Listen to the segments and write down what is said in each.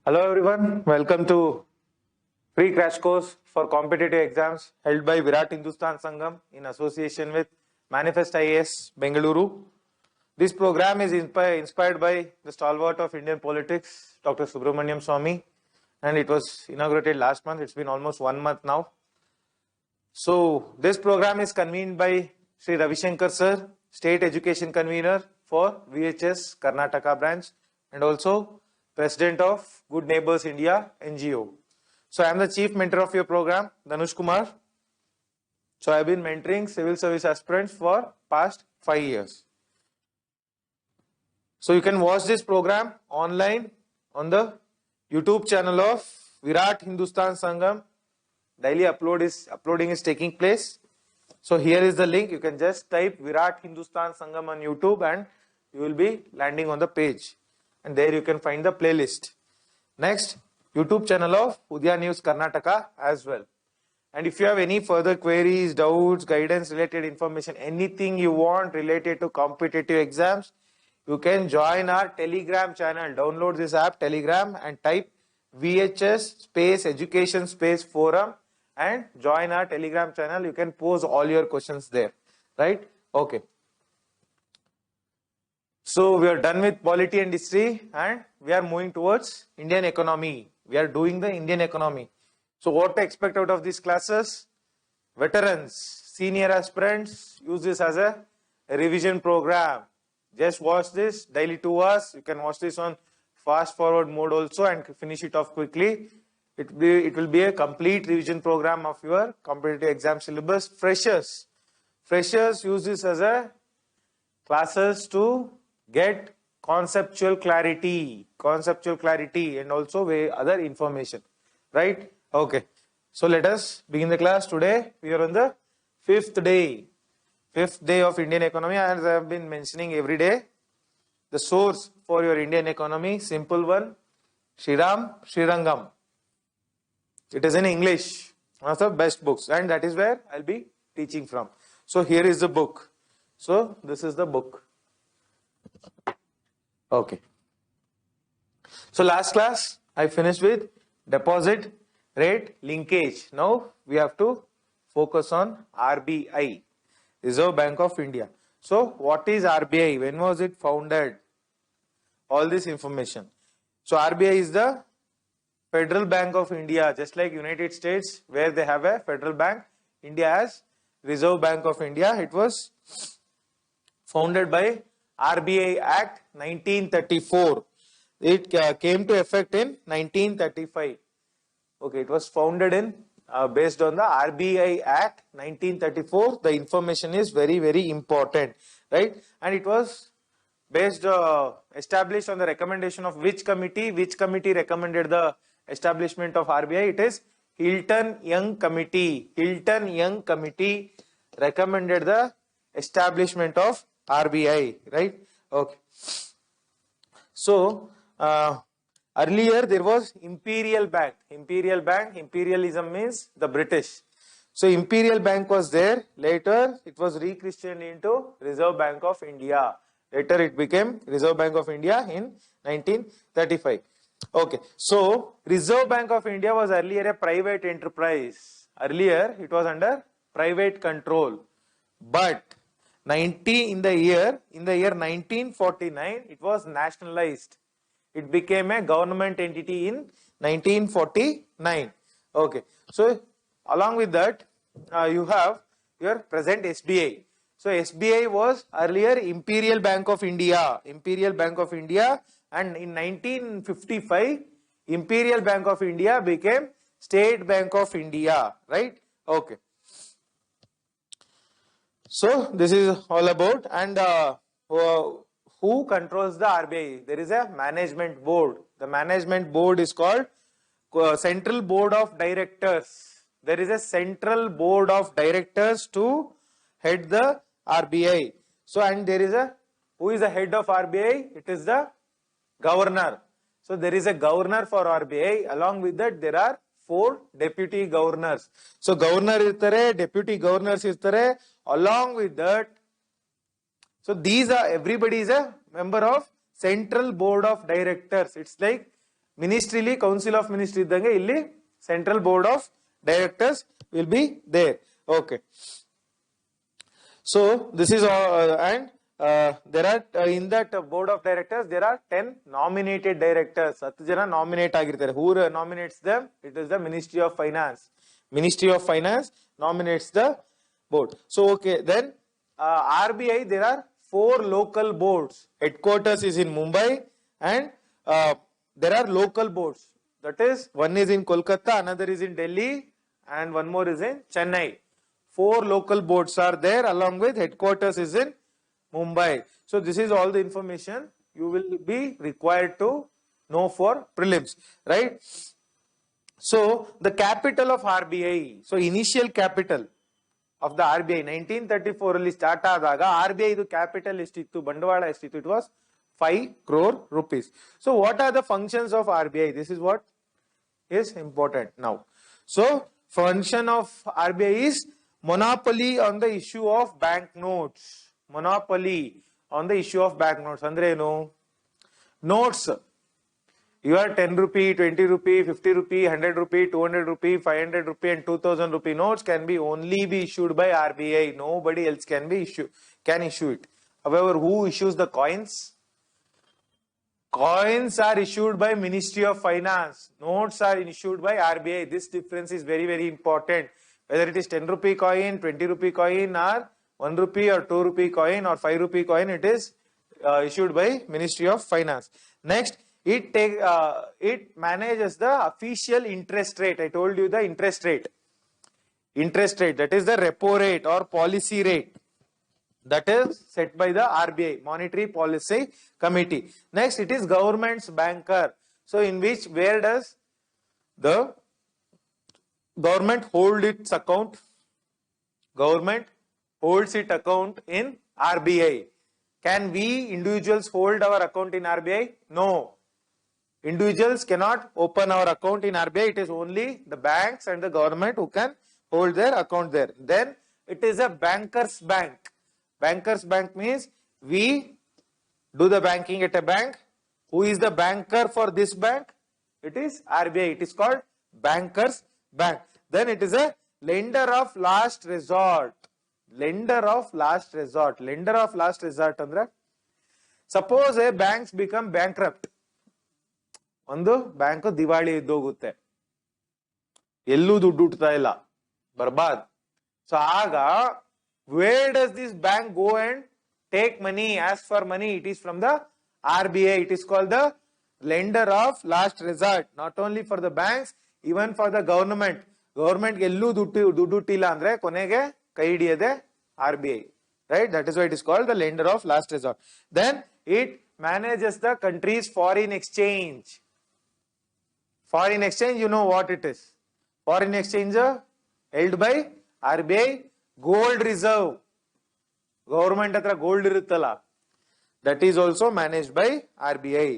Hello everyone, welcome to free crash course for competitive exams held by Virat Hindustan Sangam in association with Manifest IAS Bengaluru. This program is inspired by the stalwart of Indian politics, Dr. Swamy, and it was inaugurated last month. It's been almost 1 month now. So this program is convened by Sri Ravi Shankar sir, State Education Convener for VHS Karnataka branch, and also President of Good Neighbors India NGO. So I am the chief mentor of your program, Dhanush Kumar. So I have been mentoring civil service aspirants for past 5 years. So you can watch this program online on the YouTube channel of Virat Hindustan Sangam. Daily uploading is taking place. So here is the link. You can just type Virat Hindustan Sangam on YouTube and you will be landing on the page. And there you can find the playlist. Next, YouTube channel of Udaya News Karnataka as well. And if you have any further queries, doubts, guidance related information, anything you want related to competitive exams, you can join our Telegram channel. Download this app, Telegram, and type VHS space education space forum and join our Telegram channel. You can pose all your questions there. Right? Okay. So we are done with polity and history and we are moving towards Indian economy. We are doing the Indian economy. So what to expect out of these classes? Veterans, senior aspirants, use this as a revision program. Just watch this daily 2 hours. You can watch this on fast forward mode also and finish it off quickly. It will be a complete revision program of your competitive exam syllabus. Freshers use this as a classes to get conceptual clarity and also other information, right? Okay, so let us begin the class. Today we are on the fifth day of Indian economy. As I have been mentioning every day, the source for your Indian economy, simple one, Srirangam. It is in English, one of the best books, and that is where I'll be teaching from. So here is the book. So this is the book. Okay. So last class I finished with deposit rate linkage. Now we have to focus on RBI, Reserve Bank of India. So what is RBI? When was it founded? All this information. So RBI is the Federal Bank of India, just like United States where they have a federal bank. India has Reserve Bank of India. It was founded by RBI Act 1934. It came to effect in 1935. Okay, it was founded in based on the RBI Act 1934. The information is very, very important, right? And it was based established on the recommendation of which committee? Which committee recommended the establishment of RBI? It is Hilton Young Committee. Hilton Young Committee recommended the establishment of RBI, right? Okay. So earlier there was Imperial Bank. Imperialism means the British. So Imperial Bank was there. Later it was rechristened into Reserve Bank of India. Later it became Reserve Bank of India in 1935. Okay. So Reserve Bank of India was earlier a private enterprise. Earlier it was under private control. But in the year 1949, it was nationalized. It became a government entity in 1949. Okay. So along with that, you have your present SBI. So SBI was earlier Imperial Bank of India. And in 1955, Imperial Bank of India became State Bank of India. Right? Okay. So this is all about, and who controls the RBI? There is a management board. The management board is called Central Board of Directors. There is a Central Board of Directors to head the RBI. So and there is who is the head of RBI? It is the governor. So there is a governor for RBI. Along with that, there are 4 deputy governors. So governor irtare, deputy governors irtare. Along with that, so everybody is a member of Central Board of Directors. It's like ministry, council of ministry iddange illi central board of directors will be there. Okay. So this is and there are in that board of directors there are 10 nominated directors. 10 jana nominate agirtare. Who nominates them? It is the Ministry of Finance. Ministry of Finance nominates the board. So okay, then RBI there are 4 local boards. Headquarters is in Mumbai and there are local boards. That is, one is in Kolkata, another is in Delhi, and one more is in Chennai. 4 local boards are there, along with headquarters is in Mumbai. So this is all the information you will be required to know for prelims, right? So the capital of RBI, so initial capital of the RBI 1934 ಅಲ್ಲಿ start ಆದಾಗ RBI ಇದು capital ಎಷ್ಟಿತ್ತು, ಬಂಡವಾಳ ಎಷ್ಟಿತ್ತು? It was 5 crore rupees. So what are the functions of RBI? This is what is important now. So function of RBI is monopoly on the issue of bank notes. Monopoly on the issue of bank notes. Andre eno? Notes. Your 10 rupee, 20 rupee, 50 rupee, 100 rupee, 200 rupee, 500 rupee and 2000 rupee notes can be only be issued by RBI. Nobody else can issue it. However, who issues the coins? Coins are issued by Ministry of Finance. Notes are issued by RBI. This difference is very, very important. Whether it is 10 rupee coin, 20 rupee coin, or 1 rupee or 2 rupee coin or 5 rupee coin, it is issued by Ministry of Finance. Next, it manages the official interest rate. I told you the interest rate. Interest rate, that is the repo rate or policy rate. That is set by the RBI, Monetary Policy Committee. Next, it is government's banker. So in where does the government hold its account? Government holds its account in RBI. Can we individuals hold our account in RBI? No. Individuals cannot open our account in RBI. It is only the banks and the government who can hold their account there. Then it is a banker's bank. Banker's bank means we do the banking at a bank. Who is the banker for this bank? It is RBI. It is called banker's bank. Then it is a lender of last resort. Lender of last resort. Lender of last resort andre, suppose a banks become bankrupt. ಒಂದು bank ದಿವಾಳಿ ಇದ್ದೋಗುತ್ತೆ, ಎಲ್ಲೂ ದುಡ್ಡು ಹುಟ್ಟುತ್ತಾ ಇಲ್ಲ, ಬರ್ಬಾದ್. So ಆಗ where does this bank go and take money, ask for money? It is from the RBI. It is called the lender of last resort. Not only for the banks, even for the government. Government ಎಲ್ಲೂ ದುಡ್ಡು ಹುಟ್ಟಿಲ್ಲ ಅಂದ್ರೆ ಕೊನೆಗೆ ಕೈ ಹಿಡಿಯದೆ RBI, right? That is why it is called the lender of last resort. Then it manages the country's foreign exchange. Foreign exchange, you know what it is. Foreign exchange held by RBI. Gold reserve, government hatra gold iruttala, that is also managed by RBI.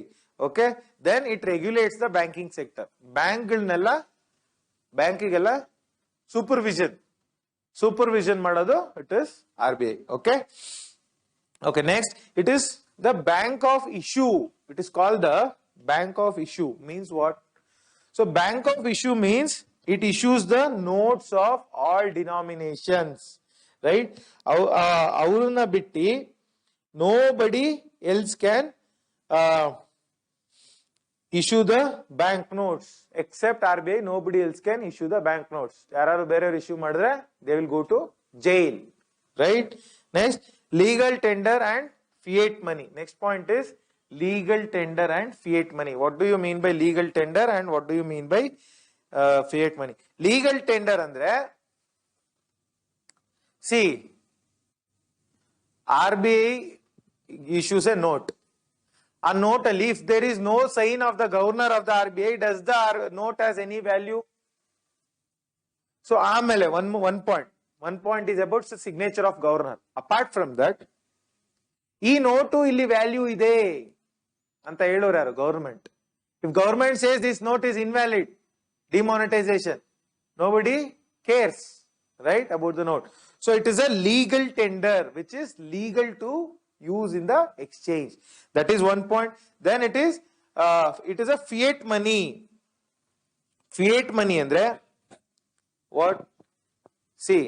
Okay, then it regulates the banking sector. Bankigella supervision ಮಾಡೋದು it is RBI. Okay. Okay, next it is the bank of issue. It is called the bank of issue. Means what? So bank of issue means it issues the notes of all denominations, right? Avuruna bitti nobody else can issue the bank notes except RBI. Nobody else can issue the bank notes. Yararu bere issue madre they will go to jail, right? Next, legal tender and fiat money. Next point is legal tender and fiat money. What do you mean by legal tender and what do you mean by fiat money? Legal tender andre, see, RBI issues a note. A note, if there is no sign of the governor of the RBI, does the note has any value? So amele one point is about the signature of governor. Apart from that, ee note illi value ide anta heloru yaru? Government. If government says this note is invalid, demonetization, nobody cares, right, about the note. So it is a legal tender which is legal to use in the exchange. That is one point. Then it is it is a fiat money. Fiat money andre what? See,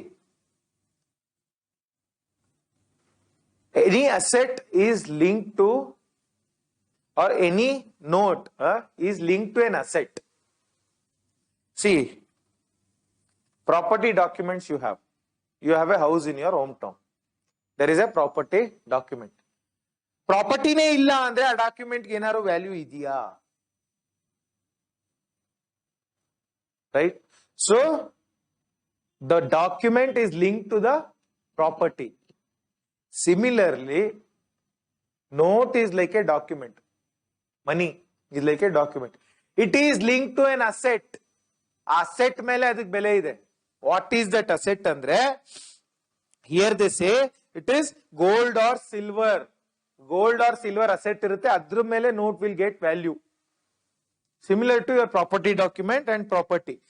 any asset is linked to, or any note is linked to an asset. See, property documents you have. You have a house in your hometown. There is a property document. Property ne illa andre a document ge enaru value idiya? Right? So, the document is linked to the property. Similarly, note is like a document. Money is like a document. It is linked to an asset. Asset mele adik bele ide. What is that asset andre? Here they say it is gold or silver. Gold or silver asset irutte, adru mele note will get value. Similar to your property document and property.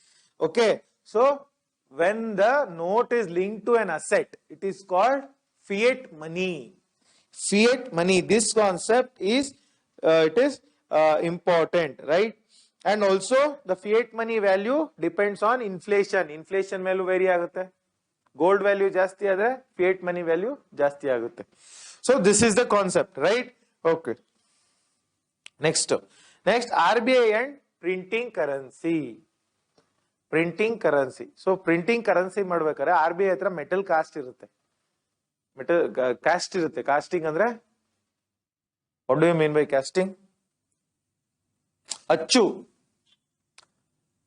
Okay. So, when the note is linked to an asset, it is called fiat money. Fiat money. This concept is important, right? And also the fiat money value depends on inflation. Inflation melu vary agutte. Gold value jasti adre fiat money value jasti agutte. So this is the concept, right? Okay. Next, RBI and printing currency. Printing currency. So printing currency madbekare RBI hatra metal cast irutte. Metal cast irutte. Casting andre what do you mean by casting? ಅಚ್ಚು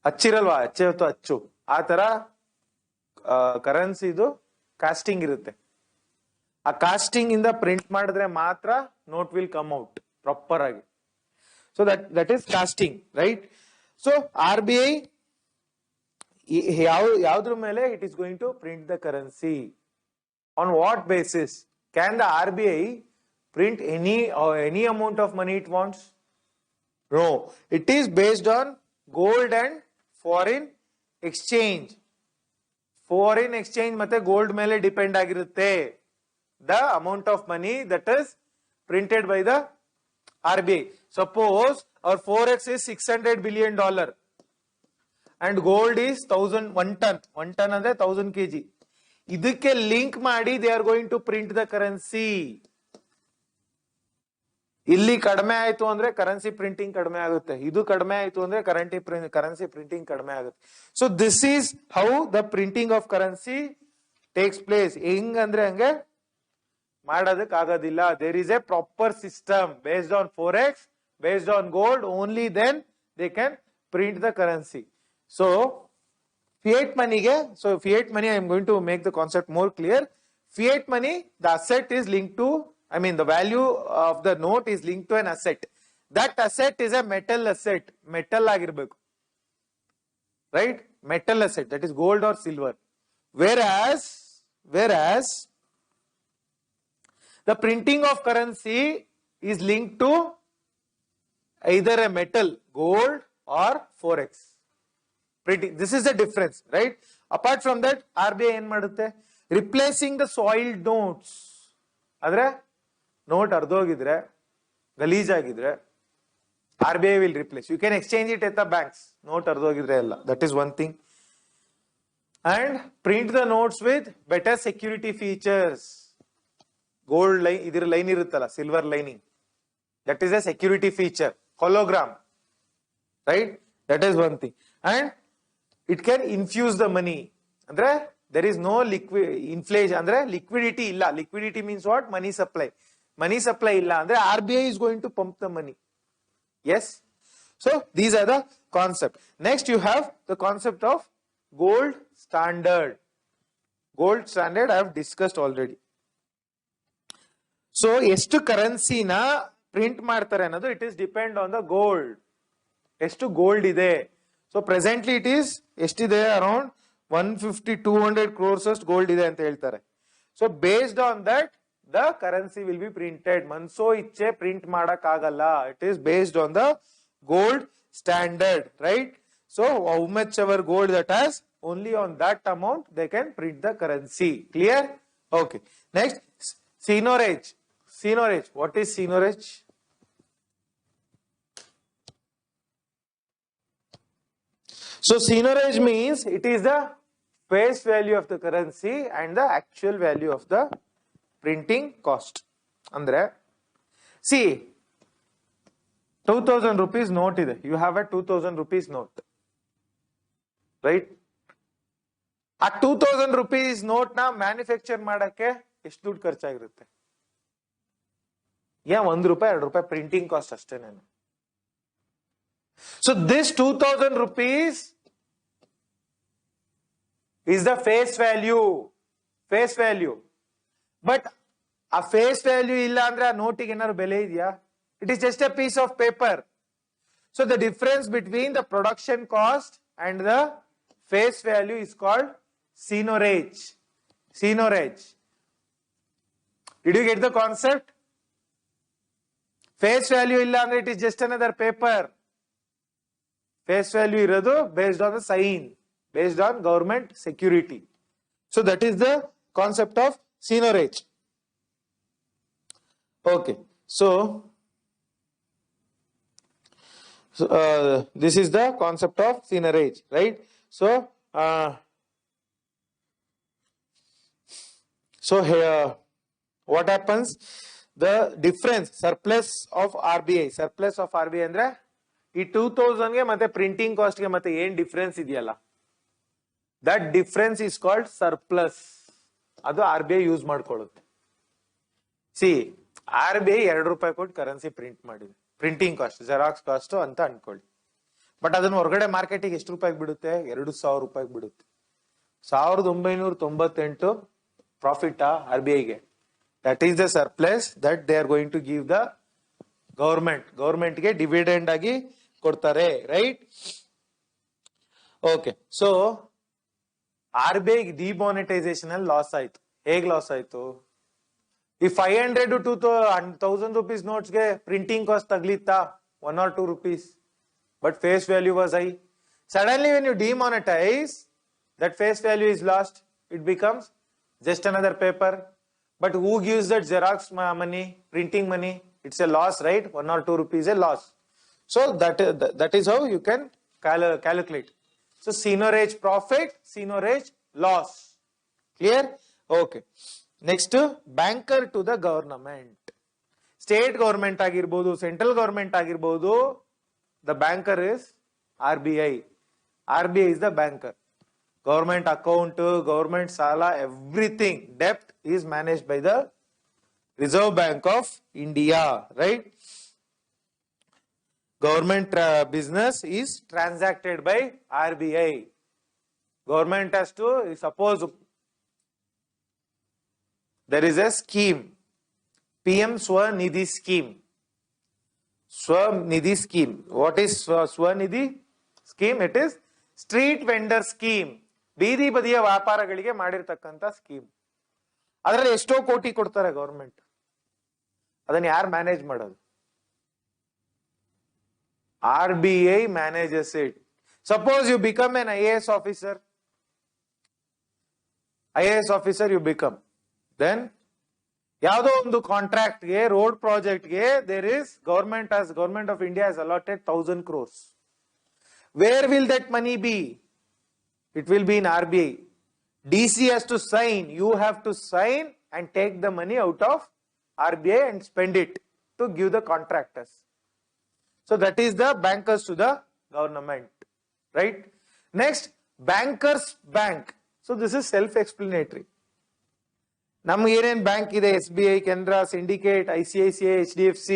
ಅಚ್ಚಿರಲ್ವಾ, ಅಚ್ಚೆ ಅಥವಾ ಅಚ್ಚು, ಆ ತರ ಕರೆನ್ಸಿದು casting ಇರುತ್ತೆ. ಆ casting ಇಂದ print ಮಾಡಿದ್ರೆ ಮಾತ್ರ note will come out proper ಆಗಿ. So that is costing, right? So RBI ಯಾವ್ದ್ರ ಮೇಲೆ it is going to print the currency? On what basis? Can the RBI print any amount of money it wants? No, it is based on gold and foreign exchange. Foreign exchange ಮತ್ತೆ gold ಮೇಲೆ depend ಆಗಿರುತ್ತೆ the amount of money that is printed by the RBI. Suppose our forex is $600 billion and gold is 1 ton. 1 ton ಅಂದ್ರೆ 1000 kg. ಇದಕ್ಕೆ link ಮಾಡಿ they are going to print the currency. ಇಲ್ಲಿ ಕಡಿಮೆ ಆಯ್ತು ಅಂದ್ರೆ currency printing ಕಡಿಮೆ ಆಗುತ್ತೆ, ಇದು ಕಡಿಮೆ ಆಯ್ತು ಅಂದ್ರೆ ಕರೆನ್ಸಿ ಪ್ರಿಂಟಿಂಗ್ ಕಡಿಮೆ ಆಗುತ್ತೆ. So this is how the printing of currency takes place. ಹೆಂಗ್ ಅಂದ್ರೆ ಹಂಗೆ ಮಾಡೋದಕ್ಕೆ ಆಗೋದಿಲ್ಲ. There is a proper system based on forex, based on gold, only then they can print the currency. So fiat ಮನಿಗೆ, so fiat money, I am going to make the concept more clear. Fiat money, the asset is linked to, the value of the note is linked to an asset. That asset is a metal asset. Metal agirbeku. Right? Metal asset, that is gold or silver. Whereas the printing of currency is linked to either a metal, gold or forex. Printing. This is the difference, right? Apart from that, RBI en madutte? Replacing the soiled notes. Adre note ardhogidre, ಗಲೀಜಾಗಿದ್ರೆ RBI will replace. You can exchange it at the banks. Note ardhogidre alla. That is one thing. And print the notes with better security features. Gold line, idir line iruttala, silver lining. That is a security feature. Hologram. Right? That is one thing. And it can infuse the money. Andre there is no inflation, andre liquidity illa. Liquidity means what? Money supply. Money supply illa andre RBI is going to pump the money. Yes. So these are the concept. Next you have the concept of gold standard. Gold standard I have discussed already. So ಎಷ್ಟು currency na print ಮಾಡ್ತಾರೆ ಅನ್ನೋದು it is depend on the gold. ಎಷ್ಟು gold ಇದೆ. So presently it is ಎಷ್ಟಿದೆ? Around 150-200 crores ಅಷ್ಟು gold ಇದೆ ಅಂತ ಹೇಳ್ತಾರೆ. So based on that the currency will be printed. ಮನ್ಸೋ ಇಚ್ಛೆ ಪ್ರಿಂಟ್ ಮಾಡಕ್ ಆಗಲ್ಲ. It is based on the gold standard, right? So how much our gold that has, only on that amount they can print the currency. Clear? Okay. Next, seigniorage. Seniorage. What is seniorage? So seigniorage means it is the face value of the currency and the actual value of the printing cost. Andre, see, 2000 rupees note ide. You have a 2000 rupees note. Right? ಆ 2000 rupees note na manufacture ಮಾಡಕ್ಕೆ ಎಷ್ಟು ದುಡ್ಡು ಖರ್ಚಾಗಿರುತ್ತೆ? ₹1 ₹2 printing cost ಅಷ್ಟೇನೇನು. So this 2000 rupees is the face value. Face value. But a face value illa andre ಆ ನೋಟಿಗೆ ಏನಾದ್ರು ಬೆಲೆ ಇದೆಯಾ? It is just a piece of paper. So the difference between the production cost and the face value is called seigniorage. Seigniorage. Did you get the concept? Face value illa andre it is just another paper. Face value iradu based on the sign, based on government security. So that is the concept of seigniorage. Okay. So this is the concept of seigniorage, right? So here what happens? The difference, surplus of RBI ಅಂದ್ರೆ ಈ 2000 ಗೆ ಮತ್ತೆ printing cost ಗೆ ಮತ್ತೆ ಏನ್ difference ಇದೆಯಲ್ಲ, that difference is called surplus. ಅದು RBI use ಮಾಡ್ಕೊಳ್ಳುತ್ತೆ. C, RBI ₹2 ಕೊಟ್ಟು ಕರೆನ್ಸಿ ಪ್ರಿಂಟ್ ಮಾಡಿದೆ, ಪ್ರಿಂಟಿಂಗ್ ಕಾಸ್ಟ್, ಜೆರಾಕ್ಸ್ ಕಾಸ್ಟ್ ಅಂತ ಅನ್ಕೊಳ್ಳಿ. ಬಟ್ ಅದನ್ನ ಹೊರಗಡೆ ಮಾರ್ಕೆಟಿಗೆ ಎಷ್ಟು ರೂಪಾಯಿಗೆ ಬಿಡುತ್ತೆ? ₹2000 ಬಿಡುತ್ತೆ. 1998 ಪ್ರಾಫಿಟ್ RBI ಗೆ. That is the surplus that they are going to give the government ಗೆ ಡಿವಿಡೆಂಡ್ ಆಗಿ ಕೊಡ್ತಾರೆ, right? Okay. So RBI demonetisation ಅಲ್ಲಿ ಲಾಸ್ ಆಯ್ತು. ಹೇಗ್ ಲಾಸ್ ಆಯ್ತು? ಈ 500 to 1000 rupees ನೋಟ್ಸ್ ಗೆ ಪ್ರಿಂಟಿಂಗ್ ಕಾಸ್ಟ್ ತಗ್ಲಿತ್ತಾ? 1 or 2 rupees, but face value was high. Suddenly when you demonetize, that face value is lost. It becomes just another paper. But who gives that Xerox money, printing money? It's a loss, right? 1 or 2 rupees a loss. So that is how you can calculate. So seigniorage profit, seigniorage loss. Clear? Okay. Next, banker to the government. State government agirbodu, central government agirbodu, the banker is RBI. RBI is the banker. Government account, government sala, everything, debt is managed by the Reserve Bank of India, right? Government business is transacted by RBI. Government has to, suppose there is a scheme, PM Swanidhi scheme. Swanidhi scheme. What is Swanidhi scheme? It is street vendor scheme. ಬೀದಿ ಬದಿಯ ವ್ಯಾಪಾರಗಳಿಗೆ ಮಾಡಿರ್ತಕ್ಕಂಥ scheme. ಅದರಲ್ಲಿ ಎಷ್ಟೋ ಕೋಟಿ ಕೊಡ್ತಾರೆ government. ಅದನ್ನ ಯಾರು ಮ್ಯಾನೇಜ್ ಮಾಡೋದು? RBI manages it. Suppose you become an IAS officer. IAS officer you become. Then ಯಾವುದೋ ಒಂದು ಕಾಂಟ್ರಾಕ್ಟ್ ಗೆ, ರೋಡ್ ಪ್ರಾಜೆಕ್ಟ್ ಗೆ, there is government of India has allotted 1000 crores. Where will that money be? It will be in RBI. DC has to sign. You have to sign and take the money out of RBI and spend it to give the contractors. So that is the bankers to the government, right? Next, bankers bank. So this is self-explanatory. ನಮ್ಗೆ ಏನೇನ್ bank ಇದೆ? SBI, Canara, syndicate, ICICI, HDFC,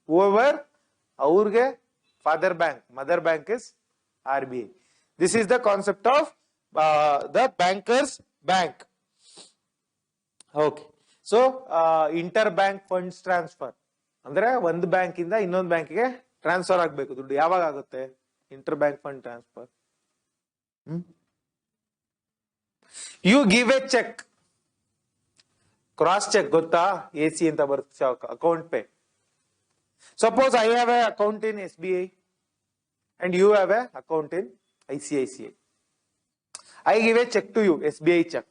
whoever, ಅವ್ರಿಗೆ father bank, mother bank is RBI. This is the concept of the bankers bank. Okay. So interbank funds transfer ಅಂದ್ರೆ ಒಂದು bank ಇಂದ ಇನ್ನೊಂದು ಬ್ಯಾಂಕಿಗೆ transfer ಆಗಬೇಕು ದುಡ್ಡು. ಯಾವಾಗ ಆಗುತ್ತೆ? Interbank fund transfer. You give a cheque, cross cheque ಗೊತ್ತಾ? AC ಅಂತ ಬರುತ್ತೆ, account pay. Suppose I have a account in SBI and you have a account in ICICI. I give a check to you, SBI check,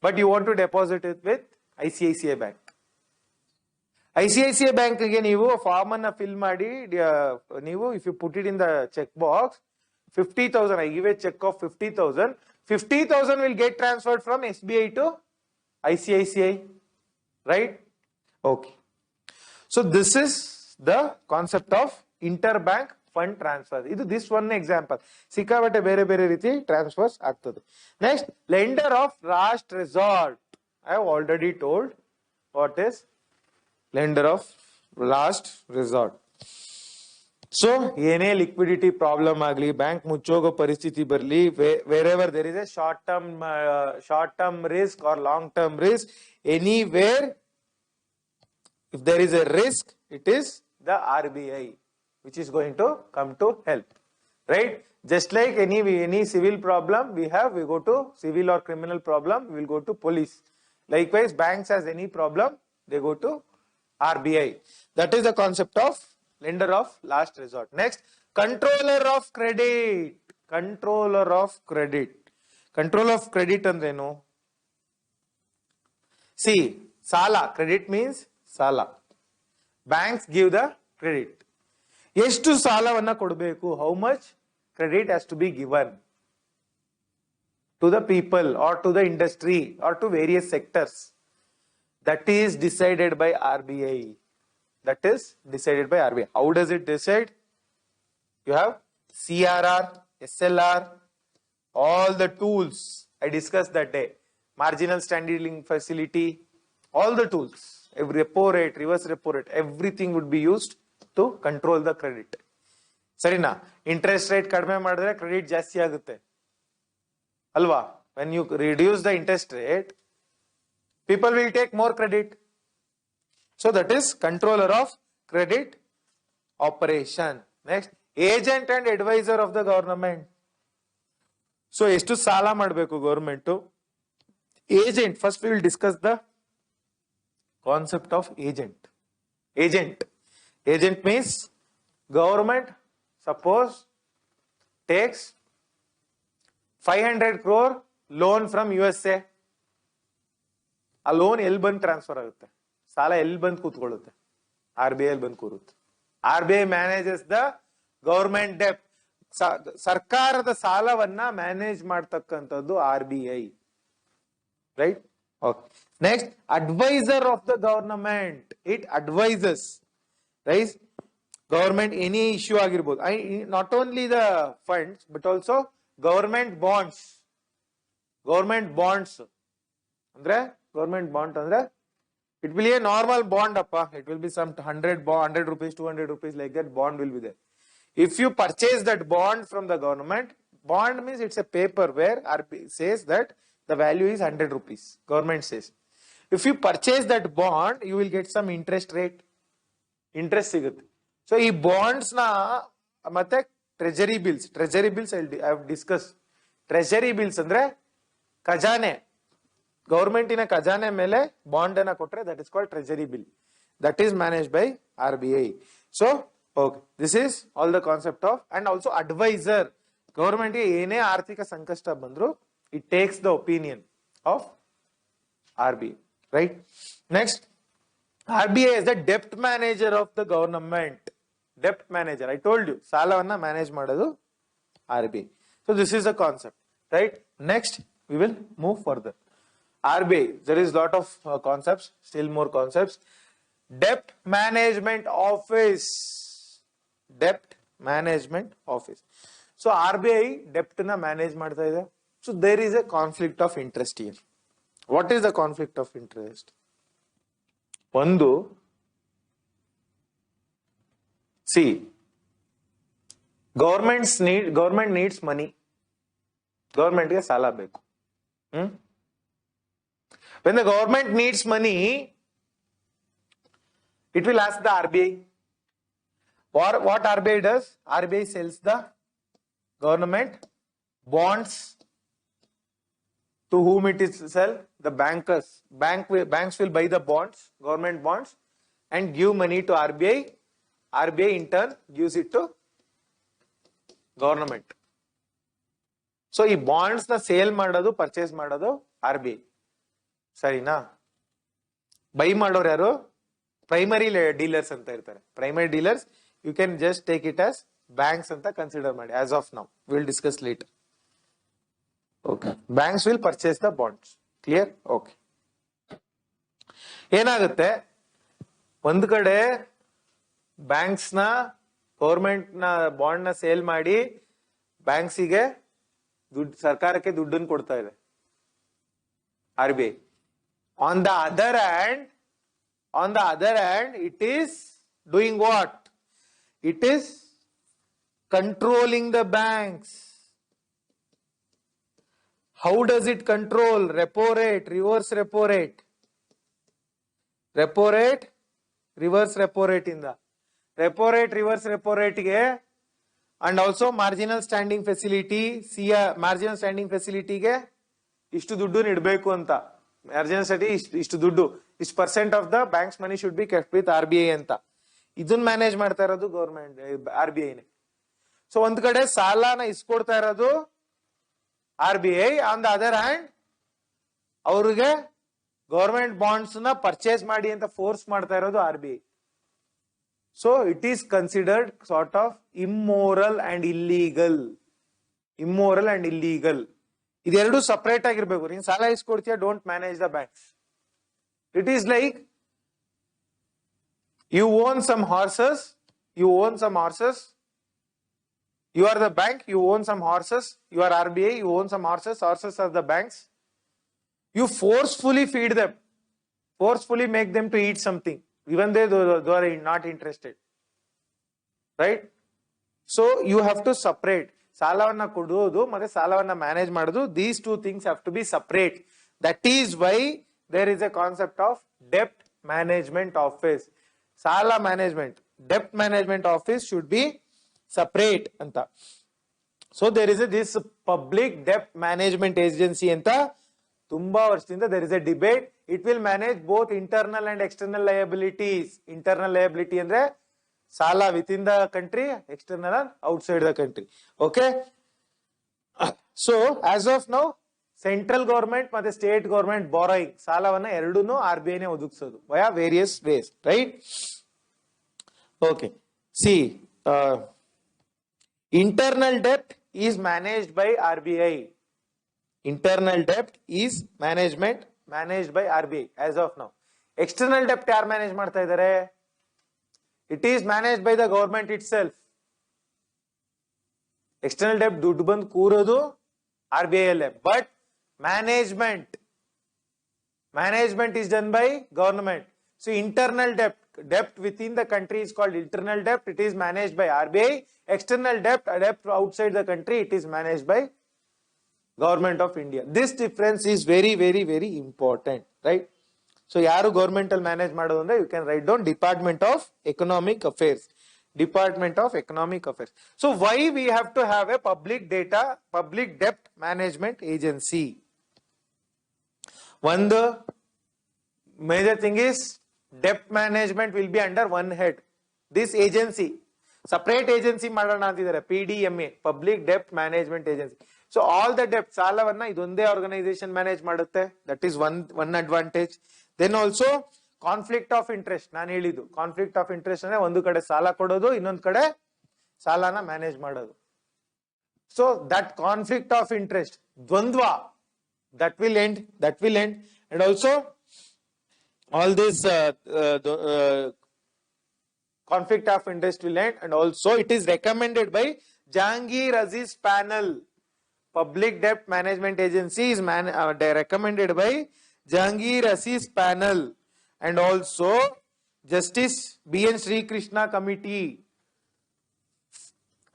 but you want to deposit it with ICICI bank. ICICI bank ಗೆ ನೀವು form ಅನ್ನ fill ಮಾಡಿ, ನೀವು if you put it in the check box, 50,000, I give a check of 50,000. 50,000 will get transferred from SBI to ICICI, right? Okay. So this is the concept of interbank fund transfer. This one example. Sikavate bere bere riti transfers agtade. Next, lender of last resort. I have already told what is lender of last resort. So, any liquidity problem agli, bank muchogo paristhiti barli, wherever there is a short-term risk or long-term risk, anywhere, if there is a risk, it is the RBI which is going to come to help, right? Just like any civil problem we go to civil or criminal problem, we will go to police. Likewise, banks has any problem, they go to RBI. That is the concept of lender of last resort. Next, controller of credit. Controller of credit. Control of credit andrenu. See, sala. Credit means sala. Banks give the credit. ಎಷ್ಟು ಸಾಲವನ್ನ ಕೊಡಬೇಕು? How much credit has to be given to the people or to the industry or to various sectors? That is decided by RBI. That is decided by RBI. How does it decide? You have CRR, SLR, all the tools I discussed that day. Marginal standing facility, all the tools. Every repo rate, reverse repo rate, everything would be used to control the credit. Sarina, interest rate kadme madre credit jasti agutte. Alva, when you reduce the interest rate, people will take more credit. So that is controller of credit operation. Next, agent and advisor of the government. So ಎಷ್ಟು ಸಾಲ ಮಾಡಬೇಕು government? Agent, first we will discuss the concept of agent. Agent means government suppose takes 500 crore loan from USA. A loan ಎಲ್ಲಿ ಬಂದು transfer ಆಗುತ್ತೆ? ಸಾಲ ಎಲ್ಲಿ ಬಂದು ಕೂತ್ಕೊಳ್ಳುತ್ತೆ? RBI ಅಲ್ಲಿ ಬಂದು ಕೂರುತ್ತೆ. RBI manages the government debt. ಸರ್ಕಾರದ ಸಾಲವನ್ನ ಮ್ಯಾನೇಜ್ ಮಾಡ್ತಕ್ಕಂಥದ್ದು RBI. Right? Okay. Next, advisor of the government. It advises. Right? Government any issue ಆಗಿರ್ಬೋದು. Not only the funds but also government bonds. Government bonds. ಅಂದ್ರೆ government bond ಅಂದ್ರೆ it will be a normal bond appa. It will be some 100 rupees, 200 rupees like that bond will be there. If you purchase that bond from the government, bond means it's a paper where RBI says that the value is 100 rupees. Government says. If you purchase that bond, you will get some interest rate. Interest sigutte. So, ee bonds na matte treasury bills I have discussed. Treasury bills andre ಖಜಾನೆ. ಗವರ್ಮೆಂಟಿನ ಖಜಾನೆ ಮೇಲೆ bond ಅನ್ನ ಕೊಟ್ರೆ that is called treasury bill. That is managed by RBI. So, okay, this is all the concept of, and also advisor. Government ಗೆ ಏನೇ ಆರ್ಥಿಕ ಸಂಕಷ್ಟ ಬಂದ್ರು it takes the opinion of RBI, right? Next, RBI is the debt manager of the government. Debt manager, I told you, ಸಾಲವನ್ನ manage ಮಾಡೋದು RBI. So this is the concept, right? Next, we will move further. RBI, there is lot of concepts, still more concepts. Debt management office. Debt management office. So RBI debt na manage ಮಾಡ್ತಾ ಇದೆ. So there is a conflict of interest here. What is the conflict of interest? ಒಂದು, see, government needs money. Government ಗೆ ಸಾಲ ಬೇಕು. When the government needs money, it will ask the RBI. What RBI does? RBI sells the government bonds. To whom it is sell? The bankers. Banks will buy the bonds, government bonds, and give money to RBI. RBI in turn gives it to government. So, ಈ bonds ನ sale ಮಾಡೋದು, purchase ಮಾಡೋದು RBI. ಸರಿನಾ? Buy ಮಾಡೋರು ಯಾರು? Primary dealers ಅಂತ ಇರ್ತಾರೆ. Primary dealers, you can just take it as banks anta consider madi as of now. We will discuss later. Okay. Banks will purchase the bonds. Clear? Okay. ಏನಾಗುತ್ತೆ ಒಂದು ಕಡೆ banks ನ government ನ bond ನ sale ಮಾಡಿ ಬ್ಯಾಂಕ್ಸಿಗೆ ದುಡ್ಡು ಸರ್ಕಾರಕ್ಕೆ ದುಡ್ಡನ್ನು ಕೊಡ್ತಾ ಇದೆ RBI. On the other hand, it is doing what? It is controlling the banks. How does it control? Repo rate, reverse repo rate. Repo rate, reverse repo rate in the repo rate, reverse repo rate ge, and also marginal standing facility, marginal standing facility ge ಇಷ್ಟು ದುಡ್ಡು ಇಡಬೇಕು ಅಂತ marginal standing ಇಷ್ಟು ದುಡ್ಡು ಇಷ್ಟು % of the bank's money should be kept with RBI ಅಂತ ಇದನ್ನ manage ಮಾಡ್ತಾ ಇರೋದು ಗವರ್ಮೆಂಟ್ RBI ನೇ. ಸೊ ಒಂದ್ ಕಡೆ ಸಾಲನ ಇಸ್ಕೊಡ್ತಾ ಇರೋದು RBI, on the other hand ಅವ್ರಿಗೆ ಗವರ್ಮೆಂಟ್ ಬಾಂಡ್ಸ್ ನ ಪರ್ಚೇಸ್ ಮಾಡಿ ಅಂತ ಫೋರ್ಸ್ ಮಾಡ್ತಾ ಇರೋದು RBI. So it is considered sort of immoral and illegal. ಇದೆರಡು ಸಪರೇಟ್ ಆಗಿರ್ಬೇಕು. ನೀನ್ ಸಾಲ ಇಸ್ಕೊಡ್ತೀಯ, don't manage the banks. It is like you own some horses, you are the bank, you own some horses, you are RBI, you own some horses are the banks. You forcefully feed them, forcefully make them to eat something, even they are not interested, right? So you have to separate ಸಾಲವನ್ನ ಕೊಡುವುದು ಮತ್ತೆ ಸಾಲವನ್ನ manage ಮಾಡೋದು. these two things have to be separate. That is why there is a concept of debt management office. ಸಾಲ management, ಡೆಪ್ಟ್ management office should be separate ಅಂತ. So there is this public ಡೆಪ್ಟ್ management agency ಅಂತ ತುಂಬಾ ವರ್ಷದಿಂದ there is a debate. It will manage both internal and external liabilities. Internal liability ಅಂದ್ರೆ ಸಾಲ within the country, external and outside the country. Okay. So as of now central government ಮತ್ತೆ state government borrowing ಸಾಲವನ್ನ ಎರಡೂನು RBI ನೇ ಒದಗಿಸೋದು via various ways, right? Okay. C, internal debt is managed by RBI. Internal debt is managed by RBI as of now. External debt ಯಾರು manage ಮಾಡ್ತಾ ಇದ್ದಾರೆ? It is managed by the government itself. External debt ದುಡ್ಡು ಬಂದು ಕೂರೋದು RBI ಅಲ್ಲೇ, but management is done by government. So internal debt within the country is called internal debt. It is managed by RBI. External debt outside the country, it is managed by government of India. This difference is very, very, very important, right? So yaru governmental manage ಮಾಡೋದು ಅಂದ್ರೆ you can write down Department of Economic Affairs. Department of Economic Affairs. So why we have to have a public debt management agency? One, the major thing is debt management will be under one head. This agency, separate agency ಮಾಡೋಣ ಅಂತಿದ್ದಾರೆ, PDMA, Public Debt Management Agency. So all the debt ಸಾಲವನ್ನ ಇದೊಂದೇ organisation manage ಮಾಡುತ್ತೆ. That is one advantage. Then also conflict of interest. ನಾನು ಹೇಳಿದ್ದು conflict of interest ಅಂದ್ರೆ ಒಂದು ಕಡೆ ಸಾಲ ಕೊಡೋದು, ಇನ್ನೊಂದು ಕಡೆ ಸಾಲನ ಮ್ಯಾನೇಜ್ ಮಾಡೋದು. So that conflict of interest, ದ್ವಂದ್ವ, that will end, and also all this conflict of interest will end, and also it is recommended by Jahangir Aziz panel. Public Debt Management Agency is recommended by Jahangir Aziz panel, and also Justice B.N. Sri Krishna committee.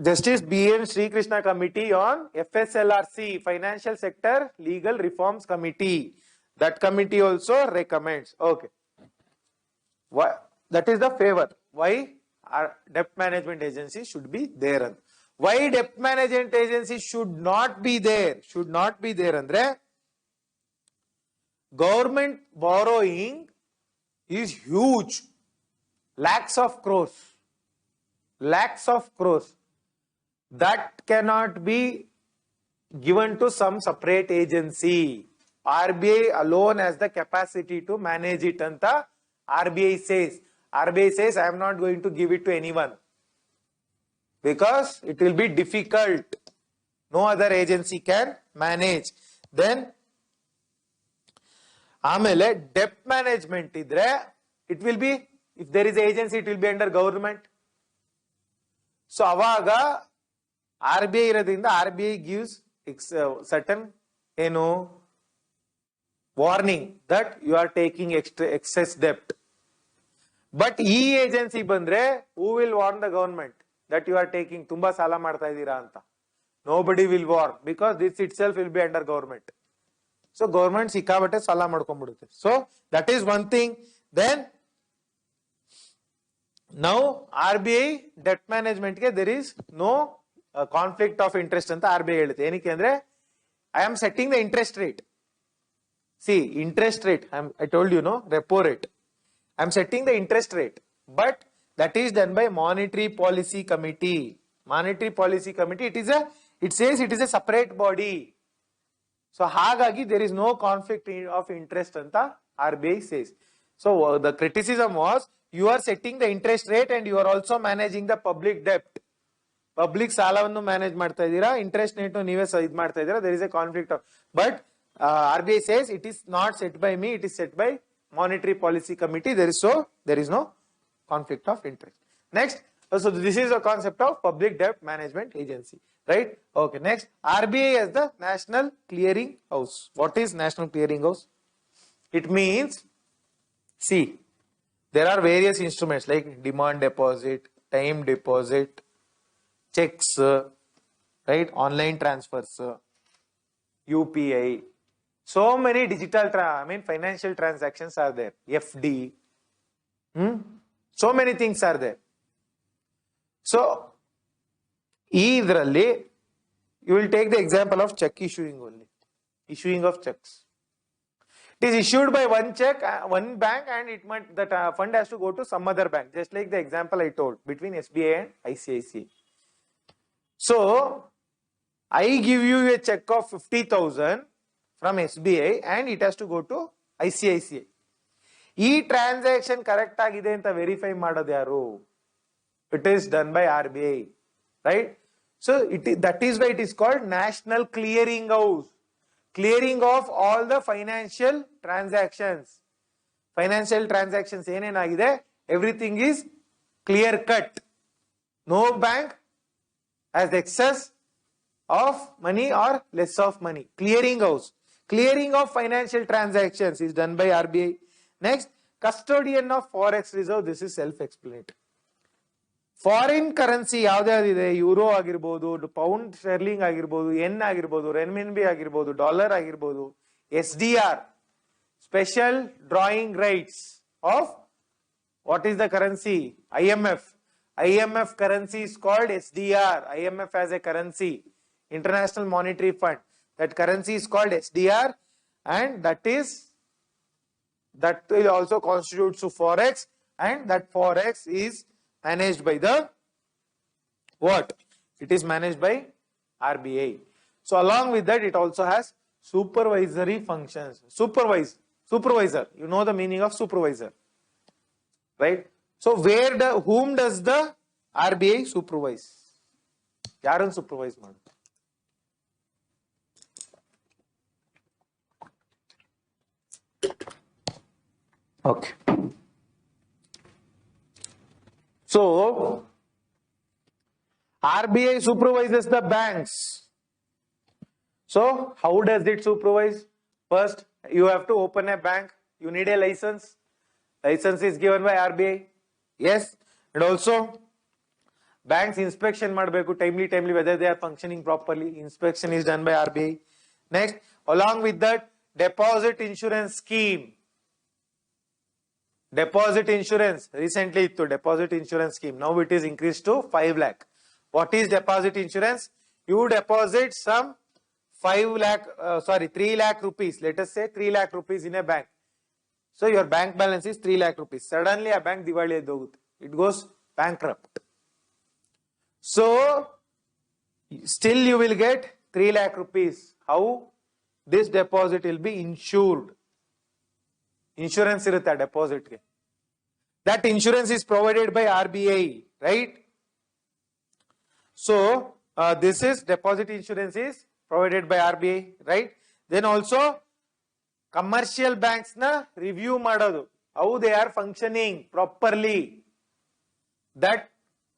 Justice B.N. Sri Krishna committee on FSLRC, Financial Sector Legal Reforms Committee. That committee also recommends. Okay. That is the favor. Why our debt management agency should be there. Why debt management agency should not be there? Andre government borrowing is huge. Lakhs of crores. That cannot be given to some separate agency. RBI alone has the capacity to manage it anta RBI says. I am not going to give it to anyone. because it will be difficult. No other agency can manage. Then ಆಮೇಲೆ ಡೆಪ್ಟ್ management ಇದ್ರೆ it will be, if there is agency, it will be under government. So ಅವಾಗ RBI ಇರೋದ್ರಿಂದ RBI gives certain warning that you are taking excess debt. But ಈ agency ಬಂದ್ರೆ who will warn the government that you are taking ತುಂಬಾ ಸಾಲ ಮಾಡ್ತಾ ಇದ್ದೀರಾ ಅಂತ? Nobody will warn, because this itself will be under government. So government ಸಿಕ್ಕಾಬಟ್ಟೆ ಸಾಲ ಮಾಡ್ಕೊಂಡ್ಬಿಡುತ್ತೆ. So that is one thing. Then now RBI debt management ಗೆ there is no conflict of interest ಅಂತ RBI ಹೇಳುತ್ತೆ. ಏನಕ್ಕೆ ಅಂದ್ರೆ I am setting the interest rate. See, interest rate, I told you, no, repo rate. I am setting the interest rate, but that is done by Monetary Policy Committee. Monetary Policy Committee, it says it is a separate body. So ಹಾಗಾಗಿ there is no conflict of interest anta RBI says. So the criticism was, you are setting the interest rate and you are also managing the public debt. Public ಸಾಲವನ್ನು manage ಮಾಡ್ತಾ ಇದ್ದೀರಾ, interest rate ನೀವೇ ಇದು ಮಾಡ್ತಾ ಇದ್ದೀರಾ, there is a conflict of, but RBI says it is not set by me, it is set by Monetary Policy Committee. There is no conflict of interest. Next, so this is a concept of public debt management agency, right? Okay, next, RBI as the National Clearing House. What is National Clearing House? It means, see, there are various instruments like demand deposit, time deposit, checks, right? Online transfers, UPI. So many digital, financial transactions are there. FD. So many things are there. So, idralli, you will take the example of check issuing only. Issuing of checks. It is issued by one check, one bank, and that fund has to go to some other bank. Just like the example I told between SBI and ICICI. So, I give you a check of 50,000 from SBI and it has to go to ICICI. ಈ transaction correct ಆಗಿದೆ ಅಂತ verify ಮಾಡೋದು ಯಾರು? It is done by RBI, right? So that is why it is called National Clearing House. Clearing of all the financial transactions. Financial transactions ಏನೇನಾಗಿದೆ, everything is clear cut. No bank has excess of money or less of money. Clearing house. Clearing of financial transactions is done by RBI. Next, custodian of forex reserve. This is self-explanatory. Foreign currency ಯಾವ್ದಾವ್ದಿದೆ, euro ಆಗಿರ್ಬೋದು, pound sterling ಆಗಿರ್ಬೋದು, yen ಆಗಿರ್ಬೋದು, renminbi ಆಗಿರ್ಬೋದು, dollar ಆಗಿರ್ಬೋದು, SDR, special drawing rights of what is the currency? IMF. IMF currency is called SDR. IMF has a currency, International Monetary Fund. That currency is called SDR, and that will also constitute to forex, and that forex is managed by the what? It is managed by RBI. So along with that, it also has supervisory functions. Supervisor. You know the meaning of supervisor, right? So whom does the RBI supervise? ಯಾರನ್ನು supervise ಮಾಡುತ್ತೆ? Okay. So RBI supervises the banks. So how does it supervise? First, you have to open a bank. You need a license. License is given by RBI. Yes. And also, banks inspection ಮಾಡಬೇಕು timely whether they are functioning properly. Inspection is done by RBI. Next, along with that, deposit insurance scheme. Deposit insurance, recently to deposit insurance scheme. Now it is increased to 5 lakh. What is deposit insurance? You deposit some 3 lakh rupees. Let us say 3 lakh rupees in a bank. So your bank balance is 3 lakh rupees. Suddenly a bank diwali edogutte. It goes bankrupt. So still you will get 3 lakh rupees. How? This deposit will be insured. Insurance irutte deposit ge. That insurance is provided by RBI, right? So this is deposit insurance is provided by RBI, right? Then also commercial banks na review madodu, how they are functioning properly. That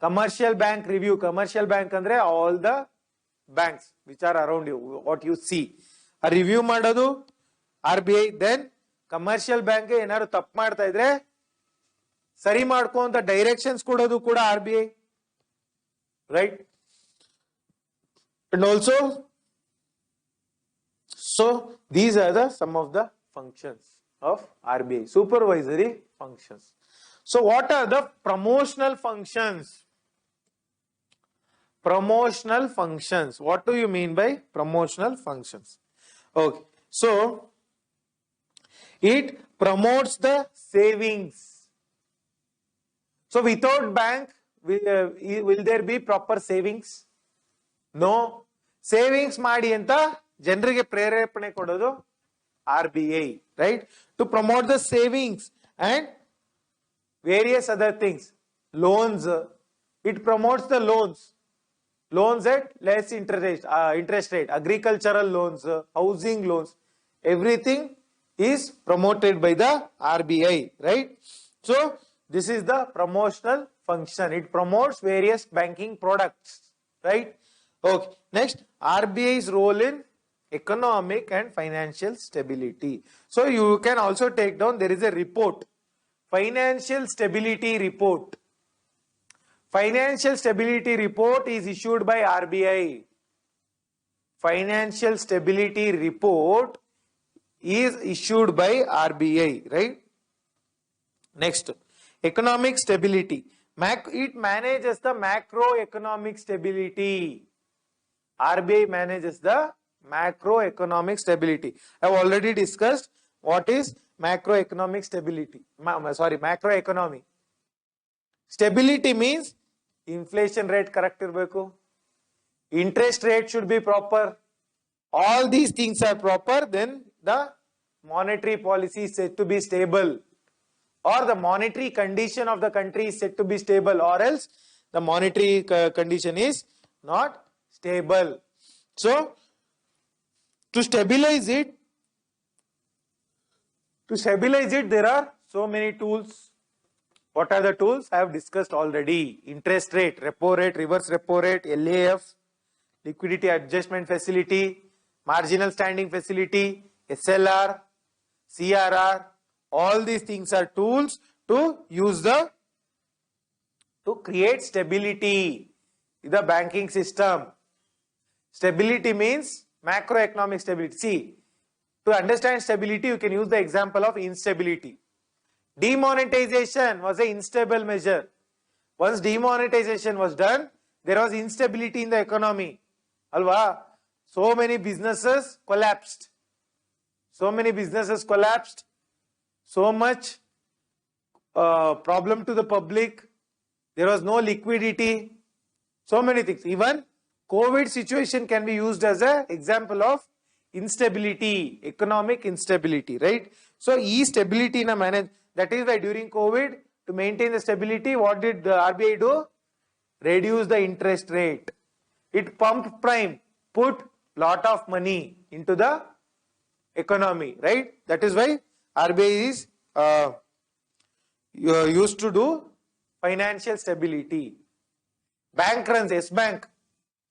commercial bank review, commercial bank andre all the banks which are around you, what you see. A review madodu RBI. Then commercial bank ಏನಾದ್ರು ತಪ್ಪು ಮಾಡ್ತಾ ಇದ್ರೆ ಸರಿ ಮಾಡ್ಕೋ ಅಂತ directions ಕೊಡೋದು ಕೂಡ RBI, right? And also, so these are the some of the functions of RBI, supervisory functions. So what are the promotional functions? Promotional functions. What do you mean by promotional functions? Okay, so it promotes the savings. So without bank, will there be proper savings? No. Savings ಮಾಡಿ ಅಂತ ಜನರಿಗೆ ಪ್ರೇರೇಪಣೆ ಕೊಡೋದು RBI, right? To promote the savings and various other things. Loans, it promotes the loans. Loans at less interest rate, agricultural loans, housing loans, everything is promoted by the RBI, right? So this is the promotional function. It promotes various banking products, right? Okay. Next, RBI's role in economic and financial stability. So you can also take down, there is a report, financial stability report. Financial stability report is issued by RBI. Financial stability report is issued by RBI, right? Next, economic stability. It manages the macroeconomic stability. RBI manages the macroeconomic stability. I have already discussed what is macroeconomic stability. Macroeconomy. Stability means inflation rate correct irbeku, interest rate should be proper. All these things are proper, then the monetary policy is said to be stable, or the monetary condition of the country is said to be stable, or else the monetary condition is not stable. So to stabilize it, there are so many tools. What are the tools? I have discussed already. Interest rate, repo rate, reverse repo rate, LAF, liquidity adjustment facility, marginal standing facility, SLR, CRR. All these things are tools to use to create stability in the banking system. Stability means macroeconomic stability. See, to understand stability, you can use the example of instability. Demonetization was an unstable measure. Once demonetization was done, there was instability in the economy. Alva, so many businesses collapsed. So much problem to the public. There was no liquidity. So many things. Even COVID situation can be used as an example of instability, economic instability, right? So, stability in a manage. That is why during COVID, to maintain the stability, what did the RBI do? Reduce the interest rate. It pumped prime, put lot of money into the economy, right? That is why RBI is used to do financial stability. Bank runs, S Bank,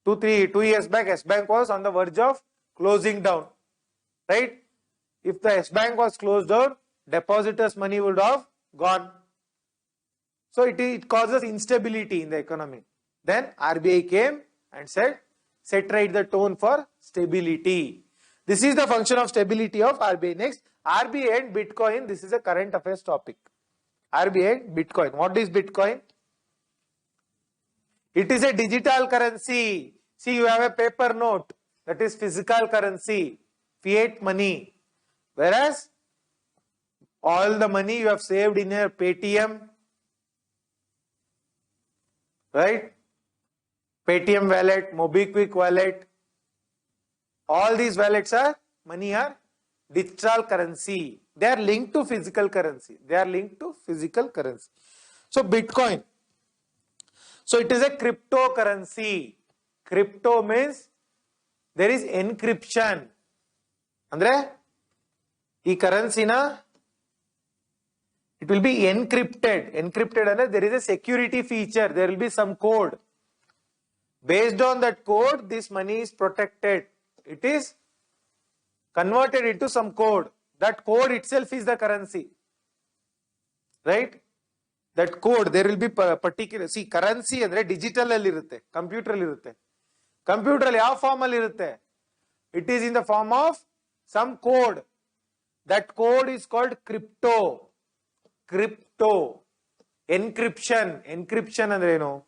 2 years back, S Bank was on the verge of closing down, right? If the S Bank was closed down, depositors' money would have gone. So it causes instability in the economy. Then RBI came and said, set right the tone for stability. This is the function of stability of RBI. Next, RBI and Bitcoin. This is a current affairs topic. RBI and Bitcoin. What is Bitcoin? It is a digital currency. See, you have a paper note. That is physical currency, fiat money. Whereas all the money you have saved in your Paytm, right? Paytm wallet, MobiKwik wallet, all these wallets are digital currency. They are linked to physical currency. So Bitcoin. So it is a cryptocurrency. Crypto means there is encryption. Andre, ee currency na, it will be encrypted. Encrypted and there is a security feature. There will be some code. Based on that code, this money is protected. It is converted into some code. That code itself is the currency. Right? That code, there will be particular, see, currency andre digital alli irutte, computer alli irutte. Computer alli yav form alli irutte? It is in the form of some code. That code is called crypto. Crypto. Encryption. Encryption andre eno?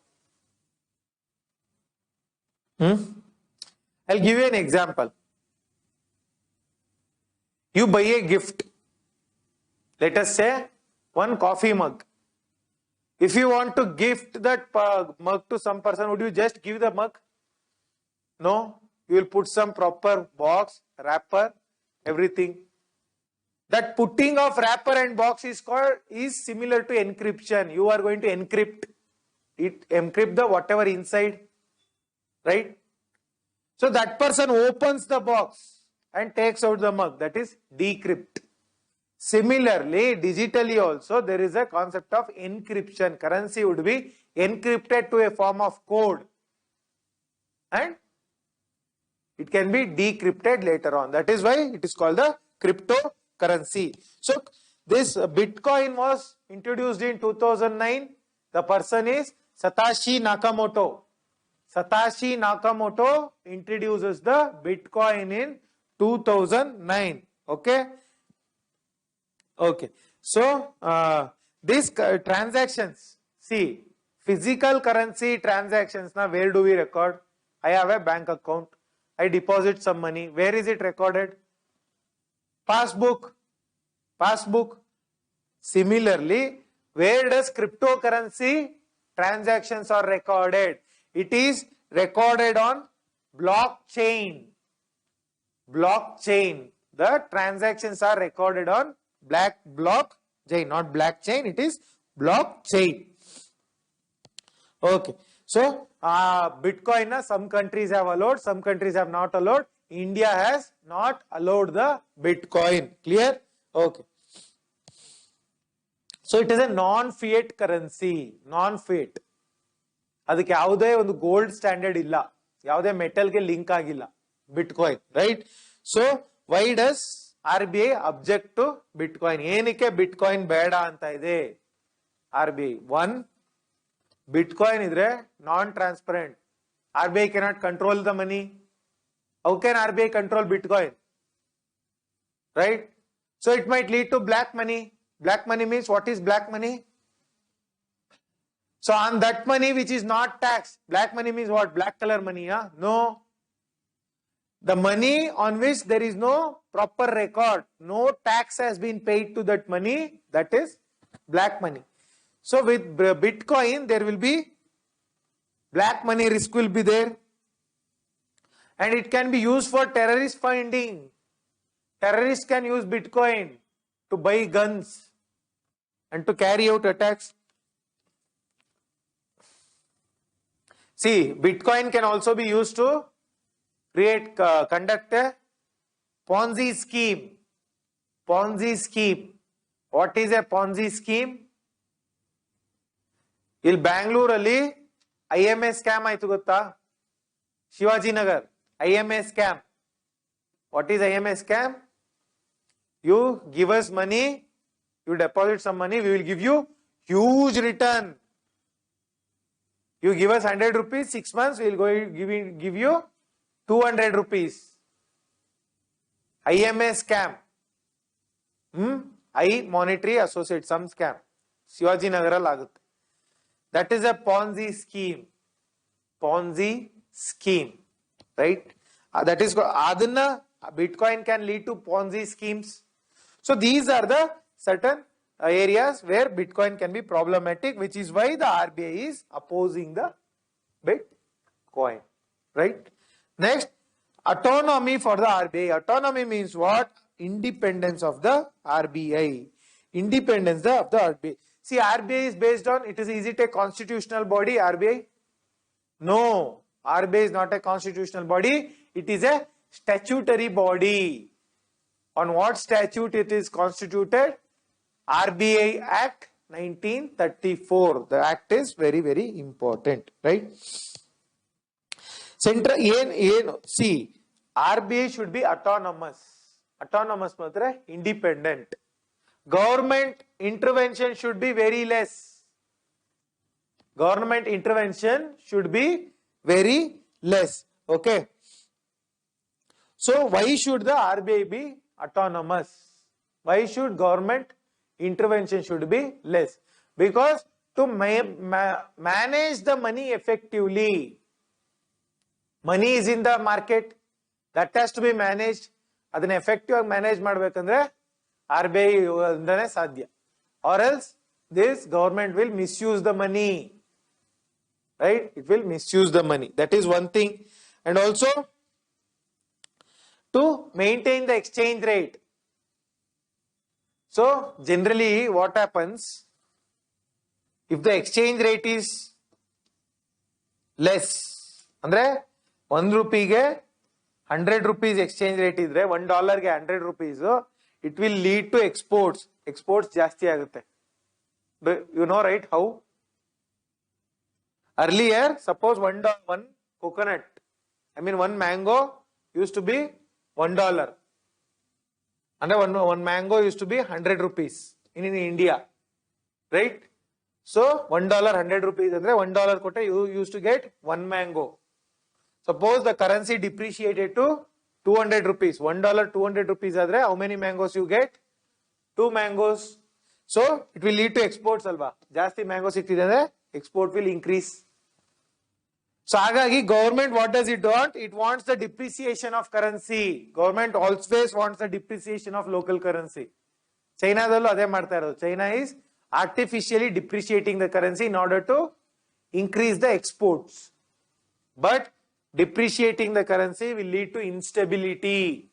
I'll give you an example. You buy a gift. Let us say one coffee mug. If you want to gift that mug to some person, would you just give the mug? No. You will put some proper box, wrapper, everything. That putting of wrapper and box is similar to encryption. You are going to encrypt it, encrypt the whatever inside. Right? So that person opens the box and takes out the mug. That is decrypt. Similarly, digitally also there is a concept of encryption. Currency would be encrypted to a form of code and it can be decrypted later on. That is why it is called the cryptocurrency. So this Bitcoin was introduced in 2009. The person is Satoshi Nakamoto. Satoshi Nakamoto introduces the Bitcoin in 2009. Okay. Okay. So these transactions, see, physical currency transactions, now where do we record? I have a bank account. I deposit some money. Where is it recorded? Passbook. Passbook. Similarly, where does cryptocurrency transactions are recorded? It is recorded on blockchain. Blockchain. The transactions are recorded on blockchain, not blockchain, it is blockchain. Okay. So, Bitcoin, some countries have allowed, some countries have not allowed. India has not allowed the Bitcoin. Clear? Okay. So, it is a non-fiat currency. Non-fiat. ಅದಕ್ಕೆ ಯಾವುದೇ ಒಂದು gold standard ಇಲ್ಲ, ಯಾವುದೇ ಮೆಟಲ್ಗೆ link ಆಗಿಲ್ಲ bitcoin, right? So why does RBI object to Bitcoin? ಏನಕ್ಕೆ bitcoin ಬೇಡ ಅಂತ ಇದೆ RBI? One, Bitcoin idre non-transparent. RBI cannot control the money. How can RBI control Bitcoin? Right? So it might lead to black money. Black money means, what is black money? So on that money which is not taxed, black money means what? Black color money, huh? No. The money on which there is no proper record, no tax has been paid to that money, that is black money. So with Bitcoin there will be black money risk will be there, and it can be used for terrorist funding. Terrorists can use Bitcoin to buy guns and to carry out attacks. See, Bitcoin can also be used to conduct a Ponzi scheme. Ponzi scheme. What is a Ponzi scheme? Il Bangalore ali IMA scam aitu gotta? Shivaji Nagar IMA scam. What is IMA scam? You give us money, you deposit some money, we will give you huge return. You give us 100 rupees, 6 months, we will go give you 200 rupees. IMA scam. I Monetary Associate, some scam. Shivaji Nagar lagutte. That is a Ponzi scheme. Ponzi scheme. Right? That is, adanna Bitcoin can lead to Ponzi schemes. So these are the certain areas where Bitcoin can be problematic, which is why the RBI is opposing the Bitcoin. Right? Next, autonomy for the RBI. Autonomy means what? Independence of the RBI. Independence of the RBI. See, RBI is based on, it is a constitutional body, RBI. No, RBI is not a constitutional body. It is a statutory body. On what statute it is constituted? RBI Act 1934. The act is very, very important, right? Central, see, RBI should be autonomous. Autonomous means independent. Government intervention should be very less. Government intervention should be very less. Okay. So why should the RBI be autonomous? Why should government intervention should be less? Because to manage the money effectively, money is in the market, that has to be managed. Adana effective manage madbekandre RBI indane sadhya, or else this government will misuse the money, right? It will misuse the money. That is one thing. And also to maintain the exchange rate. So generally what happens, if the exchange rate is less, andre 1 rupee ge 100 rupees exchange rate idre, $1 ge 100 rupees, it will lead to exports. Exports jasti agutte. You know, right, how? Earlier, suppose one coconut, one mango used to be $1. And one mango used to be 100 rupees in India, right? So $1, 100 rupees, and $1 kote you used to get one mango. Suppose the currency depreciated to 200 rupees. $1, 200 rupees, how many mangoes you get? 2 mangoes. So it will lead to exports alva. Jasti mango siktide, export will increase. So hagagi government, what does it want? It wants the depreciation of currency. Government always wants the depreciation of local currency. China dallu ade marta irodu. China is artificially depreciating the currency in order to increase the exports. But depreciating the currency will lead to instability.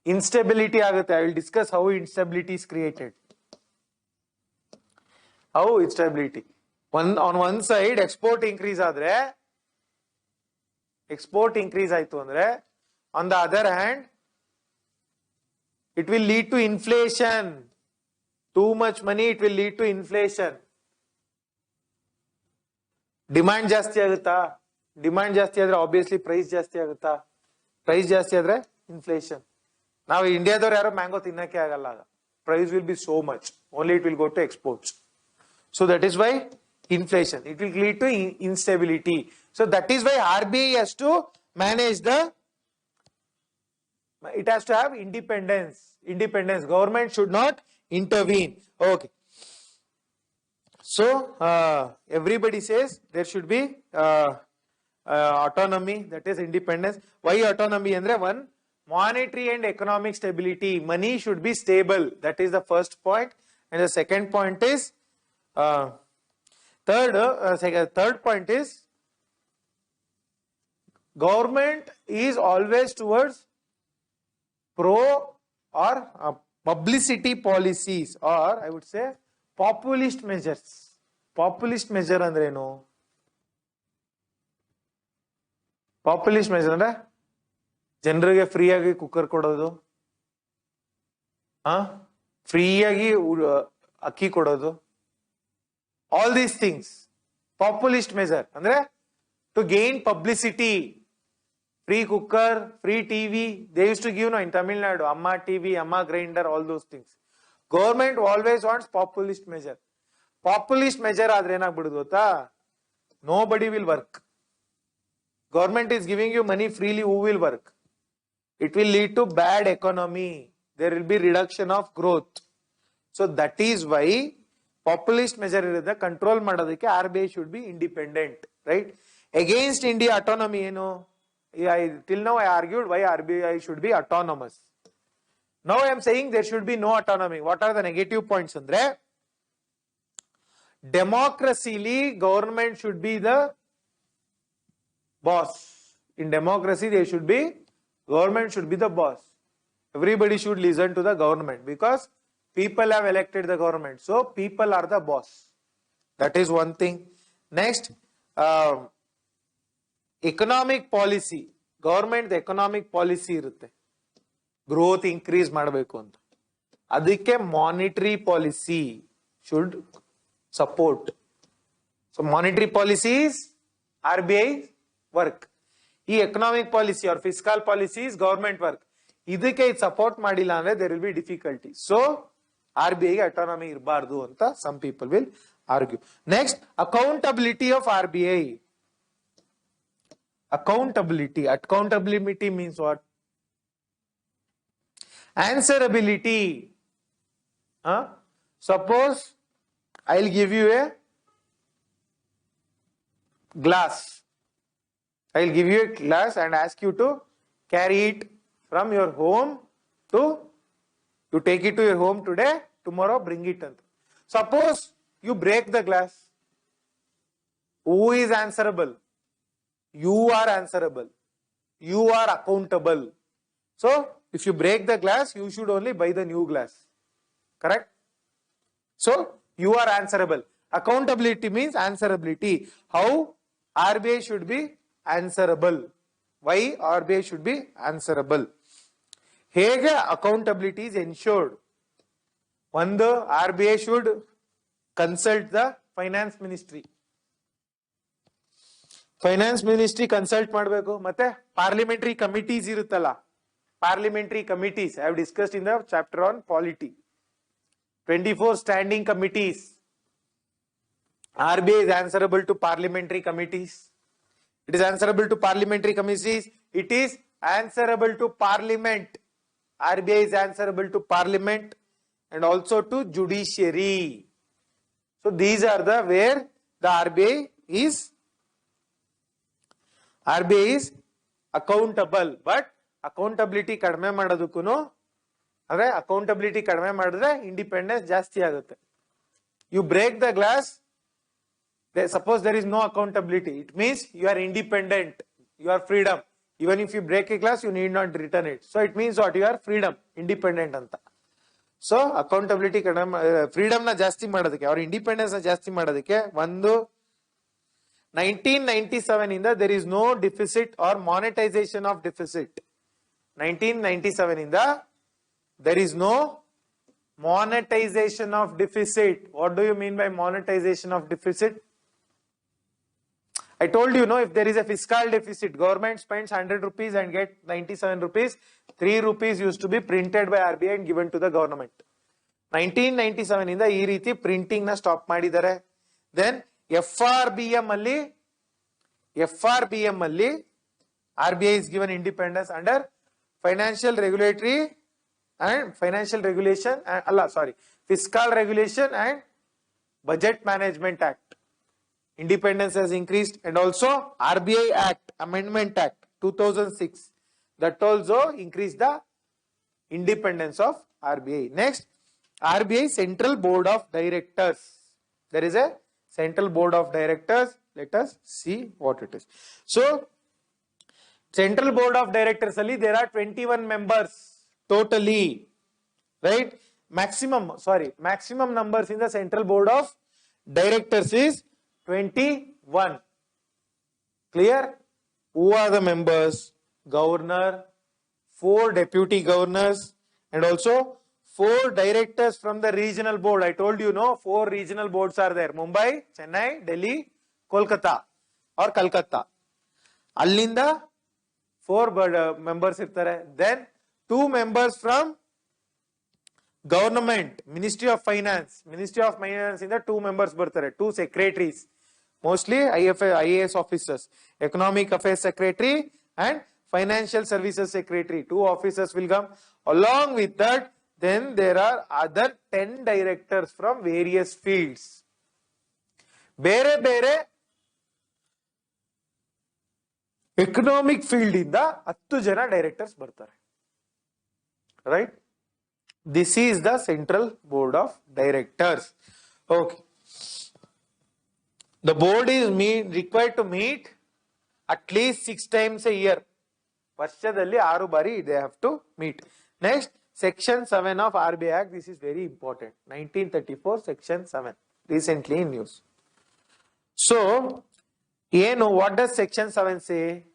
Instability agutte. I will discuss how instability is created. How instability. On one side, export increase adre, export increase aitu andre, on the other hand, it will lead to inflation. Too much money, it will lead to inflation. Demand jasti agutta. Demand jasti adre obviously price jasti agutta. Price jasti adre inflation. Now India dor yaro mango tinnake agalla. Price will be so much. Only it will go to exports. So that is why inflation. It will lead to instability. So that is why RBI has to manage the, it has to have independence. Independence. Government should not intervene. Okay. So everybody says there should be autonomy, that is independence. Why autonomy? Andre one, monetary and economic stability. Money should be stable. That is the first point. And the second point is third point is government is always towards pro or publicity policies, or I would say populist measures. Populist measure andre no. Populist measure andre ಜನರಿಗೆ free ಆಗಿ cooker ಕೊಡೋದು, free ಆಗಿ ಅಕ್ಕಿ ಕೊಡೋದು. All these things, populist measure, andre to gain publicity. Free cooker, free TV, they used to give in Tamil Nadu, Amma TV, Amma grinder, all those things. Government always wants populist measure. Populist measure adre enagbidudu gotta, nobody will work. Government is giving you money freely, who will work? It will lead to bad economy. There will be reduction of growth. So that is why populist measure irida control madadike RBI should be independent, right? Against India autonomy, till now I argued why RBI should be autonomous. Now I am saying there should be no autonomy. What are the negative points andre? Democracyly, government should be the boss. In democracy, government should be the boss. Everybody should listen to the government because people have elected the government. So people are the boss. That is one thing. Next, economic policy, government economic policy irutte, growth increase ಮಾಡಬೇಕು ಅಂತ, ಅದಕ್ಕೆ monetary policy should support. So monetary policy is RBI work. ಈ economic policy or fiscal policy is government work. ಇದಕ್ಕೆ ಇದು support ಮಾಡಿಲ್ಲ ಅಂದ್ರೆ there will be difficulty. So RBI ಗೆ autonomy ಇರಬಾರದು ಅಂತ some people will argue. Next, accountability of RBI. Accountability means what? Answerability. Suppose I'll give you a glass. I'll give you a glass and ask you to carry it from your home to, you take it to your home today, tomorrow bring it. Suppose you break the glass. Who is answerable? You are answerable. You are accountable. So, if you break the glass, you should only buy the new glass. Correct? So, you are answerable. Accountability means answerability. How RBI should be answerable? Why RBI should be answerable? ಹೇಗೆ accountability is ensured? ಒಂದು, RBI should consult the finance ministry. Finance ministry consult ಮಾಡಬೇಕು. ಮತ್ತೆ parliamentary committees ಇರುತ್ತಲ್ಲ, parliamentary committees I have discussed in the chapter on polity. 24 standing committees. RBI is answerable to parliamentary committees. It is answerable to parliamentary committees. It is answerable to parliament. RBI is answerable to parliament and also to judiciary. So these are the where the RBI is accountable. But accountability ಕಡಿಮೆ ಮಾಡೋದಕ್ಕೂ, ಅಂದ್ರೆ accountability ಕಡಿಮೆ ಮಾಡಿದ್ರೆ independence ಜಾಸ್ತಿ ಆಗುತ್ತೆ. You break the glass, suppose there is no accountability, it means you are independent, you are freedom. Even if you break a glass, you need not return it. So it means what? You are freedom, independent anta. So accountability freedom na ಜಾಸ್ತಿ ಮಾಡೋದಕ್ಕೆ, or independence na ಜಾಸ್ತಿ ಮಾಡೋದಕ್ಕೆ, ಒಂದು 1997 ಇಂದ there is no deficit or monetization of deficit. 1997 ಇಂದ there is no monetization of deficit. What do you mean by monetization of deficit? I told you, if there is a fiscal deficit, government spends 100 rupees and get 97 rupees, 3 rupees used to be printed by RBI and given to the government. 1997 ಇಂದ ಈ ರೀತಿ printing na stop ಮಾಡಿದ್ದಾರೆ. Then FRBM ಅಲ್ಲಿ RBI is given independence under financial regulatory and financial regulation and fiscal regulation and budget management act. Independence has increased, and also RBI Act, Amendment Act 2006, that also increased the independence of RBI. Next, RBI Central Board of Directors. There is a Central Board of Directors. Let us see what it is. So, Central Board of Directors ali there are 21 members totally, right? Maximum numbers in the Central Board of Directors is 21. Clear? Who are the members? Governor, 4 deputy governors, and also 4 directors from the regional board. I told you, 4 regional boards are there: Mumbai, Chennai, Delhi, Kolkata or Calcutta. Allinda 4 members irtare. Then 2 members from government, Ministry of Finance. Ministry of Finance in the 2 members ಬರ್ತಾರೆ, 2 secretaries, mostly IAS officers, Economic Affairs Secretary and Financial Services Secretary. 2 officers will come. Along with that, then there are other 10 directors from various fields. ಬೇರೆ ಬೇರೆ economic field ಇಂದ 10 ಜನ directors ಬರ್ತಾರೆ, right? This is the Central Board of Directors. Okay. The board is required to meet at least 6 times a year. ವರ್ಷದಲ್ಲಿ 6 ಬಾರಿ they have to meet. Next, Section 7 of RBI Act. This is very important. 1934 Section 7. Recently in news. So, What does section 7 say?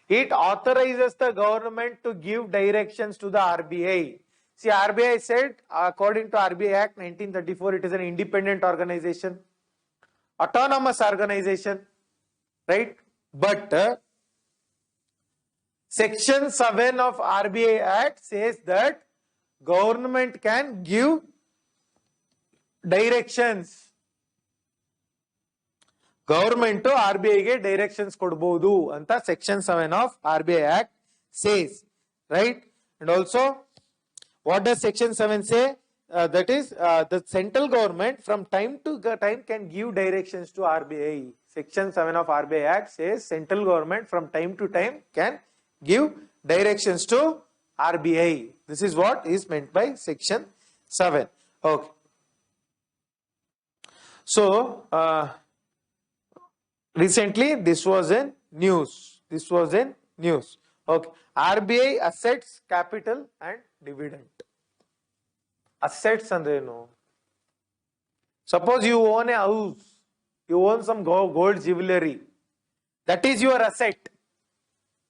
It authorizes the government to give directions to the RBI. See, RBI said, according to RBI Act 1934, it is an independent organization, autonomous organization, right? But section 7 of RBI Act says that government can give directions. Government to RBI ge directions kodbodu anta section 7 of RBI Act says, right? And also, what does section 7 say? That is, the central government from time to time can give directions to RBI. Section 7 of RBI Act says central government from time to time can give directions to RBI. This is what is meant by section 7. Okay. So, recently this was in news. Okay. RBI assets, capital and dividend. Assets andre no. Suppose you own a house, you own some gold jewelry. That is your asset.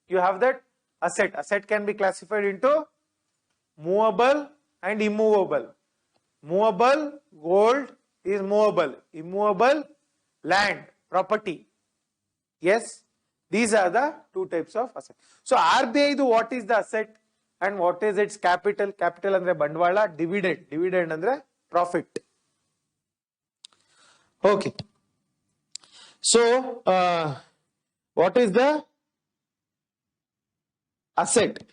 You have that asset. Asset can be classified into movable and immovable. Movable gold is movable. Immovable land, property. Yes, these are the two types of asset. So RBI, what is the asset and what is its capital? Capital andre bandwala, dividend. Dividend andre profit. Okay. So what is the asset?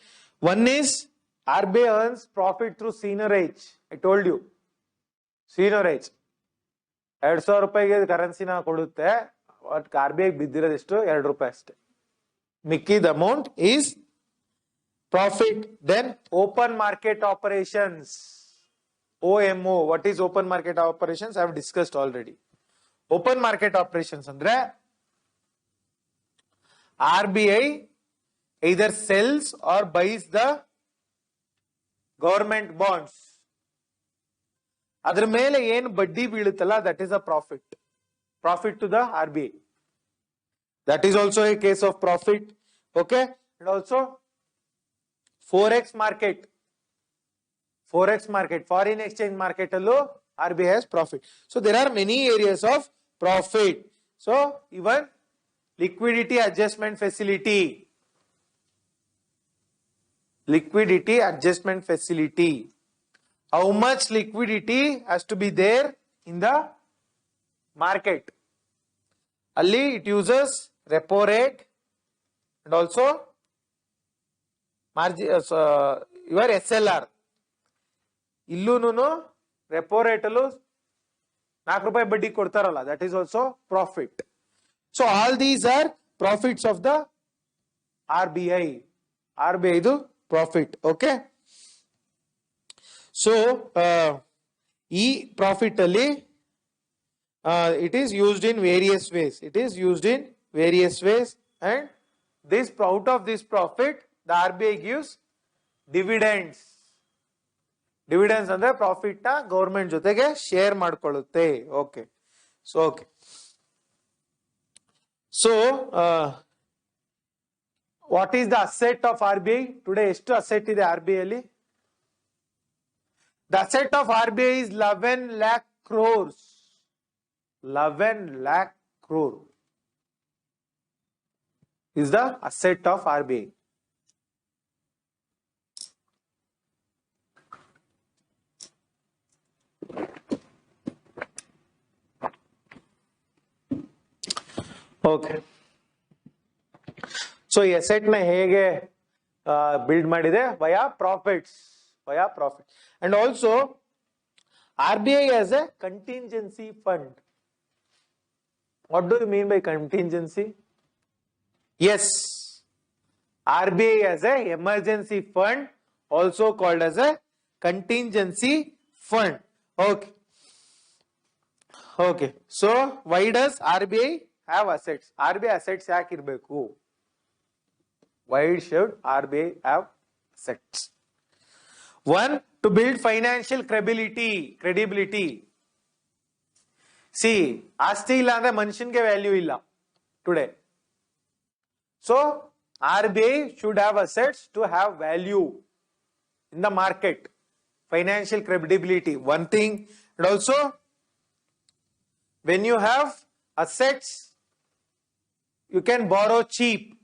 One is RBI earns profit through seigniorage. I told you. Seigniorage. 2,000 ರೂಪಾಯಿಗೆ ಕರೆನ್ಸಿನ ಕೊಡುತ್ತೆ. RBI ಬಿದ್ದಿರೋದೆಷ್ಟು 2 ರೂಪಾಯಿ ಅಷ್ಟೇ. ಮಿಕ್ಕಿದ amount is profit. Then open market operations. OMO. What is open market operations? I have discussed already. Open market operations andre RBI either sells or buys the government bonds. ಅದರ ಮೇಲೆ ಏನು ಬಡ್ಡಿ ಬೀಳುತ್ತಲ್ಲ, that is a profit. Profit to the RBI. That is also a case of profit. Okay. And also Forex market. Forex market, foreign exchange market allo RBI has profit. So there are many areas of profit. So even liquidity adjustment facility. Liquidity adjustment facility. How much liquidity has to be there in the market? Ali it uses repo rate and also margin, your SLR. Illununu repo rate allu 4 ರೂಪಾಯಿ ಬಡ್ಡಿ ಕೊಡ್ತಾರಲ್ಲ, that is also profit. So all these are profits of the RBI. RBI ಇದು profit. Okay. So e profit ಅಲ್ಲಿ it is used in various ways. It is used in various ways, and this out of this profit the RBI gives dividends. Dividends ಅಂದ್ರೆ profit ನ government ಜೊತೆಗೆ share ಮಾಡ್ಕೊಳ್ಳುತ್ತೆ. Okay. So okay. So what is the asset of RBI today? ಎಷ್ಟು asset ಇದೆ RBI ಅಲ್ಲಿ? The asset of RBI is 11 lakh crores. 11 lakh crore is the asset of RBI. Okay. So asset na hege build madide via profits. Via profit. And also RBI has a contingency fund. What do you mean by contingency? Yes, RBI has a emergency fund, also called as a contingency fund. Okay. Okay. So why does RBI have assets? RBI assets ಯಾಕೆ ಇರಬೇಕು? Why should RBI have assets? One, to build financial credibility. See, ಆಸ್ತಿ ಇಲ್ಲ ಅಂದ್ರೆ ಮನುಷ್ಯನ್ಗೆ value ಇಲ್ಲ. today. So RBI should have assets to have value in the market, financial credibility, one thing. And also, when you have assets, you can borrow cheap.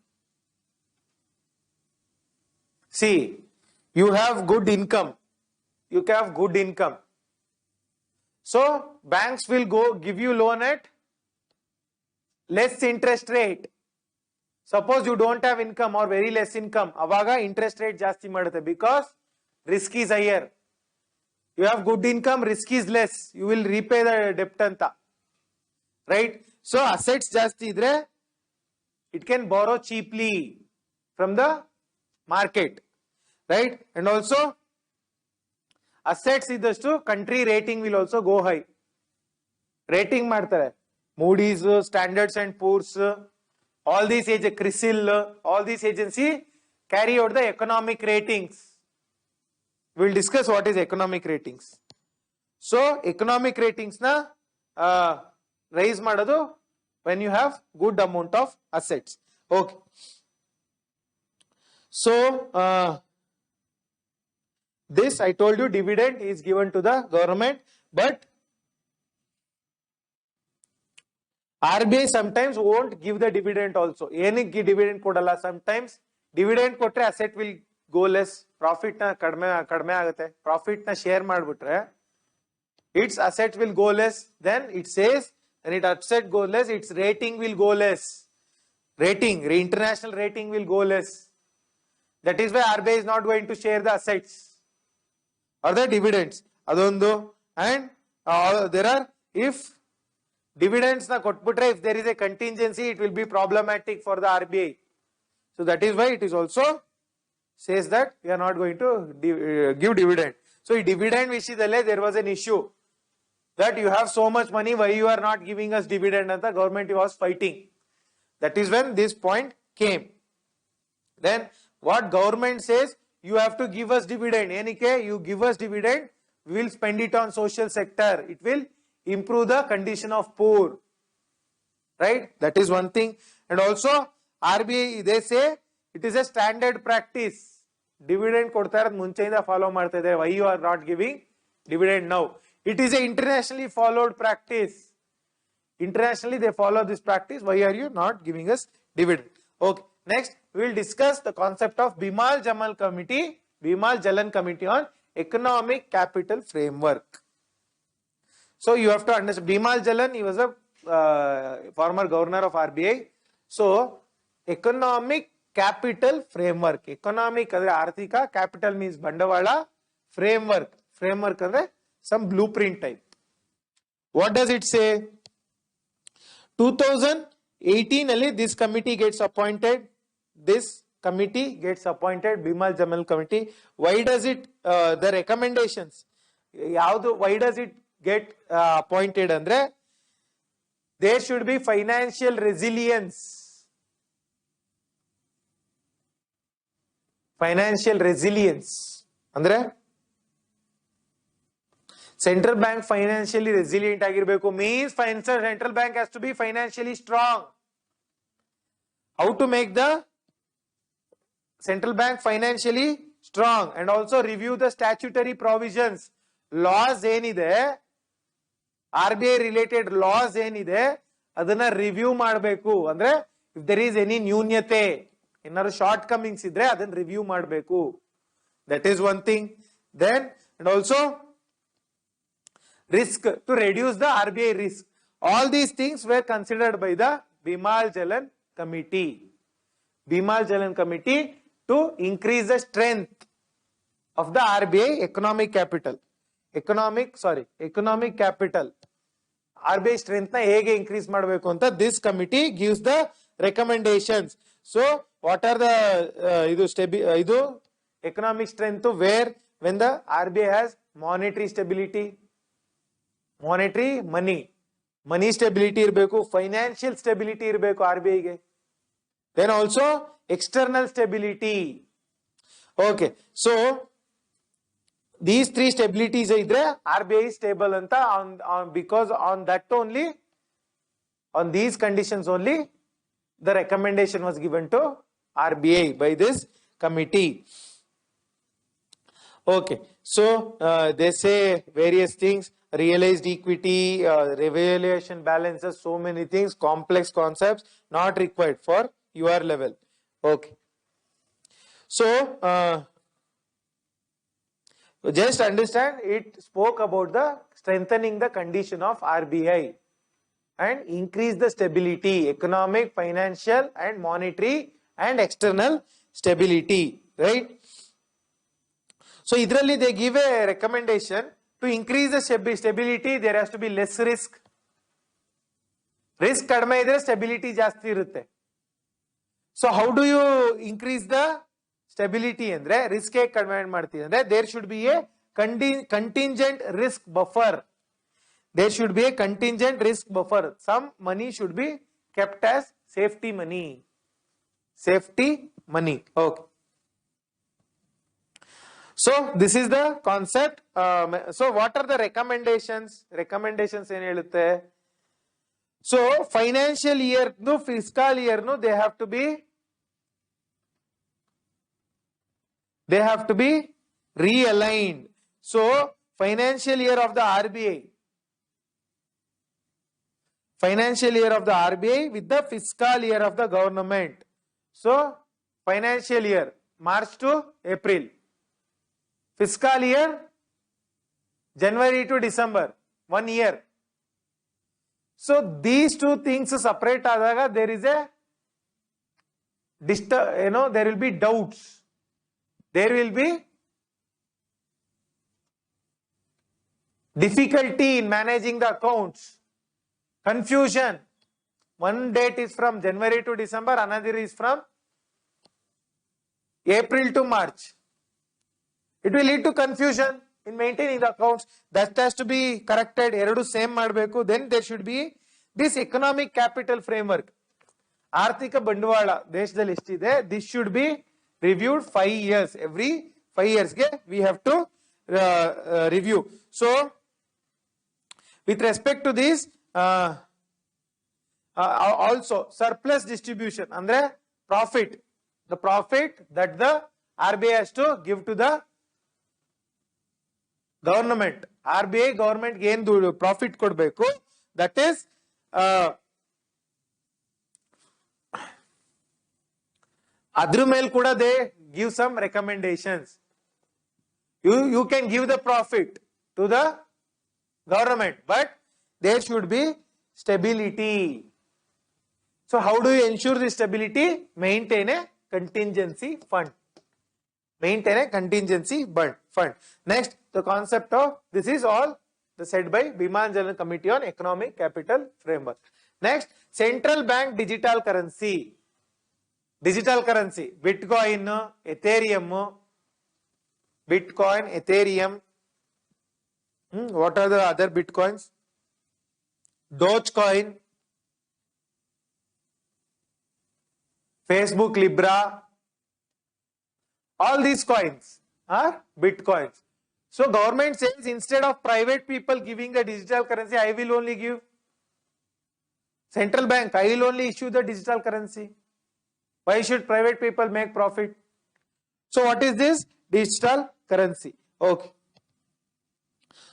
See, you have good income. You can have good income. So banks will go give you loan at less interest rate. Suppose you don't have income or very less income, avaga interest rate jasti madutte because risk is higher. You have good income, risk is less. You will repay the debt anta. Right? So assets jasti idre, it can borrow cheaply from the market. Right? And also, assets idashtu country rating will also go high. Rating ಮಾಡ್ತಾರೆ. Moody's, Standards and Poor's, all these CRISIL, all these agencies carry out the economic ratings. We will discuss what is economic ratings. So economic ratings na raise ಮಾಡೋದು when you have good amount of assets. Okay. So this I told you, dividend is given to the government, but RBI sometimes won't give the dividend also. Eniki dividend kodalla. Sometimes dividend kotre asset will go less. Profit na kadme agate. Profit na share madbitre, its asset will go less. Then it says, when its asset go less, its rating will go less. Rating, international rating will go less. That is why RBI is not going to share the assets or the dividends. Adondu. And there are, if dividends na kotputre, if there is a contingency, it will be problematic for the RBI. So that is why it is also says that we are not going to give dividend. So dividend vishayadalli there was an issue that you have so much money, why you are not giving us dividend, and the government was fighting. That is when this point came. Then what government says, you have to give us dividend. Enike, you give us dividend, we will spend it on social sector. It will improve the condition of poor. Right? That is one thing. And also RBI, they say it is a standard practice. Dividend kodtare muncheinda follow ಮಾಡ್ತಿದೆ. Why you are not giving dividend now? It is a internationally followed practice. Internationally they follow this practice. Why are you not giving us dividend? Okay. Next we will discuss the concept of Bimal Jalan Committee on Economic Capital Framework. So you have to understand, Bimal Jalan, he was a former governor of RBI. So economic capital framework. Economic andre arthika, capital means bandavala, framework. Framework andre some blueprint type. What does it say? 2018 ali this committee gets appointed. This committee gets appointed, Bimal Jalan Committee. Why does it, the recommendations, why does it get appointed andre? There should be financial resilience. Financial resilience andre central bank financially resilient agirbeku means central bank has to be financially strong. How to make the central bank financially strong? And also review the statutory provisions. Laws enide, RBI related laws enide, adana review ಮಾಡಬೇಕು. ಅಂದ್ರೆ if there is any ನ್ಯೂನ್ಯತೆ, ಏನಾದ್ರು shortcomings idre adana review ಮಾಡಬೇಕು. That is one thing. Then and also risk, to reduce the RBI risk. All these things were considered by the Bimal Jalan Committee. Bimal Jalan Committee to increase the strength of the RBI economic capital. Economic capital. RBI strength na hege increase madbeku anta this committee gives the recommendations. So what are the idu economic strength where, when the RBI has monetary stability, monetary money stability irbeku, financial stability irbeku RBI ge. Then also external stability. Okay, so these three stabilities idre RBI is stable anta, on because on that only, on these conditions only the recommendation was given to RBI by this committee. Okay, so they say various things, realized equity, revaluation balances, so many things, complex concepts, not required for your level. Okay. So, just understand, it spoke about the strengthening the condition of RBI and increase the stability, economic, financial and monetary and external stability, right? So, idralli they give a recommendation to increase the stability, there has to be less risk. Risk kadme idre stability jasti irutte. So, how do you increase the stability andre? Risk e kadme martidi andre there should be a contingent risk buffer. There should be a contingent risk buffer. Some money should be kept as safety money. Safety money. Okay. So, this is the concept. So, what are the recommendations? Recommendations ಏನು ಹೇಳುತ್ತೆ? So, financial year, no, fiscal year, no, they have to be realigned. So, financial year of the RBI. Financial year of the RBI with the fiscal year of the government. So, financial year, March to April. Fiscal year, January to December, 1 year. So, these two things separate adaga, there is a there will be doubts. There will be difficulty in managing the accounts. Confusion. One date is from January to December, another is from April to March. It will lead to confusion in maintaining the accounts. That has to be corrected. Eradu same ಮಾಡಬೇಕು. Then there should be this economic capital framework. ಆರ್ಥಿಕ ಬಂಡವಾಳ ದೇಶದಲ್ಲಿ ಎಷ್ಟಿದೆ, this should be reviewed 5 years. Every 5 years ಗೆ we have to review. So, with respect to this, also surplus distribution andre profit, the profit that the RBI has to give to the government. RBI government ಏನು profit ಕೊಡಬೇಕು, that is ಅದ್ರ ಮೇಲೆ ಕೂಡ they give some recommendations. You can give the profit to the government, but there should be stability. So, how do you ensure the stability? Maintain a contingency fund. Maintain a contingency fund. Next, the concept of, this is all said by Biman General Committee on Economic Capital Framework. Next, central bank digital currency. Digital currency, Bitcoin, Ethereum. What are the other Bitcoins? Dogecoin, Facebook Libra. All these coins are Bitcoins. So, government says instead of private people giving the digital currency, I will only give. Central bank, I will only issue the digital currency. Why should private people make profit? So, what is this? Digital currency. Okay.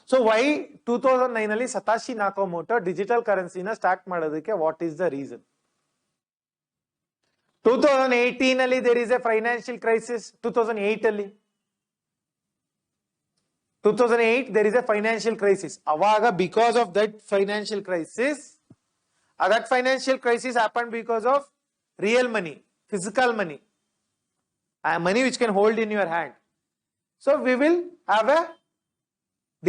So, why 2009 ಅಲ್ಲಿ Satoshi Nakamoto digital currency na start ಮಾಡೋದಕ್ಕೆ, what is the reason? 2018 ಅಲ್ಲಿ there is a financial crisis. 2008 there is a financial crisis. Avaga, because of that financial crisis, that financial crisis happened because of real money, physical money, money which can hold in your hand. So, we will have a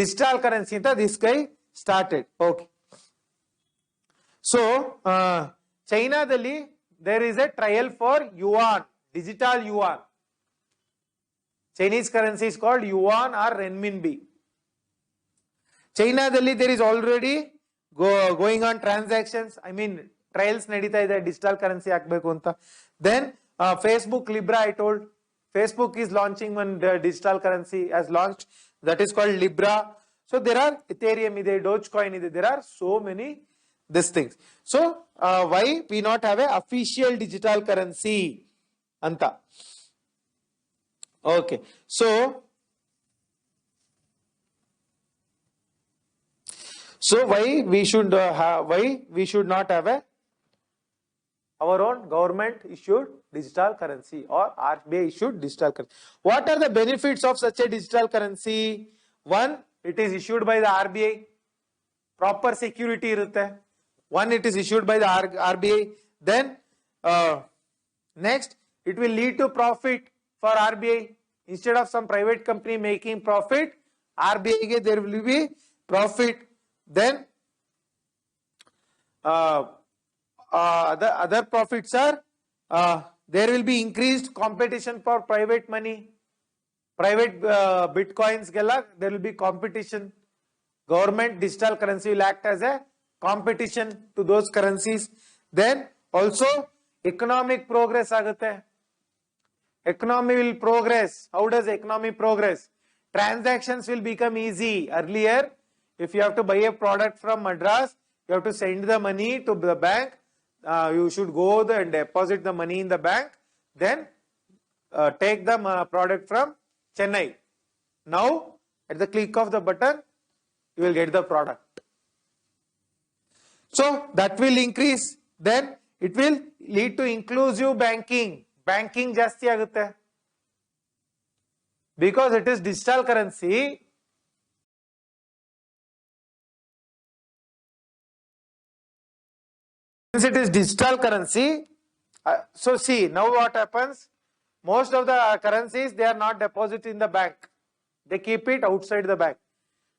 digital currency. This guy started. Okay. So, China dalli there is a trial for yuan, digital yuan. Chinese currency is called yuan or renminbi. China dalli there is already going on transactions. I mean, trials nadita ide digital currency hakbeku anta. Then Facebook Libra, I told, Facebook is launching one digital currency, has launched, that is called Libra. So, there are Ethereum ide, Dogecoin ide, there are so many these things. So why we not have a official digital currency anta? Okay, so why we should not have a our own government issued digital currency or RBI issued digital currency? What are the benefits of such a digital currency? One, it is issued by the RBI, proper security irutte. One, it is issued by the RBI. Then next, it will lead to profit for RBI. Instead of some private company making profit, RBI there will be profit. Then the other profits are there will be increased competition for private money, private bitcoins gella, there will be competition. Government digital currency will act as a competition to those currencies. Then also economic progress agutte. Economy will progress. How does economy progress? Transactions will become easy. Earlier, if you have to buy a product from Madras, you have to send the money to the bank. You should go there and deposit the money in the bank. Then take the product from Chennai. Now, at the click of the button, you will get the product. So that will increase. Then it will lead to inclusive banking. Banking jasti agutte. Because it is digital currency. Since it is digital currency, so see, now what happens? Most of the currencies, they are not deposited in the bank. They keep it outside the bank.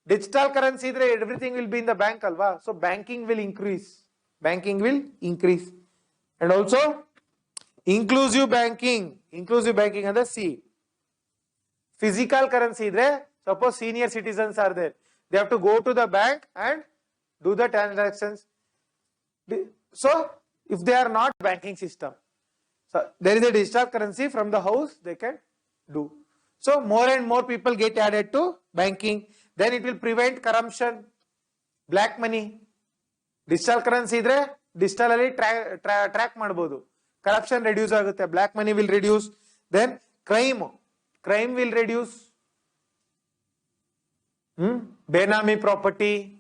Digital currency, everything will be in the bank, alva. So banking will increase. Banking will increase. And also, inclusive banking. Inclusive banking and the C. Physical currency, suppose senior citizens are there. They have to go to the bank and do the transactions. So, if they are not banking system, so there is a digital currency from the house they can do. So, more and more people get added to banking. Then it will prevent corruption, black money. Digital currency idre digital alli track ಮಾಡಬಹುದು. Corruption reduce ಆಗುತ್ತೆ, black money will reduce. Then crime will reduce. Benami property,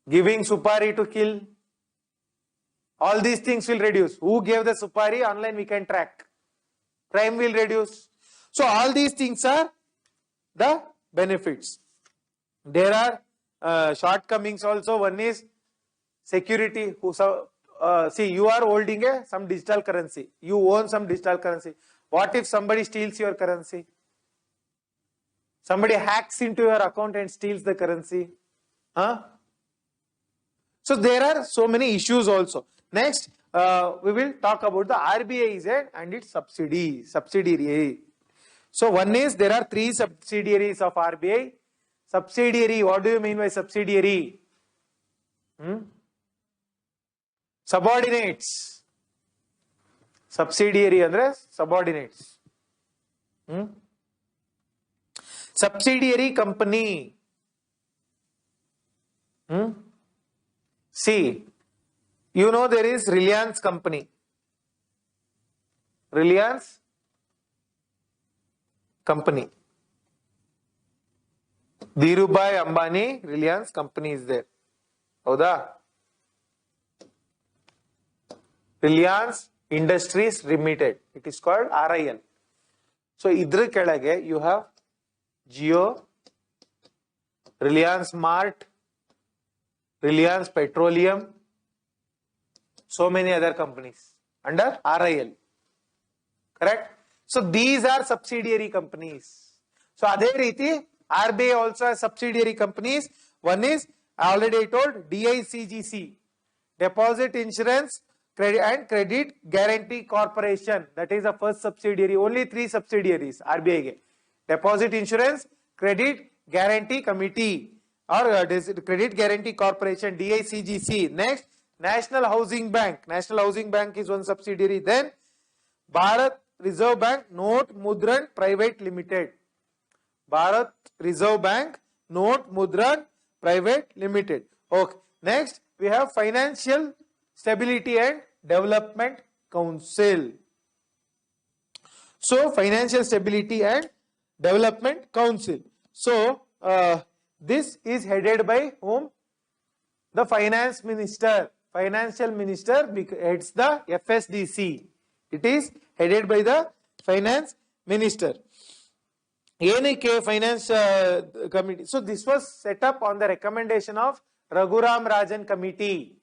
giving supari to kill. All these things will reduce. Who gave the supari? Online we can track. Crime will reduce. So all these things are the benefits. There are shortcomings also. One is security. See, you are holding some digital currency. You own some digital currency. What if somebody steals your currency? Somebody hacks into your account and steals the currency. So there are so many issues also. Next, we will talk about the RBI and its subsidiary. So one is, there are 3 subsidiaries of RBI. Subsidiary, what do you mean by subsidiary? Subordinates. Subsidiary andre subordinates. Subsidiary company. See, you know there is Reliance company. Reliance company. Dhirubhai Ambani Reliance company is there. Howda? Reliance Industries Limited. It is called RIL. So, idra kelage you have Jio, Reliance Mart, Reliance Petroleum, so many other companies under RIL. Correct? So these are subsidiary companies. So Adhe Riti, RBI also has subsidiary companies. One is, I already told, DICGC, Deposit Insurance and Credit Guarantee Corporation. That is the first subsidiary. Only 3 subsidiaries RBI. Deposit Insurance, Credit Guarantee Committee or Credit Guarantee Corporation, DICGC. Next, National Housing Bank. National Housing Bank is one subsidiary. Then Bharat Reserve Bank Note Mudran Private Limited. Bharat Reserve Bank Note Mudran Private Limited. Okay. Next, we have Financial Stability and Development Council. So Financial Stability and Development Council. So this is headed by whom? The Finance Minister. Financial Minister heads the FSDC. It is headed by the Finance Minister. Yenike Finance Committee. So this was set up on the recommendation of Raghuram Rajan Committee.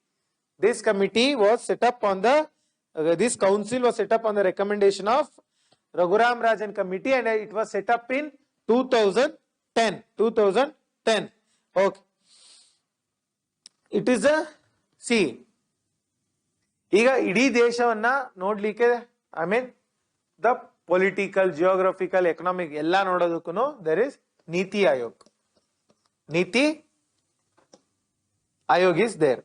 This committee was set up on the, this council was set up on the recommendation of Raghuram Rajan Committee, and it was set up in 2010. 2010. Okay. It is a, see, ಈಗ ಇಡೀ ದೇಶವನ್ನ ನೋಡ್ಲಿಕ್ಕೆ, I mean, the political, geographical, economic, ಎಲ್ಲ ನೋಡೋದಕ್ಕೂ there is Niti Ayog. Niti Ayog is there.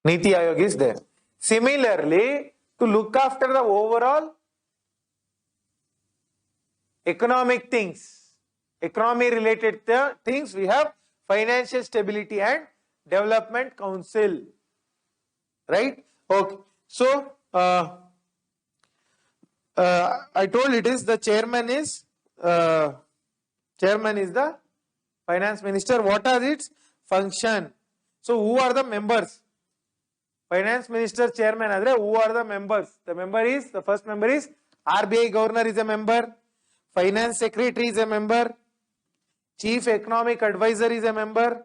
Niti Ayog is there. Similarly, to look after the overall economic things, economy related things, we have Financial Stability and Development Council. Right? Okay. So, I told it is the chairman is the Finance Minister. What are its function? So, who are the members? Finance Minister Chairman adre who are the members? The first member is RBI Governor is a member, Finance Secretary is a member, Chief Economic Advisor is a member,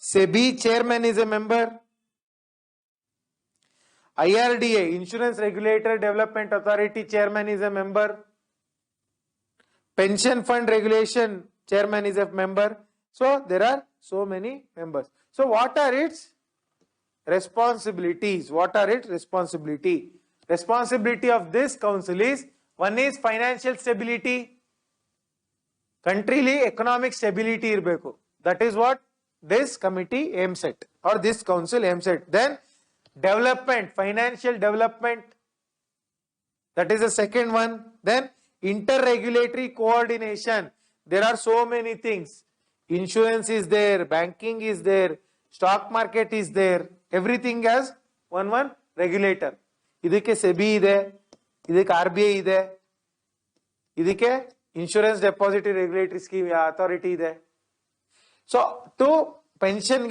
SEBI Chairman is a member, IRDA Insurance Regulator Development Authority Chairman is a member, Pension Fund Regulation Chairman is a member. So there are so many members. So what are its responsibilities? What are its responsibility? Responsibility of this council is, one is financial stability. Country li economic stability irbeku. That is what this committee aims at, or this council aims at. Then development, financial development, that is the second one. Then inter-regulatory coordination. There are so many things. Insurance is there, banking is there, stock market is there. Everything has one regulator. Idikke SEBI ide, idikke RBI ide, idikke Insurance Depository Regulatory Scheme Authority ide. So to pension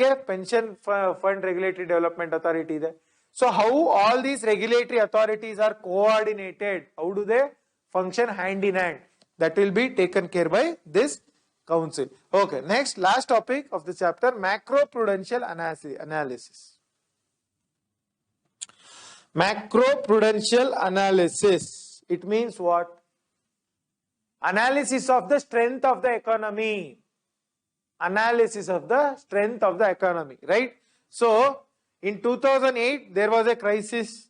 fund regulatory development authority ide. So how all these regulatory authorities are coordinated? How do they function hand in hand? That will be taken care by this council. Okay, next, last topic of the chapter, macroprudential analysis. Macroprudential analysis. It means what? Analysis of the strength of the economy. Analysis of the strength of the economy, right? So, in 2008, there was a crisis,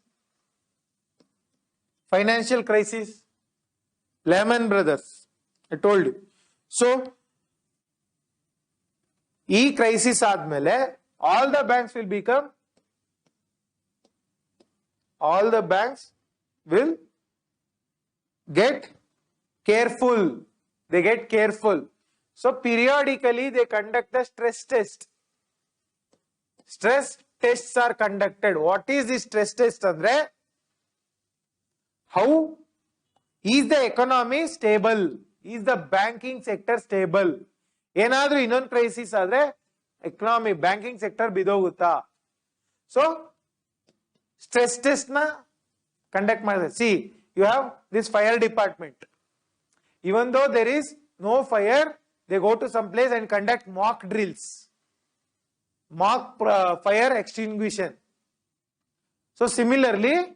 financial crisis, Lehman Brothers, I told you. So, E crisis admele, all the banks will get careful. They get careful. So periodically they conduct the stress test. Stress tests are conducted. What is the stress test, Andre? How is the economy stable? Is the banking sector stable? Enadru innond crisis adre economy, banking sector bidogutta. So stress test na conduct madare. See, you have this fire department. Even though there is no fire, they go to some place and conduct mock drills, mock fire extinguishing. So similarly,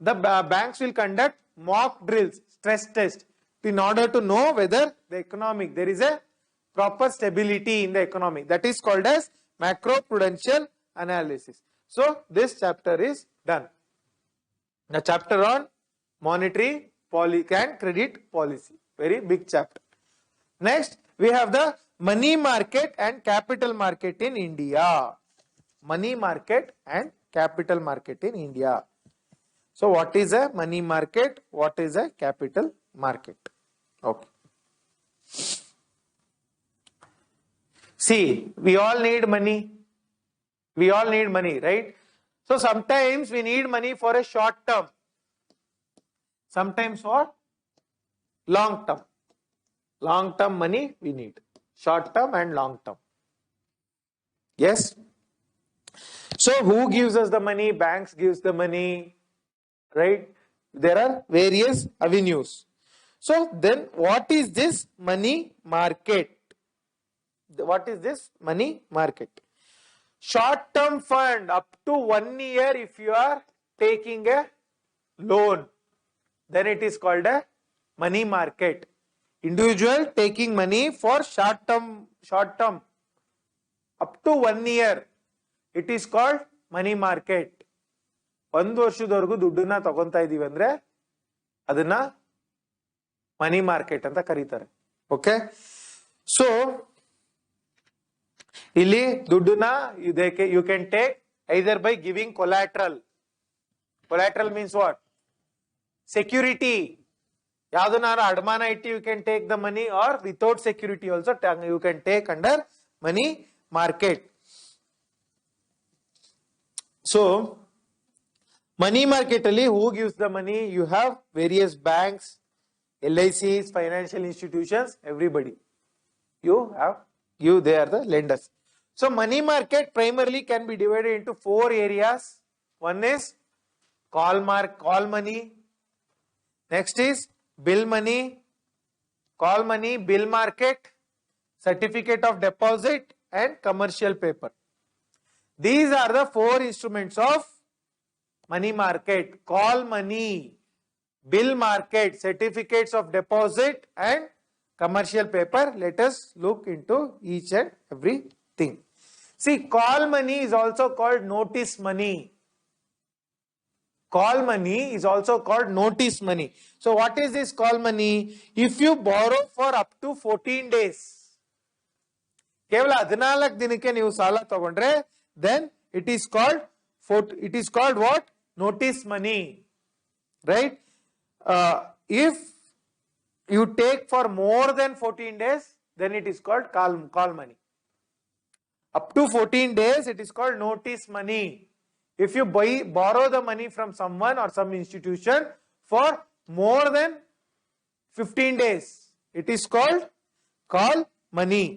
the banks will conduct mock drills, stress test, in order to know whether the economic, there is a proper stability in the economy. That is called as macroprudential analysis. So this chapter is done. The chapter on monetary policy and credit policy. Very big chapter. Next, we have the money market and capital market in India. Money market and capital market in India. So what is a money market? What is a capital market? Okay. See, we all need money. We all need money, right? So sometimes we need money for a short term. Sometimes for long term. Long term money we need. Short term and long term. Yes? So who gives us the money? Banks gives the money, right? There are various avenues. So then what is this money market? What is this money market? Short term fund up to 1 year if you are taking a loan, then it is called a money market. Individual taking money for short term up to 1 year, it is called money market. 1 ವರ್ಷದವರೆಗೂ ದುಡ್ಡನ್ನ ತಗೊಂತಾ ಇದೀವಿ ಅಂದ್ರೆ ಅದನ್ನ money market ಅಂತ ಕರೀತಾರೆ. Okay, so ಇಲ್ಲಿ ದುಡ್ಡನ್ನ you can take either by giving collateral. Collateral means what? Security. ಯಾವ್ದನ್ನಾರು ಅಡಮಾನ ಇಟ್ಟು you can take the money, or without security also you can take under money market. So money market ali who gives the money? You have various banks, LICs, financial institutions, everybody. They are the lenders. So money market primarily can be divided into 4 areas. One is call money. Next is bill money, call money, bill market, certificate of deposit, and commercial paper. These are the 4 instruments of money market: call money, bill market, certificates of deposit, and commercial paper. Let us look into each and everything. See, call money is also called notice money. Call money is also called notice money. So what is this call money? If you borrow for up to 14 days, ಕೇವಲ 14 ದಿನಕ್ಕೆ ನೀವು ಸಾಲ ತಗೊಂಡ್ರೆ, then it is called what? Notice money, right? If you take for more than 14 days, then it is called call money. Up to 14 days, it is called notice money. If you borrow the money from someone or some institution for more than 15 days, it is called call money.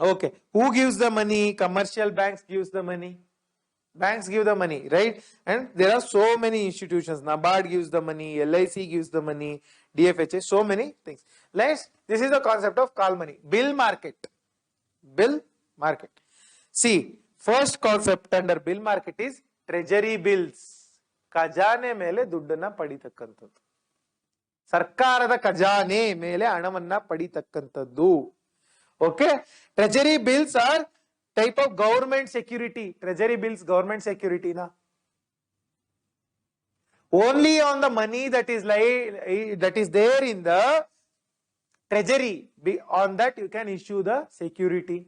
Okay, who gives the money? Commercial banks gives the money. Banks give the money, right? And there are so many institutions. NABARD gives the money, LIC gives the money, DFHA, so many things. This is the concept of call money. Bill market. Bill market. See, first concept under bill market is treasury bills. ಖಜಾನೆ ಮೇಲೆ ದುಡ್ಡನ್ನ ಪಡಿತಕ್ಕಂಥದ್ದು. ಸರ್ಕಾರದ ಖಜಾನೆ ಮೇಲೆ ಹಣವನ್ನ ಪಡಿತಕ್ಕಂಥದ್ದು. Okay, treasury bills are type of government security. Treasury bills, government security na. Only on the money that is there in the treasury, on that you can issue the security.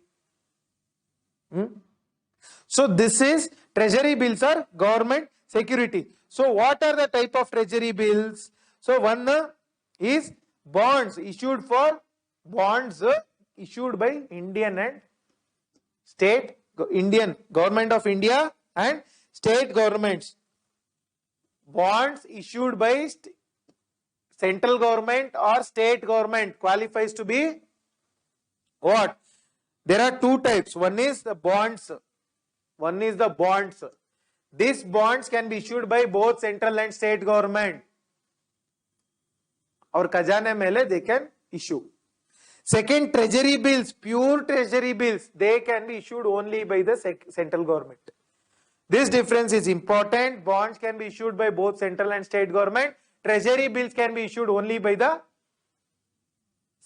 So this is treasury bills are government security. So what are the type of treasury bills? So one is bonds issued by Indian government of India and state governments. Bonds issued by central government or state government qualifies to be what? There are 2 types. One is the bonds. These bonds can be issued by both central and state government. Or khajane mele they can issue. Second, treasury bills, pure treasury bills, they can be issued only by the central government. This difference is important. Bonds can be issued by both central and state government. Treasury bills can be issued only by the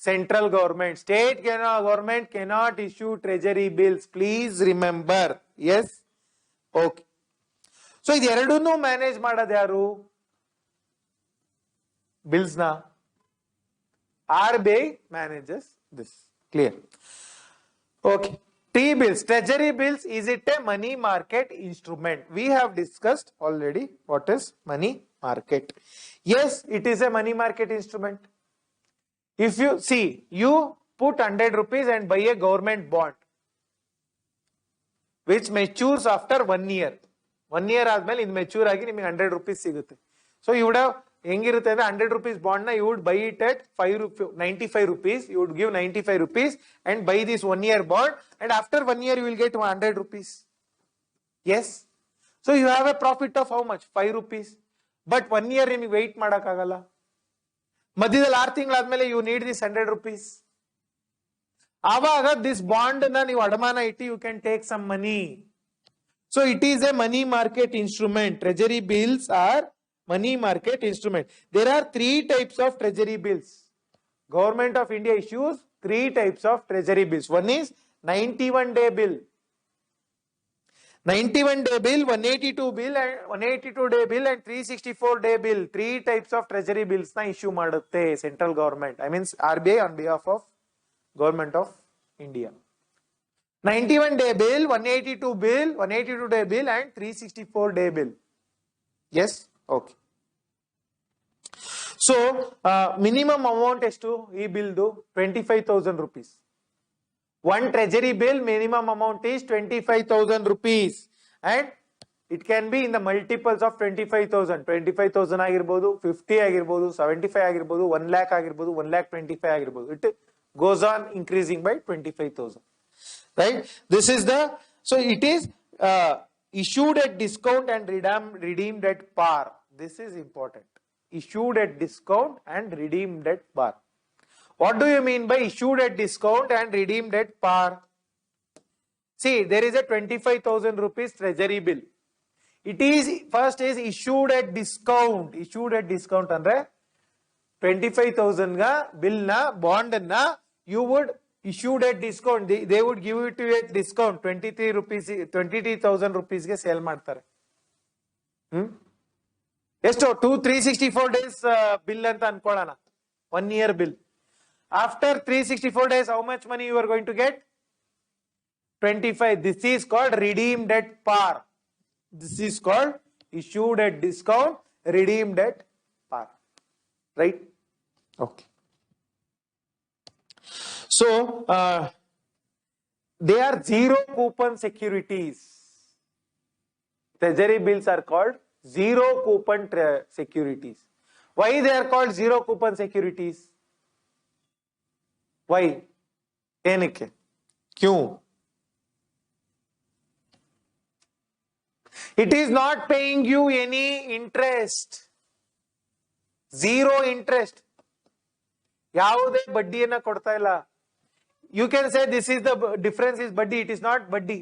central government. State government cannot issue treasury bills. Please remember. Yes? Okay. So, ಇದು ಎರಡನ್ನೂ manage ಮಾಡೋದು ಯಾರು? Bills na. RBI manages this. Clear? Okay. T-bills. Treasury bills, is it a money market instrument? We have discussed already what is money market. Yes, it is a money market instrument. If you see, you put 100 rupees and buy a government bond which matures after 1 year. 1 year ಆದ್ಮೇಲೆ ಇದು mature ಆಗಿ ನಿಮಗೆ 100 rupees ಸಿಗುತ್ತೆ. So you would have ಹೆಂಗಿರುತ್ತೆ ಅಂದ್ರೆ 100 rupees bond na you would buy it at 95 rupees. You would give 95 rupees and buy this 1 year bond, and after 1 year you will get 100 rupees. Yes. So you have a profit of how much? 5 rupees. But 1 year ನಿಮಗೆ wait ಮಾಡಕ್ಕಾಗಲ್ಲ. ಮಧ್ಯದಲ್ಲಿ 6 ತಿಂಗಳಾದ್ಮೇಲೆ you need this 100 rupees. ಆವಾಗ this bond na ನೀವು ಅಡಮಾನ ಇಟ್ಟು you can take some money. So it is a money market instrument. Treasury bills are money market instrument. There are 3 types of treasury bills. Government of India issues 3 types of treasury bills. One is 91-day bill, 91-day bill, 182 bill and 182-day bill and 364-day bill. 3 types of treasury bills na issue ಮಾಡುತ್ತೆ central government. I mean RBI on behalf of government of India. 91-day bill, 182 bill, 182-day bill and 364-day bill. Yes. Okay. So minimum amount ಎಷ್ಟು ಈ bill ದು 25,000 rupees. One treasury bill minimum amount is 25,000 rupees and it can be in the multiples of 25,000. 25,000 ಆಗಿರಬಹುದು, 50 ಆಗಿರಬಹುದು, 75 ಆಗಿರಬಹುದು, 1 lakh ಆಗಿರಬಹುದು, 1,25,000 ಆಗಿರಬಹುದು. It goes on increasing by 25,000. Right? This is the, so it is issued at discount and redeemed at par. This is important. Issued at discount and redeemed at par. What do you mean by issued at discount and redeemed at par? See, there is a 25,000 rupees treasury bill. It is first is issued at discount. Issued at discount andre 25,000 ga bill na bond na you would issued at discount. They would give it to you at discount. 23,000 rupees ಗೆ sale ಮಾಡ್ತಾರೆ. ಎಷ್ಟು 364 days bill ಅಂತ ಅನ್ಕೊಳ್ಳೋಣ, 1 year bill. After 364 days how much money you are going to get? 25. This is called redeemed at par. This is called issued at discount, redeemed at par. Right? Okay. So they are zero coupon securities. Treasury bills are called zero coupon securities. Why they are called zero coupon securities? Why? ಏನಕ್ಕೆ? क्यों? It is not paying you any interest. Zero interest. ಯಾವುದೇ ಬಡ್ಡಿಯನ್ನ ಕೊಡ್ತಾ ಇಲ್ಲ. You can say this is the difference is badi. It is not badi.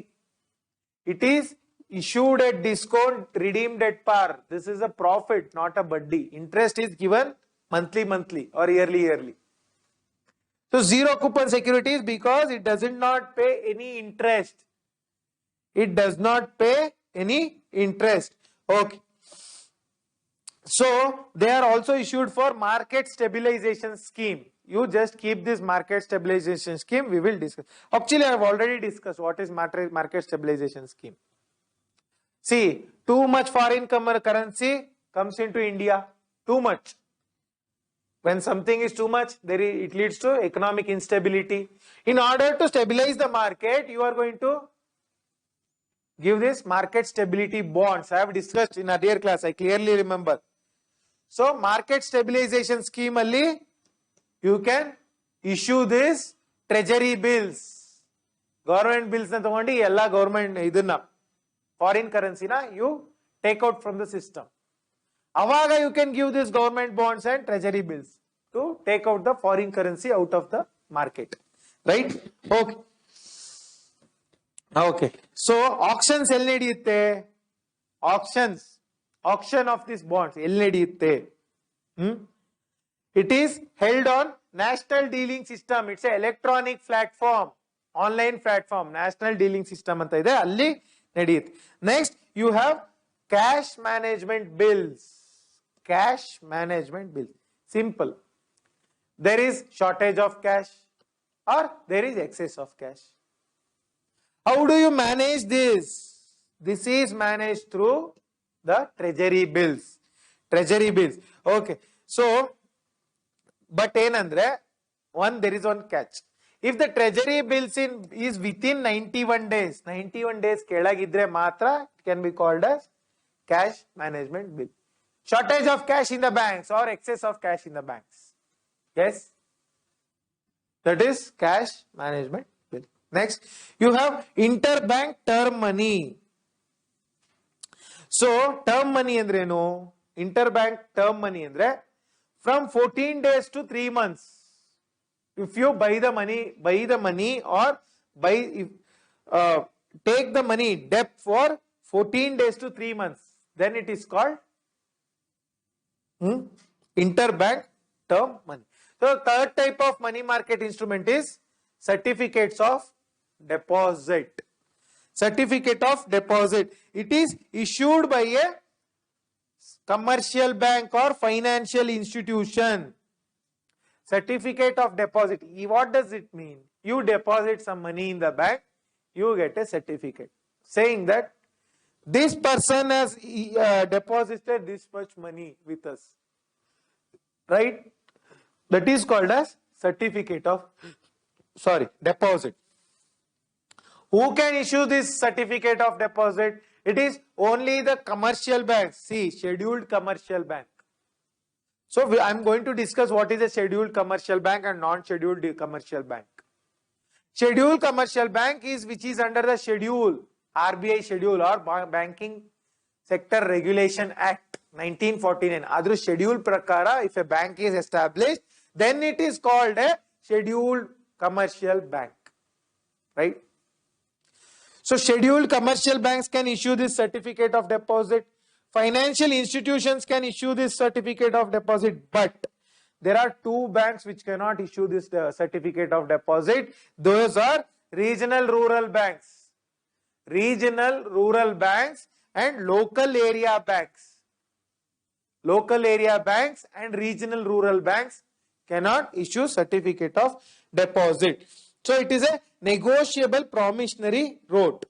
It is issued at discount, redeemed at par. This is a profit, not a badi. Interest is given monthly or yearly. So zero coupon securities because it does not pay any interest. It does not pay any interest. Okay. So they are also issued for market stabilization scheme. You just keep this market stabilization scheme. We will discuss. Actually, I have already discussed what is market stabilization scheme. See, too much foreign currency comes into India. Too much. When something is too much, it leads to economic instability. In order to stabilize the market, you are going to give this market stability bonds. I have discussed in earlier class. I clearly remember. So, market stabilization scheme alli, you can issue this treasury bills. Government bills na tagondi ella government idanna foreign currency na you take out from the system. Avaga you can give this government bonds and treasury bills to take out the foreign currency out of the market. Right? Okay. Okay. So auctions ಎಲ್ಲಿ ನಡೆಯುತ್ತೆ? Auction of these bonds ಎಲ್ಲಿ ನಡೆಯುತ್ತೆ? It is held on national dealing system. It's a electronic platform, online platform, national dealing system ಅಂತ ಇದೆ, ಅಲ್ಲಿ ನಡೆಯುತ್ತೆ. Next you have cash management bills. Cash management bills. Simple. There is shortage of cash or there is excess of cash. How do you manage this? This is managed through the treasury bills. Treasury bills. Okay. So, but ಏನಂದ್ರೆ there is one catch. If the treasury bills is within 91 days, 91 days ಕೆಳಗಿದ್ರೆ ಮಾತ್ರ it can be called as cash management bill. Shortage of cash in the banks or excess of cash in the banks. Yes, that is cash management bill. Next, you have interbank term money. So term money andrenu, interbank term money andre from 14 days to 3 months. If you buy the money or take the money debt for 14 days to 3 months, then it is called interbank term money. So third type of money market instrument is certificates of deposit. Certificate of deposit. It is issued by a commercial bank or financial institution. Certificate of deposit. What does it mean? You deposit some money in the bank, you get a certificate saying that this person has deposited this much money with us. Right? That is called as certificate of deposit. Who can issue this certificate of deposit? It is only the commercial banks. See, scheduled commercial bank. So I am going to discuss what is a scheduled commercial bank and non-scheduled commercial bank. Scheduled commercial bank is which is under the schedule, RBI schedule or Banking Sector Regulation Act 1949. Adru schedule prakara, if a bank is established, then it is called a scheduled commercial bank. Right? So scheduled commercial banks can issue this certificate of deposit. Financial institutions can issue this certificate of deposit, but there are two banks which cannot issue this certificate of deposit. Those are regional rural banks. Regional rural banks and local area banks. Local area banks and regional rural banks cannot issue certificate of deposit. So it is a negotiable promissory note.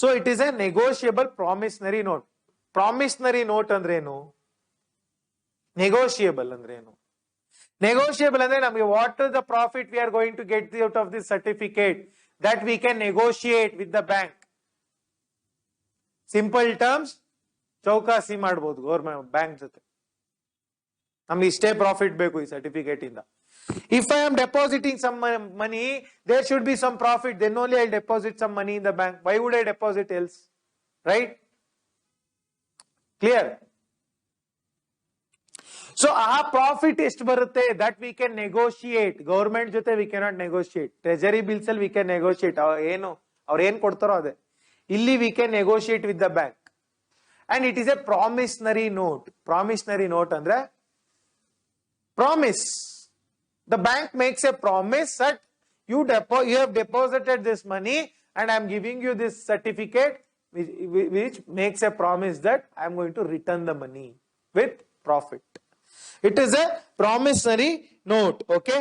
So it is a negotiable promissory note. Promissory note andrenu? Negotiable andrenu? Negotiable andre namage what is the profit we are going to get out of this certificate, that we can negotiate with the bank. Simple terms, ಚೌಕಾಸಿ ಮಾಡಬಹುದು government bank ಜೊತೆ. ನಮ್ಗೆ ಇಷ್ಟೇ profit ಬೇಕು ಈ certificate ಇಂದ. If I am depositing some money, there should be some profit. Then only I'll deposit some money in the bank. Why would I deposit else? Right? Clear? So, profit ಎಷ್ಟು ಬರುತ್ತೆ, that we can negotiate. Government ಜೊತೆ we cannot negotiate. Treasury bills ಅಲ್ಲಿ we can negotiate. ಅವ್ರು ಏನು ಕೊಡ್ತಾರೋ ಅದೇ. ಇಲ್ಲಿ we can negotiate with the bank. And it is a promissory note. Promissory note ಅಂದ್ರೆ promise. The bank makes a promise that you have deposited this money and I am giving you this certificate which makes a promise that I am going to return the money with profit. It is a promissory note. Okay.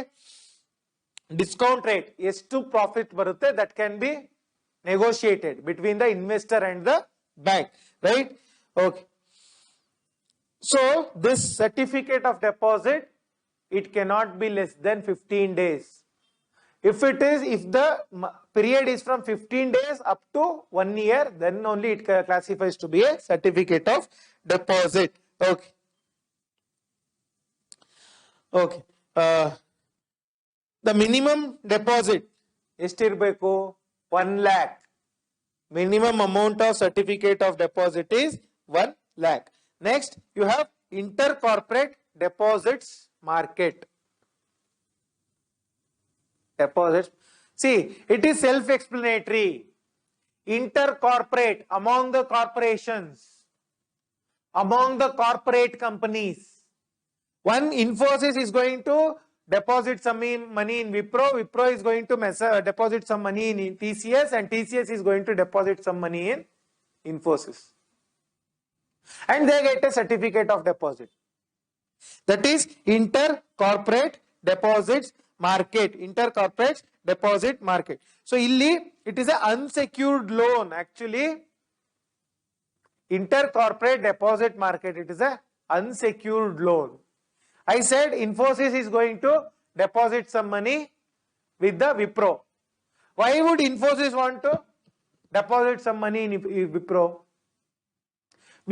Discount rate. ಎಷ್ಟು profit ಬರುತ್ತೆ, that can be negotiated between the investor and the bank. Right? Okay. So this certificate of deposit, it cannot be less than 15 days. If the period is from 15 days up to 1 year, then only it classifies to be a certificate of deposit. Okay. Okay. The minimum deposit estirbeku 1 lakh. Minimum amount of certificate of deposit is 1 lakh. Next, you have intercorporate deposits market. Deposits. See, it is self-explanatory. Intercorporate, among the corporations, among the corporate companies. One, Infosys is going to deposit some money in Wipro. Wipro is going to deposit some money in TCS, and TCS is going to deposit some money in Infosys. And they get a certificate of deposit. That is intercorporate deposits market. Intercorporate deposit market. So illi it is an unsecured loan. Actually, intercorporate deposit market, it is a unsecured loan. I said Infosys is going to deposit some money with the Wipro. Why would Infosys want to deposit some money in Wipro?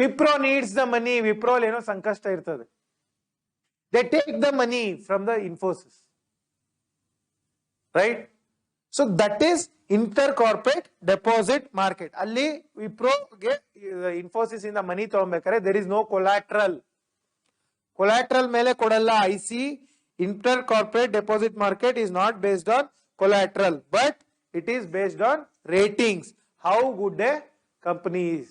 Wipro needs the money. Wipro leno sankashta irtade. They take the money from the Infosys. Right? So that is intercorporate deposit market. Alli Wipro ge Infosys in the money tagondbekare there is no collateral. Collateral mele kodalla. IC intercorporate deposit market is not based on collateral, but it is based on ratings. How good a company is.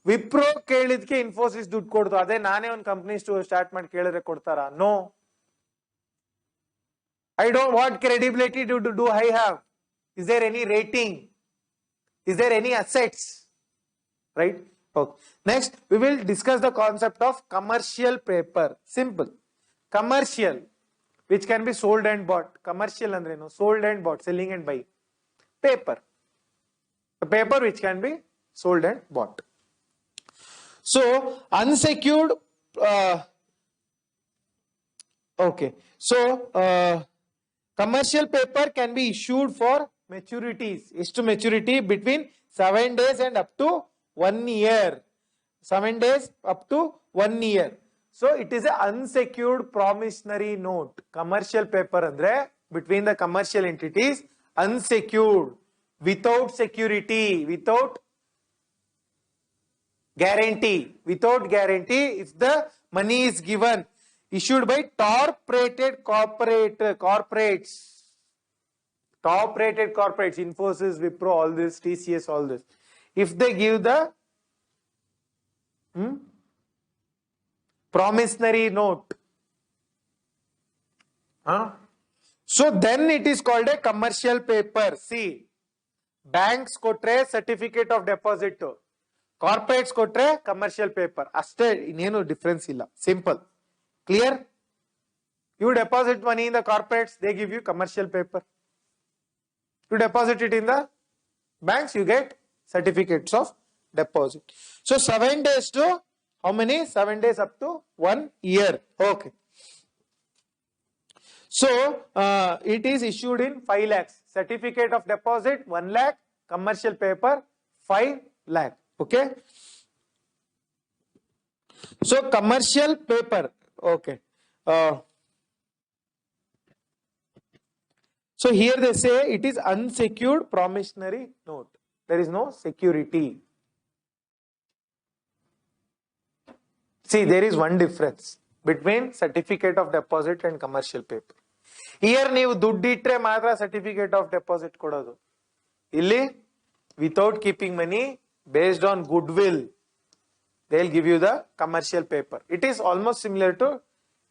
Wipro ಕೇಳಿದಕ್ಕೆ Infosys ದುಡ್ಡು ಕೊಡ್ತು. ಅದೇ ನಾನೇ ಒಂದು company start ಮಾಡಿ ಕೇಳಿದ್ರೆ ಕೊಡ್ತಾರಾ? No. I don't. What credibility do I have? Is there any rating? Is there any assets? Right? Okay. Next, we will discuss the concept of commercial paper. Simple. Commercial, which can be sold and bought. Commercial andre no, sold and bought, selling and buying. Paper. The paper which can be sold and bought. So, unsecured. Okay. So, commercial paper can be issued for maturities. Is to maturity between 7 days and up to 1 year. 7 days up to 1 year. So it is an unsecured promissory note. Commercial paper andre between the commercial entities, unsecured, without security, without guarantee. Without guarantee, if the money is given, issued by top-rated corporates. Top-rated corporates, Infosys, Wipro, all this, TCS, all this. If they give the promissory note, so then it is called a commercial paper. See, banks kotre certificate of deposit, corporates kotre commercial paper. Aste innenu difference illa. Simple. Clear? You deposit money in the corporates, they give you commercial paper. You deposit it in the banks, you get certificates of deposit. So 7 days to how many? 7 days up to 1 year. Okay. So it is issued in 5 lakhs. Certificate of deposit 1 lakh, commercial paper 5 lakh. Okay. So commercial paper. Okay. So here they say it is unsecured promissory note. There is no security. See, there is one difference between certificate of deposit and commercial paper. Here ನೀವು ದುಡ್ಡಿಟ್ರೆ ಮಾತ್ರ certificate of deposit ಕೊಡೋದು. ಇಲ್ಲಿ without keeping money, based on goodwill, they will give you the commercial paper. It is almost similar to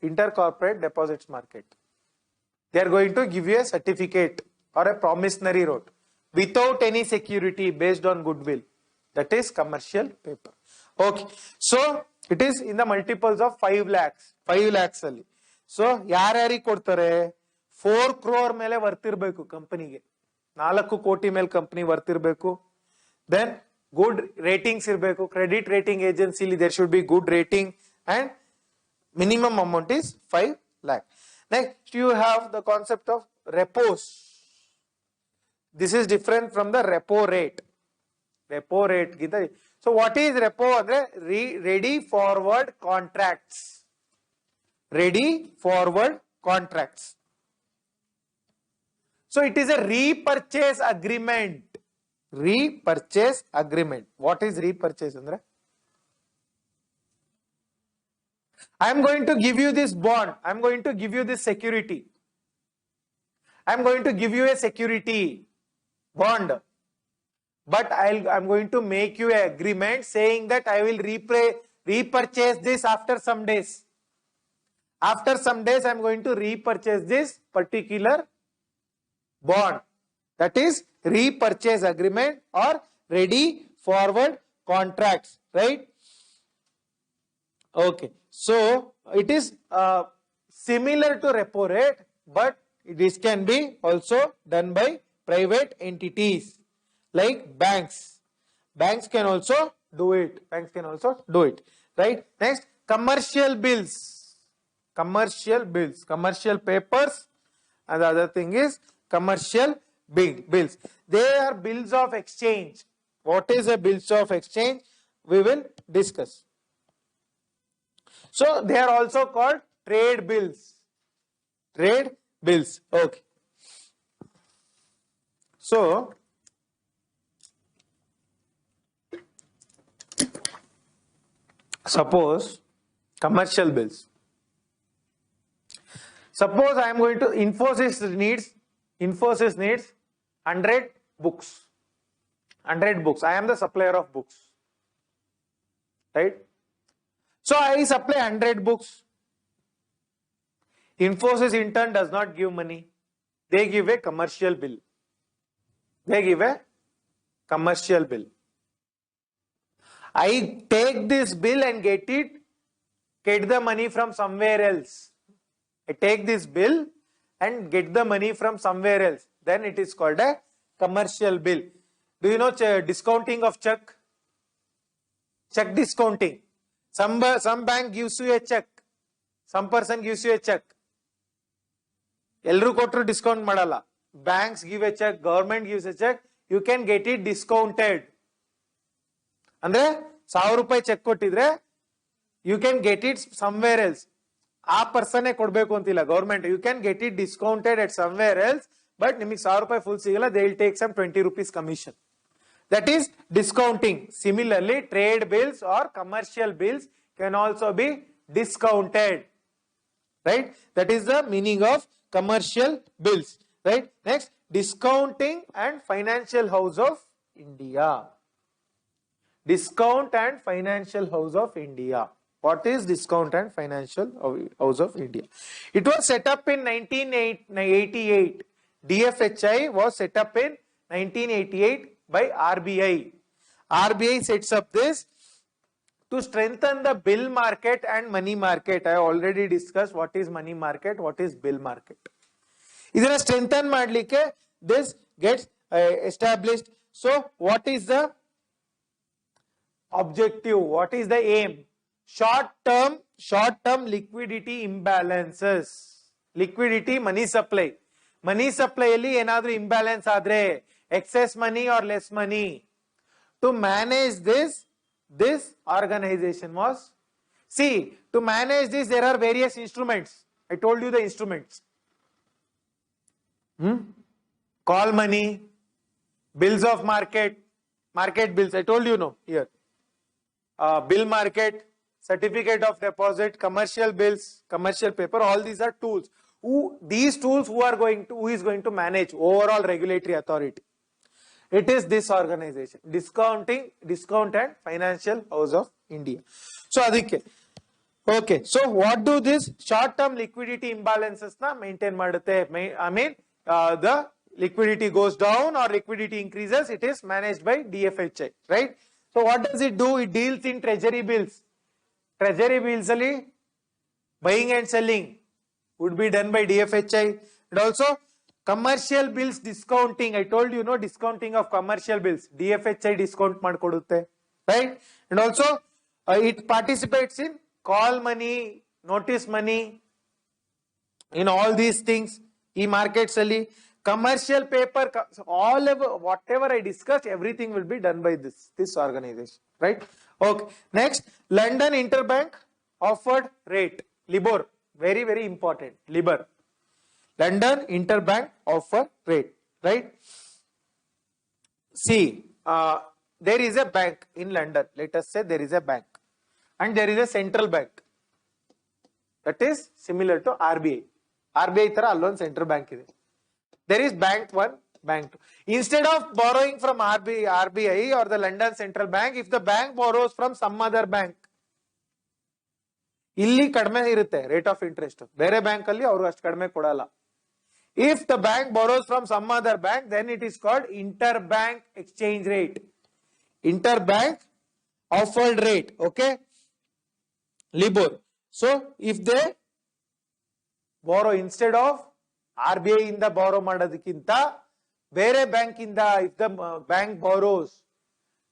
intercorporate deposits market. They are going to give you a certificate or a promissory note without any security, based on goodwill. That is commercial paper. Okay. So it is in the multiples of 5 lakhs. 5 lakhs ali. So ಯಾರ್ಯಾರಿಗೆ ಕೊಡ್ತಾರೆ? 4 crore ಮೇಲೆ worth ಇರಬೇಕು ಕಂಪನಿಗೆ. 4 ಕೋಟಿ ಮೇಲೆ company worth ಇರಬೇಕು. Then good ratings ಇರಬೇಕು. Credit rating agency there should be good rating, and minimum amount is 5 lakh. Next you have the concept of repos. This is different from the repo rate. Repo rate. So what is repo? Ready forward contracts. Ready forward contracts. So it is a repurchase agreement. Repurchase agreement. What is repurchase, Andra? I am going to give you this bond. I am going to give you this security. I am going to give you a security bond. But I am going to make you an agreement saying that I will repurchase this after some days. After some days, I am going to repurchase this particular bond. That is repurchase agreement or ready forward contracts, right? Okay. So it is similar to repo rate, but this can be also done by private entities like banks. Banks can also do it. Banks can also do it, right? Next, commercial bills. commercial bills, commercial papers, and the other thing is commercial bills. They are bills of exchange. What is a bills of exchange? We will discuss. So they are also called trade bills. Trade bills. Okay. So suppose commercial bills. Suppose I am going to Infosys needs 100 books. 100 books. I am the supplier of books. Right? So I supply 100 books. Infosys in turn does not give money. They give a commercial bill. They give a commercial bill. I take this bill and get the money from somewhere else. I take this bill and get the money from somewhere else. Then it is called a commercial bill. Do you know discounting of check? Check discounting. Some bank gives you a check. Some person gives you a check. Elru kotru discount madala. Banks give a check, government gives a check. You can get it discounted. Andre 1000 ರೂಪಾಯಿ check ಕೊಟ್ಟಿದ್ರೆ you can get it somewhere else. ಆ person ಕೊಡಬೇಕು ಅಂತಿಲ್ಲ government. You can get it discounted at somewhere else, but ನಿಮಗೆ 1000 ರೂಪಾಯಿ full ಸಿಗಲ್ಲ. They will take some 20 rupees commission. That is discounting. Similarly, trade bills or commercial bills can also be discounted. Right? That is the meaning of commercial bills. Right? Next, discounting and financial house of India. Discount and financial house of India. What is discount and financial house of India? It was set up in 1988. DFHI was set up in 1988 by RBI. RBI sets up this to strengthen the bill market and money market. I already discussed what is money market, what is bill market. Idana strengthen madlike this gets established. So what is the objective? What is the aim? Short term liquidity imbalances. Liquidity, money supply. Money supply alli enadru imbalance adre, excess money or less money. To manage this organization was, see, to manage this there are various instruments. I told you the instruments. Call money, bills of market, market bills. I told you no here. Bill market, certificate of deposit, commercial bills, commercial paper. All these are tools. Who is going to manage overall regulatory authority? It is this organization, discount and financial house of India. So adike. Okay. So what do this short term liquidity imbalances na maintain madutte? I mean the liquidity goes down or liquidity increases, it is managed by DFHI, right? So what does it do? It deals in treasury bills. Treasury bills ali buying and selling would be done by DFHI. And also commercial bills discounting. I told you, no, discounting of commercial bills. DFHI discount madkodutte, right? And also it participates in call money, notice money, in all these things. E-markets ali commercial paper, whatever I discussed, everything will be done by this organization, right? Okay. Next, London Interbank Offered Rate, LIBOR, very very important. LIBOR, London Interbank Offered Rate, right? See, there is a bank in London. Let us say there is a bank, and there is a central bank that is similar to RBI. RBI tara allon central bank ide. There is bank 1, bank 2. Instead of borrowing from RBI or the London Central Bank, if the bank borrows from some other bank, illi kadme irutte rate of interest. Bere bank alli avaru ashtu kadme kodala. If the bank borrows from some other bank, then it is called interbank exchange rate. Interbank offered rate, okay? LIBOR. So if they borrow instead of RBI in the borrow madadikinta bere bank inda, if the bank borrows,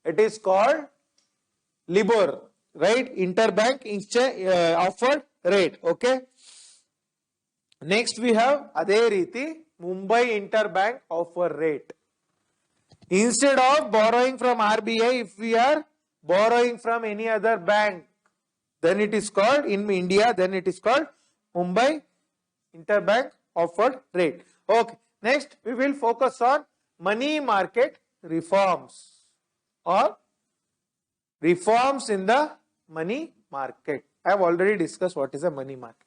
it is called LIBOR, right? Interbank offered rate, okay? Next we have ಅದೇ ರೀತಿ Mumbai interbank offer rate. Instead of borrowing from RBI, if we are borrowing from any other bank, then it is called, in India, then it is called Mumbai interbank offered rate. Okay. Next we will focus on money market reforms or reforms in the money market. I have already discussed what is a money market.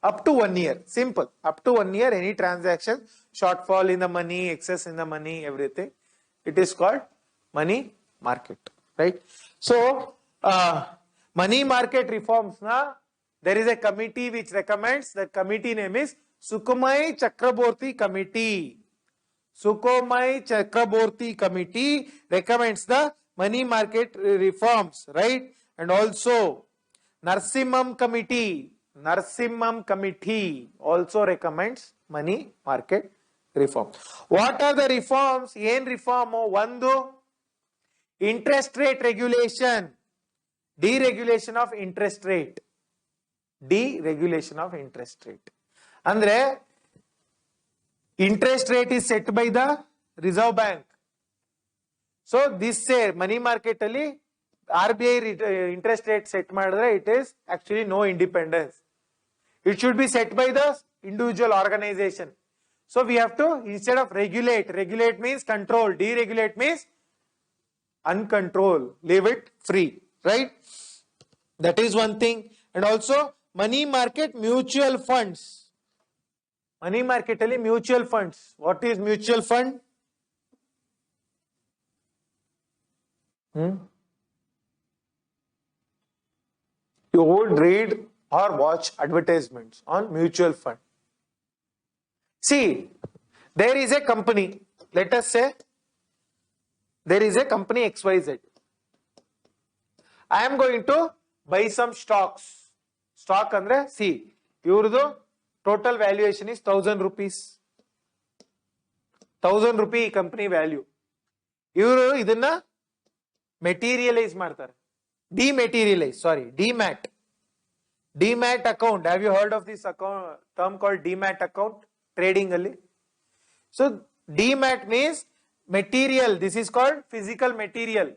Up to 1 year, simple. Up to 1 year, any transaction, shortfall in the money, excess in the money, everything, it is called money market, right? So, money market reforms, there is a committee which recommends. The committee name is Sukumai Chakraborty Committee. Sukumai Chakraborty Committee recommends the money market reforms, right? And also Narsimham Committee also recommends money market reform. What are the reforms? Yen reform ಒಂದು interest rate regulation, deregulation of interest rate. Deregulation of interest rate. Andre interest rate is set by the Reserve Bank. So this say money market ಅಲ್ಲಿ RBI interest rate set ಮಾಡಿದ್ರೆ it is actually no independence. It should be set by the individual organization. So we have to, instead of regulate means control, deregulate means uncontrol, leave it free, right? That is one thing. And also money market mutual funds. Money market ali mutual funds. What is mutual fund? You would read or watch advertisements on mutual fund. See, there is a company, let us say there is a company XYZ. I am going to buy some stocks. Stock andre, see, ivrdu total valuation is 1000 rupees. 1000 rupee company value. Ivru idanna materialize ಮಾಡ್ತಾರೆ. Demat account. Have you heard of this account term called demat account? Trading ali. So demat means material. This is called physical material.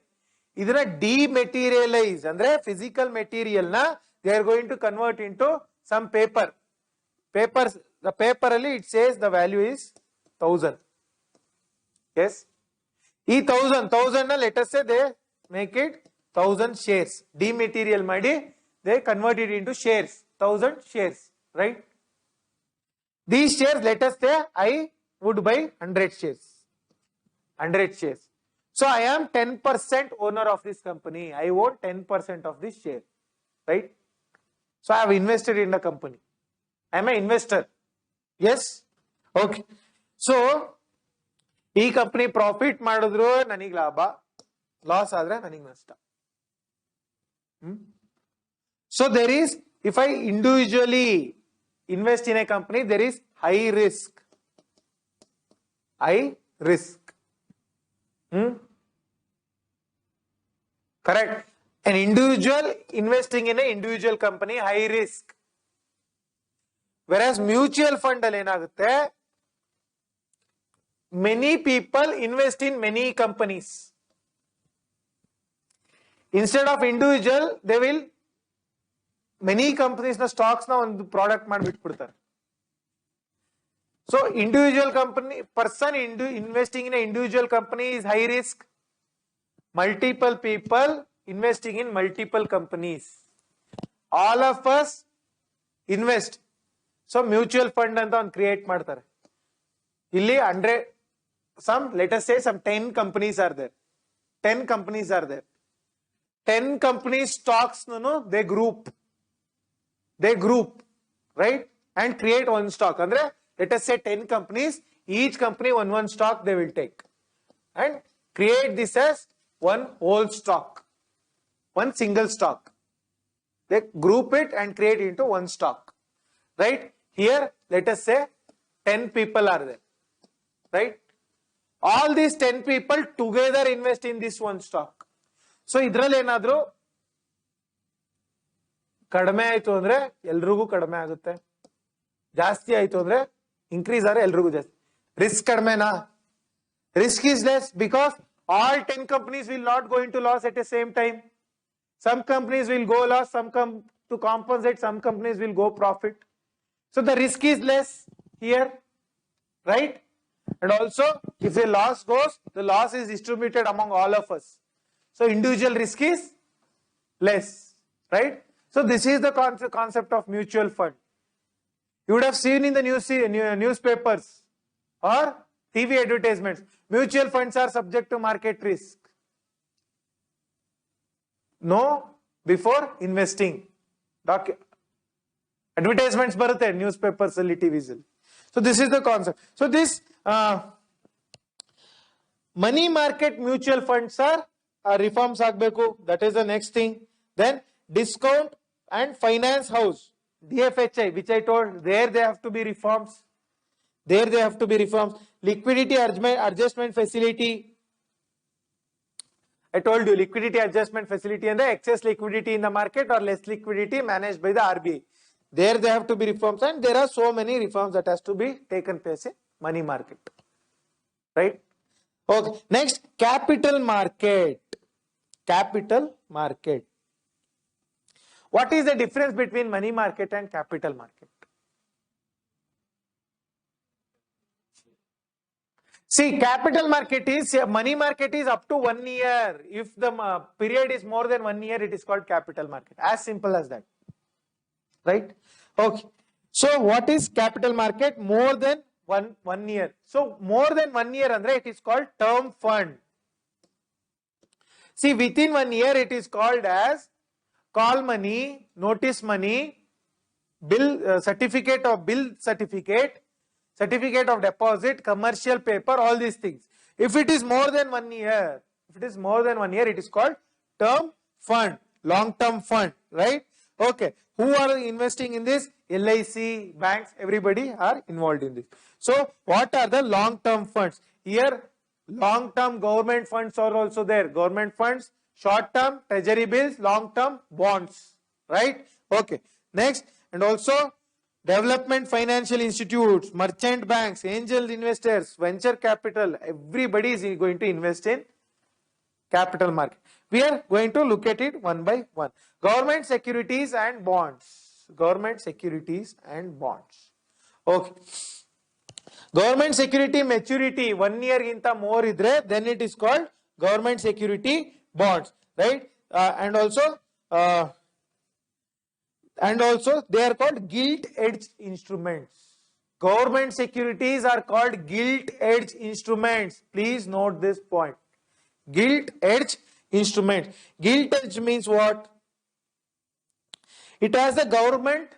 Idana dematerialize andre physical material na they are going to convert into some paper. The paper ali it says the value is 1000. Yes. E 1000 na let us say they make it 1000 shares. Dematerial ಮಾಡಿ they convert it into shares, 1000 shares, right? These shares, let us say I would buy 100 shares. So I am 10% owner of this company. I own 10% of this share, right? So I have invested in the company. I am an investor. Yes? Okay. So ಈ company profit ಮಾಡಿದ್ರು ನನಗೆ ಲಾಭ, loss ಆದ್ರೆ ನನಗೆ ನಷ್ಟ. So there is, if I individually invest in a company, there is high risk. Correct. An individual investing in an individual company, high risk. Whereas mutual fund ಅಲ್ಲಿ ಏನಾಗುತ್ತೆ, many people invest in many companies. Instead of individual, they will many companies na stocks na ಒಂದು product ಮಾಡಿಬಿಟ್ಬಿಡ್ತಾರೆ. So individual company person investing in an individual company is high risk. Multiple people investing in multiple companies. All of us invest. So mutual fund ಅಂತ ಒಂದು create ಮಾಡ್ತಾರೆ. ಇಲ್ಲಿ 100 some, let us say some 10 companies are there. 10 companies are there. 10 companies stocks they group, right? And create one stock. Andre, let us say 10 companies, each company one stock they will take and create this as one whole stock, one single stock. They group it and create into one stock, right? Here, let us say 10 people are there, right? All these 10 people together invest in this one stock. So ಇದ್ರಲ್ಲಿ ಏನಾದ್ರು ಕಡಿಮೆ ಆಯ್ತು ಅಂದ್ರೆ ಎಲ್ರಿಗೂ ಕಡಿಮೆ ಆಗುತ್ತೆ. ಜಾಸ್ತಿ ಆಯ್ತು ಅಂದ್ರೆ increase ಆದರೆ ಎಲ್ರಿಗೂ ಜಾಸ್ತಿ. Risk ಕಡಿಮೆನಾ? Risk is less because all 10 companies will not go into loss at the same time. Some companies will go loss, to compensate, some companies will go profit. So the risk is less here, right? And also, if a loss goes, the loss is distributed among all of us. So individual risk is less, right? So this is the concept of mutual fund. You would have seen in the newspapers or TV advertisements, mutual funds are subject to market risk. No, before investing. Advertisements barutte newspapers alli, TVs alli. So this is the concept. So this money market mutual funds are reforms agbeku. That is the next thing. Then discount and finance house, DFHI, which I told, there they have to be reforms. There they have to be reforms. Liquidity adjustment facility. I told you, liquidity adjustment facility and the excess liquidity in the market or less liquidity managed by the RBI. There they have to be reforms, and there are so many reforms that has to be taken place in money market. Right? Okay. Next, capital market. Capital market. What is the difference between money market and capital market? See, capital market is, money market is up to 1 year. If the period is more than 1 year, it is called capital market. As simple as that. Right? Okay. So what is capital market? More than one year. So more than 1 year, Andre, it is called term fund. See, within 1 year, it is called as call money, notice money, bill certificate of bill certificate, certificate of deposit, commercial paper, all these things. If it is more than 1 year, it is called term fund, long-term fund, right? Okay. Who are investing in this? LIC, banks, everybody are involved in this. So, what are the long-term funds? Here, long-term government funds are also there. Government funds, short-term treasury bills, long-term bonds, right? Okay. Next, and also development financial institutes, merchant banks, angel investors, venture capital, everybody is going to invest in capital market. We are going to look at it one by one. Government securities and bonds. Government securities and bonds. Okay. Government security maturity 1 year ginta more idre, then it is called government security bonds, right? And also they are called gilt-edged instruments. Government securities are called gilt-edged instruments. Please note this point. Gilt-edged instruments. Gilt-edged means what? It has a government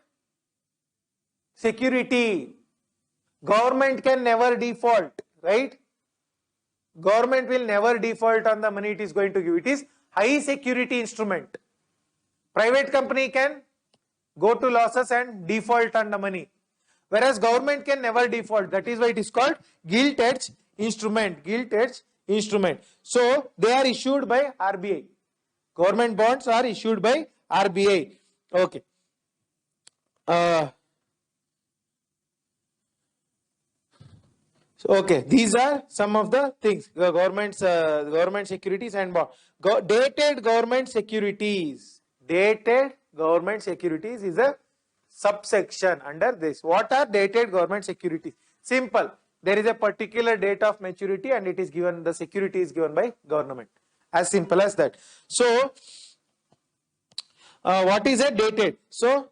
security. Government can never default, right? Government will never default on the money it is going to give. It is high security instrument. Private company can go to losses and default on the money, whereas government can never default. That is why it is called gilt-edged instrument. Gilt-edged instrument. So they are issued by RBI. Government bonds are issued by RBI. Okay. Okay, these are some of the things. The government securities and bond. Dated government securities. Dated government securities is a subsection under this. What are dated government securities? Simple. There is a particular date of maturity and it is given, the security is given by government. As simple as that. So, what is a dated? So,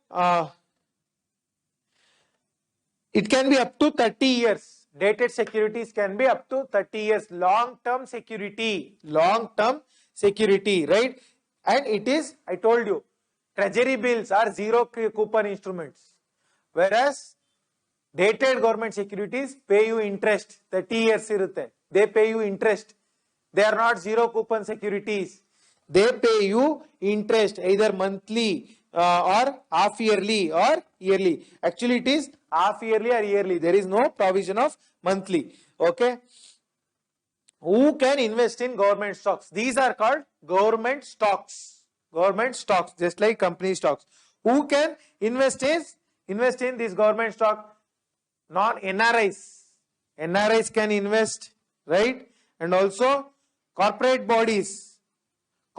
it can be up to 30 years. Dated securities can be up to 30 years. Long-term security. Long-term security, right? And it is, I told you, treasury bills are zero coupon instruments. Whereas, dated government securities pay you interest. 30 years irutte. They pay you interest. They are not zero coupon securities. They pay you interest either monthly or half yearly or yearly. Actually, it is half yearly or yearly. There is no provision of monthly. Okay. Who can invest in government stocks? These are called government stocks. Government stocks, just like company stocks. Who can invest invest in this government stock? Non-NRIs. NRIs can invest, right? And also corporate bodies.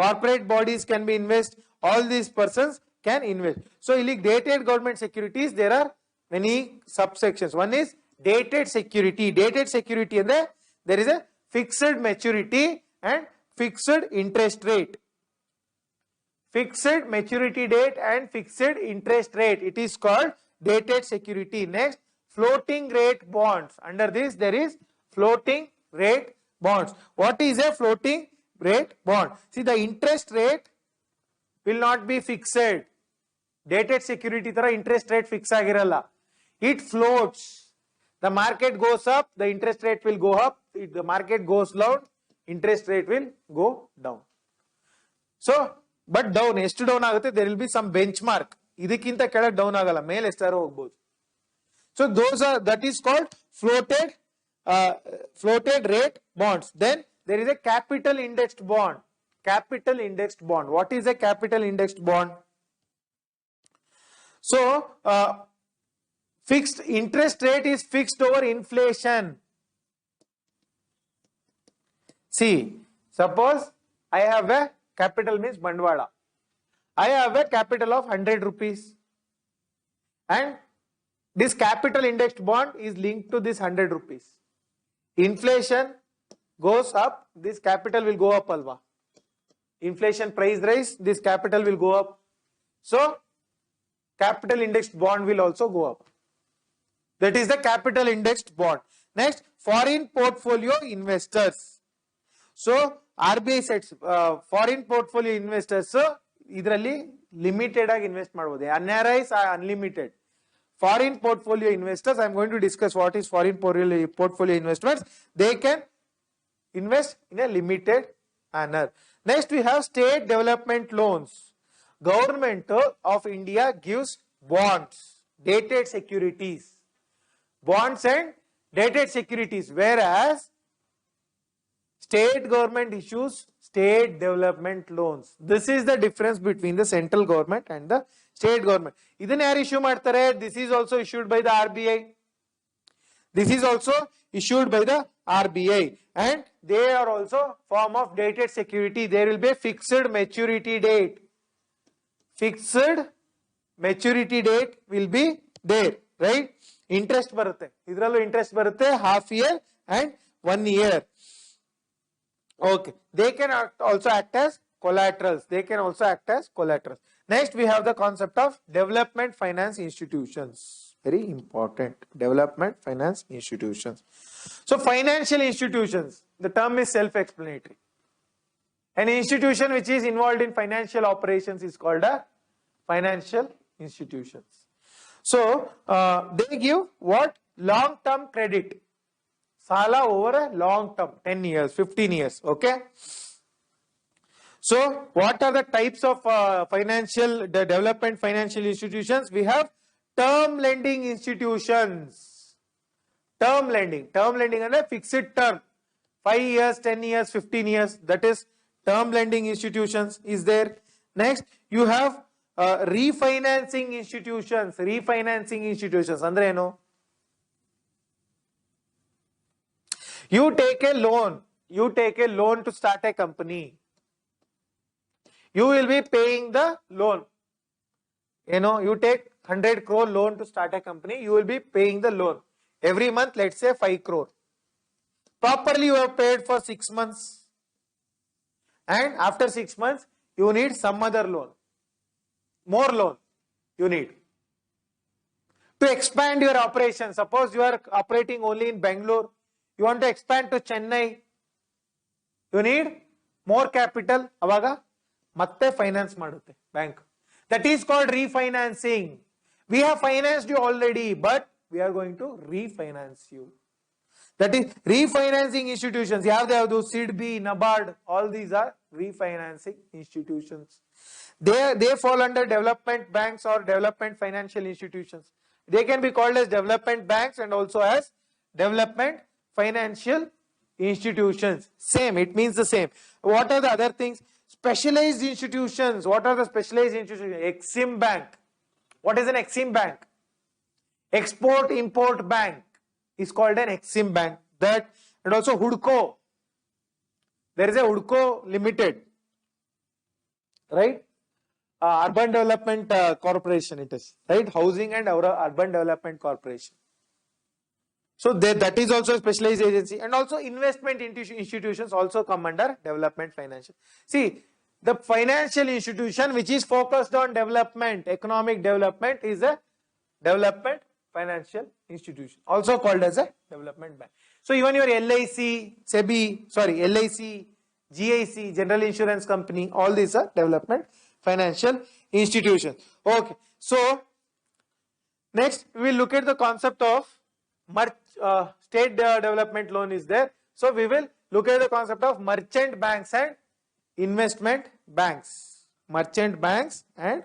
Corporate bodies can be invest. All these persons can invest. So, dated government securities, there are many subsections. One is dated security. Dated security, and there is a fixed maturity and fixed interest rate. Fixed maturity date and fixed interest rate. It is called dated security. Next, floating rate bonds. Under this, there is floating rate bonds. What is a floating rate bond? See, the interest rate will not be fixed. Dated security tara interest rate fix agiralla. It floats. The market goes up, the interest rate will go up. If the market goes down, interest rate will go down. So, but down, ಎಷ್ಟು down ಆಗುತ್ತೆ, there will be some benchmark. ಇದಕ್ಕಿಂತ ಕೆಳಗೆ down ಆಗಲ್ಲ, ಮೇಲೆ ಎಷ್ಟಾರು ಹೋಗಬಹುದು. So those are, that is called floated rate bonds. Then there is a capital indexed bond. Capital indexed bond. What is a capital indexed bond? So fixed interest rate is fixed over inflation. See, suppose I have a capital, means bandwala. I have a capital of 100 rupees and this capital indexed bond is linked to this 100 rupees. Inflation goes up, this capital will go up alva. Inflation price rise, this capital will go up. So capital indexed bond will also go up. That is the capital indexed bond. Next, foreign portfolio investors. So RBI sets foreign portfolio investors. So idralli limited agi invest madbodu. NRIs are unlimited. Foreign portfolio investors, I am going to discuss what is foreign portfolio investments. They can invest in a limited manner. Next, we have state development loans. Government of India gives bonds, dated securities. Bonds and dated securities, whereas state government issues state development loans. This is the difference between the central government and the state government. Idanna yaru issue ಮಾಡ್ತಾರೆ? This is also issued by the RBI. This is also issued by the RBI, and they are also form of dated security. There will be a fixed maturity date. Fixed maturity date will be there, right? Interest barutte. Idrallu interest barutte, half year and 1 year. Okay. They can also act as collaterals. They can also act as collaterals. Next, we have the concept of development finance institutions. Very important. Development finance institutions. So, financial institutions. The term is self-explanatory. An institution which is involved in financial operations is called a financial institutions. So, they give what? Long-term credit. Sala over a long term, 10 years, 15 years, okay? So, what are the types of the development financial institutions? We have term lending institutions. Term lending and a fixed term, 5 years, 10 years, 15 years, that is term lending institutions is there. Next, you have refinancing institutions. Refinancing institutions, andre eno? You take a loan to start a company. You will be paying the loan. You take 100 crore loan to start a company, you will be paying the loan. Every month, let's say 5 crore. Properly you have paid for 6 months. And after 6 months, you need some other loan. More loan you need. To expand your operation, suppose you are operating only in Bangalore, you want to expand to Chennai, you need more capital, avaga matte finance madutte bank. That is called refinancing. We have financed you already, but we are going to refinance you. That is refinancing institutions. You have those SIDB, NABARD, all these are refinancing institutions. They fall under development banks or development financial institutions. They can be called as development banks and also as development financial institutions. Same, it means the same. What are the other things? Specialized institutions. What are the specialized institutions? Exim Bank. What is an Exim Bank? Export Import Bank is called an Exim Bank. That, and also HUDCO. There is a HUDCO Limited, right? Urban Development Corporation it is, right? Housing and Urban Development Corporation. So that is also a specialized agency, and also investment institutions also come under development financial. See, the financial institution which is focused on development, economic development, is a development financial institution, also called as a development bank. So even your LIC, LIC, GIC, General Insurance Company, all these are development financial institutions. Okay, so next we will look at the concept of state development loan is there. So we will look at the concept of merchant banks and investment banks. Merchant banks and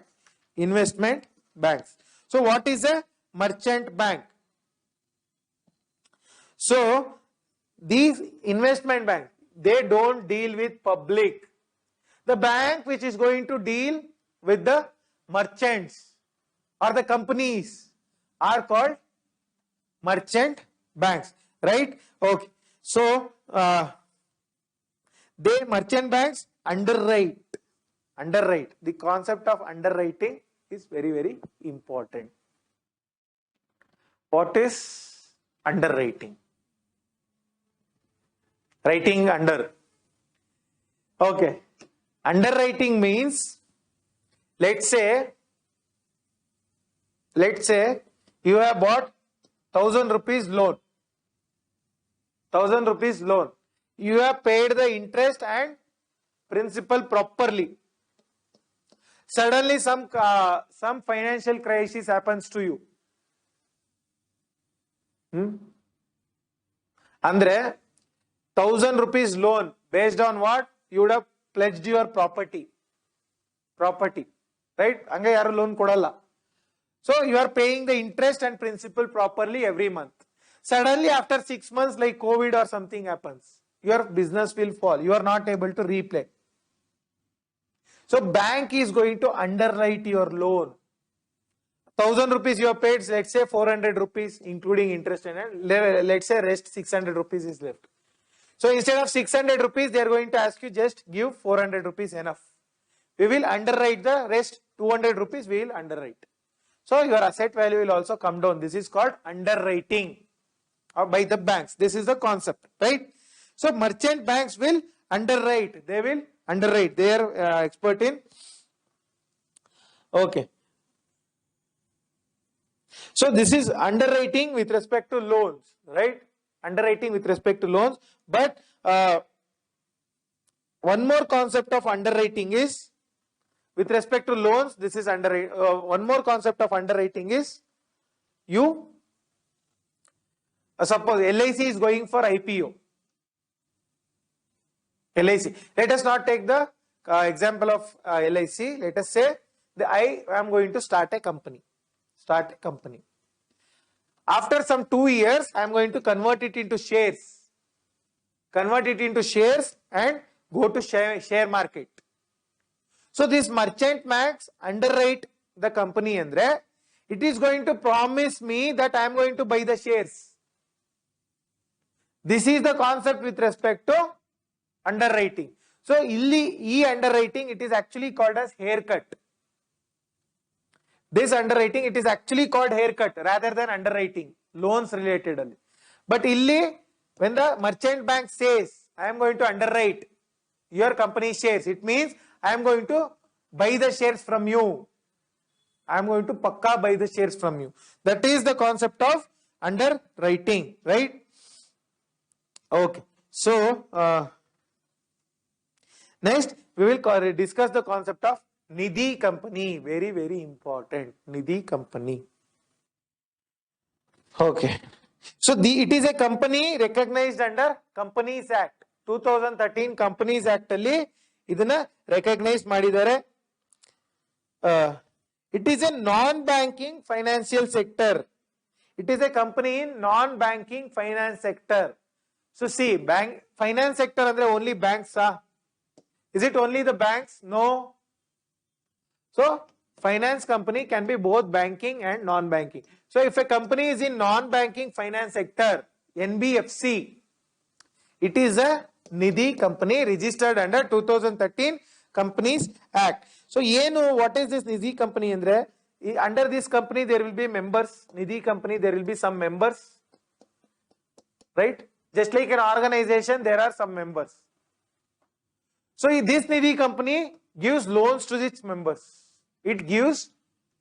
investment banks. So what is a merchant bank? So these investment banks, they don't deal with public. The bank which is going to deal with the merchants or the companies are called merchant banks, right? Okay, so they merchant banks underwrite. The concept of underwriting is very, very important. What is underwriting? Writing under. Okay, underwriting means, let's say you have bought 1,000 rupees loan. 1,000 rupees loan. You have paid the interest and principal properly. Suddenly some financial crisis happens to you. Andre 1,000 rupees loan, based on what? You would have pledged your property, right? Anga yaru loan kodalla. So you are paying the interest and principal properly every month. Suddenly after 6 months, like COVID or something happens, your business will fall. You are not able to repay. So bank is going to underwrite your loan. 1,000 rupees you have paid, let's say 400 rupees including interest, and let's say rest 600 rupees is left. So instead of 600 rupees, they are going to ask you just give 400 rupees enough. We will underwrite the rest 200 rupees, we will underwrite. So your asset value will also come down. This is called underwriting by the banks. This is the concept, right? So merchant banks will underwrite. They will underwrite. They are expert in. Okay. So this is underwriting with respect to loans, right? Underwriting with respect to loans. But one more concept of underwriting is with respect to loans. This is underwriting. One more concept of underwriting is you suppose LIC is going for IPO. LIC. Let us not take the example of LIC. Let us say I am going to start a company. After some 2 years, I am going to convert it into shares. And go to share market. So this merchant banks underwrite the company andre. It is going to promise me that I am going to buy the shares. This is the concept with respect to underwriting. So illi underwriting, it is actually called as haircut. This underwriting, it is actually called haircut rather than underwriting, loans related. But illi, when the merchant bank says, I am going to underwrite your company shares, it means I am going to buy the shares from you. I am going to pakka buy the shares from you. That is the concept of underwriting, right? Okay. So, next we will discuss the concept of Nidhi company. Very, very important. Nidhi company. Okay. So it is a company recognized under Companies Act. 2013 Companies Act alli idana recognized madidare. It is a non-banking financial sector. It is a company in non-banking finance sector. So see, finance sector andre only banks. Is it only the banks? No. So finance company can be both banking and non-banking. So if a company is in non-banking finance sector, NBFC, it is a Nidhi company registered under 2013 Companies Act. So what is this Nidhi company? Under this company there will be members. Nidhi company there will be some members, right? Just like an organization, there are some members. So this Nidhi company gives loans to its members. It gives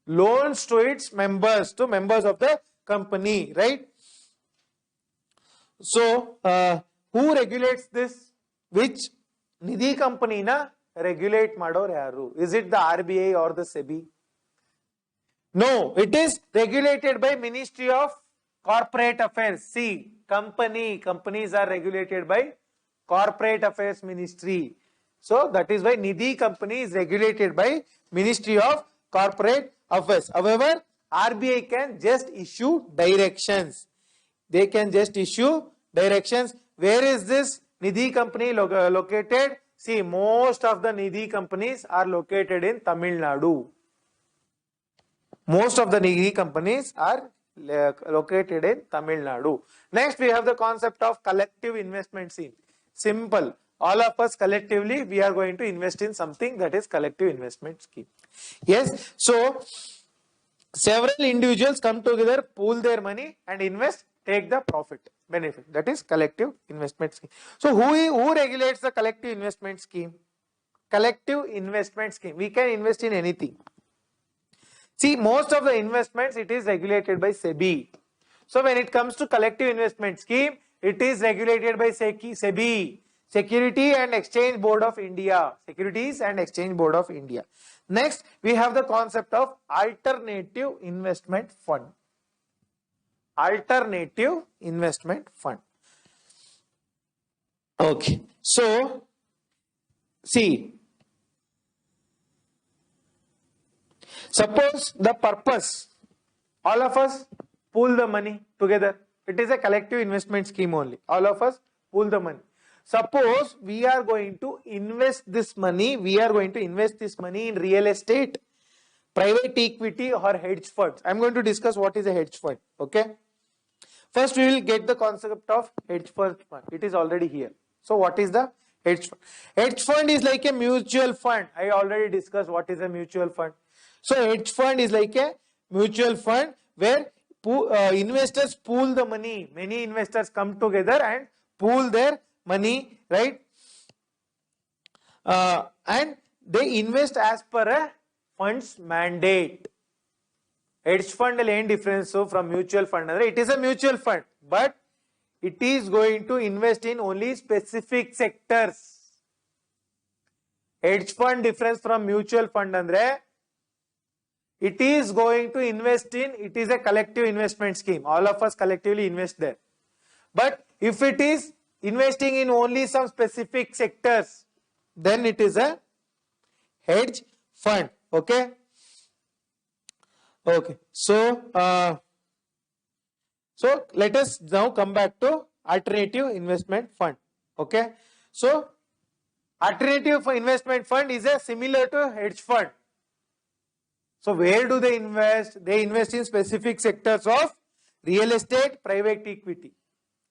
loans to its members, to members of the company, right? So who regulates this? Which Nidhi company na regulate mador yaru? Is it the RBI or the SEBI? No, it is regulated by Ministry of Corporate Affairs. See, companies are regulated by Corporate Affairs Ministry. So that is why Nidhi company is regulated by Ministry of Corporate Affairs. However, RBI can just issue directions. They can just issue directions. Where is this Nidhi company located? See, most of the Nidhi companies are located in Tamil Nadu. Most of the Nidhi companies are located in Tamil Nadu. Next, we have the concept of collective investment scheme. Simple. All of us collectively, we are going to invest in something, that is collective investment scheme. Yes. So, several individuals come together, pool their money and invest, take the profit, benefit. That is collective investment scheme. So, who regulates the collective investment scheme? Collective investment scheme. We can invest in anything. See, most of the investments, it is regulated by SEBI. So, when it comes to collective investment scheme, it is regulated by SEBI, Security and Exchange Board of India. Securities and Exchange Board of India. Next, we have the concept of alternative investment fund. Alternative investment fund. Okay. So, see, suppose the purpose, all of us pool the money together. It is a collective investment scheme only. All of us pool the money. Suppose we are going to invest this money, in real estate, private equity or hedge funds. I am going to discuss what is a hedge fund. Okay. First we will get the concept of hedge fund. It is already here. So what is the hedge fund? Hedge fund is like a mutual fund. I already discussed what is a mutual fund. So hedge fund is like a mutual fund where investors pool the money. Many investors come together and pool their money, right? And they invest as per a fund's mandate. Hedge fund is any difference from mutual fund. It is a mutual fund, but it is going to invest in only specific sectors. Hedge fund difference from mutual fund andre, it is going to invest in, it is a collective investment scheme. All of us collectively invest there. But if it is investing in only some specific sectors, then it is a hedge fund. Okay. Okay. So let us now come back to alternative investment fund. Okay. So alternative investment fund is a similar to hedge fund. So where do they invest? They invest in specific sectors of real estate, private equity,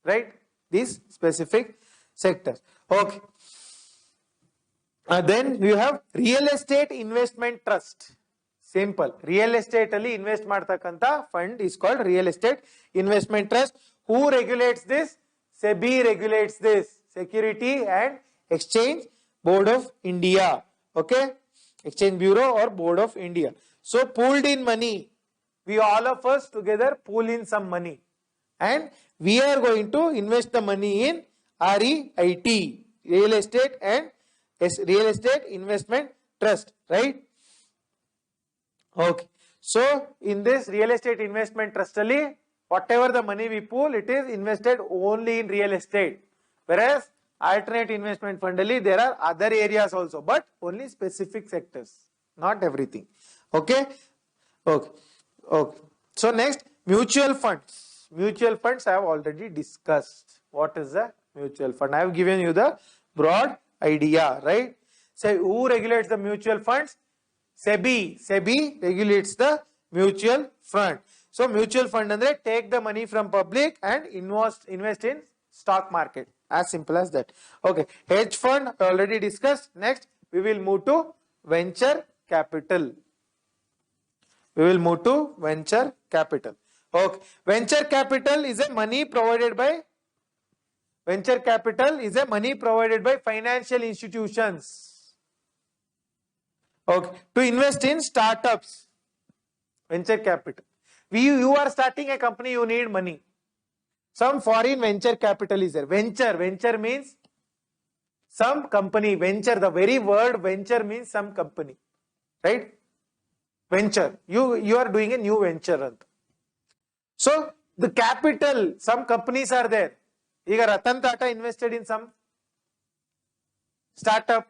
right? These specific sectors. Okay. Then you have real estate investment trust. Simple. Real estate alli invest ಮಾಡ್ತಕ್ಕಂತ fund is called real estate investment trust. Who regulates this? SEBI regulates this. Security and Exchange Board of India. Okay. Exchange Bureau or Board of India. So pooled in money. We all of us together pool in some money. And we are going to invest the money in REIT, real estate and real estate investment trust, right? Okay. So in this real estate investment trust, whatever the money we pool, it is invested only in real estate. Whereas alternate investment fund, there are other areas also, but only specific sectors, not everything. Okay. Okay. Okay. So next, mutual funds. Mutual funds I have already discussed. What is a mutual fund? I have given you the broad idea, right? So who regulates the mutual funds? SEBI regulates the mutual fund. So mutual fund andre take the money from public and invest in stock market. As simple as that. Okay. Hedge fund already discussed. Next we will move to venture capital. Okay. Venture capital is a money provided by financial institutions. Okay. To invest in startups. Venture capital. You are starting a company, you need money. Some foreign venture capital is there. Venture means some company. Venture, the very word venture means some company. Right? Venture. You are doing a new venture. So, the capital, some companies are there. Iga Ratan Tata invested in some startup.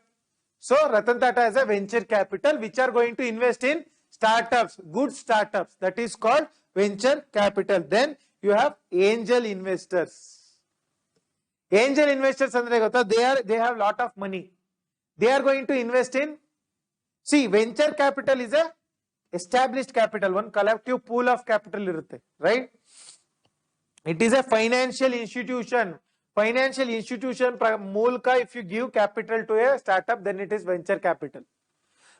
So, Ratan Tata has a venture capital which are going to invest in startups, good startups. That is called venture capital. Then you have angel investors. Angel investors, they have lot of money. They are going to invest in, see, venture capital is a established capital, one collective pool of capital, right? It is a financial institution. Financial institution, Mulka, if you give capital to a startup, then it is venture capital.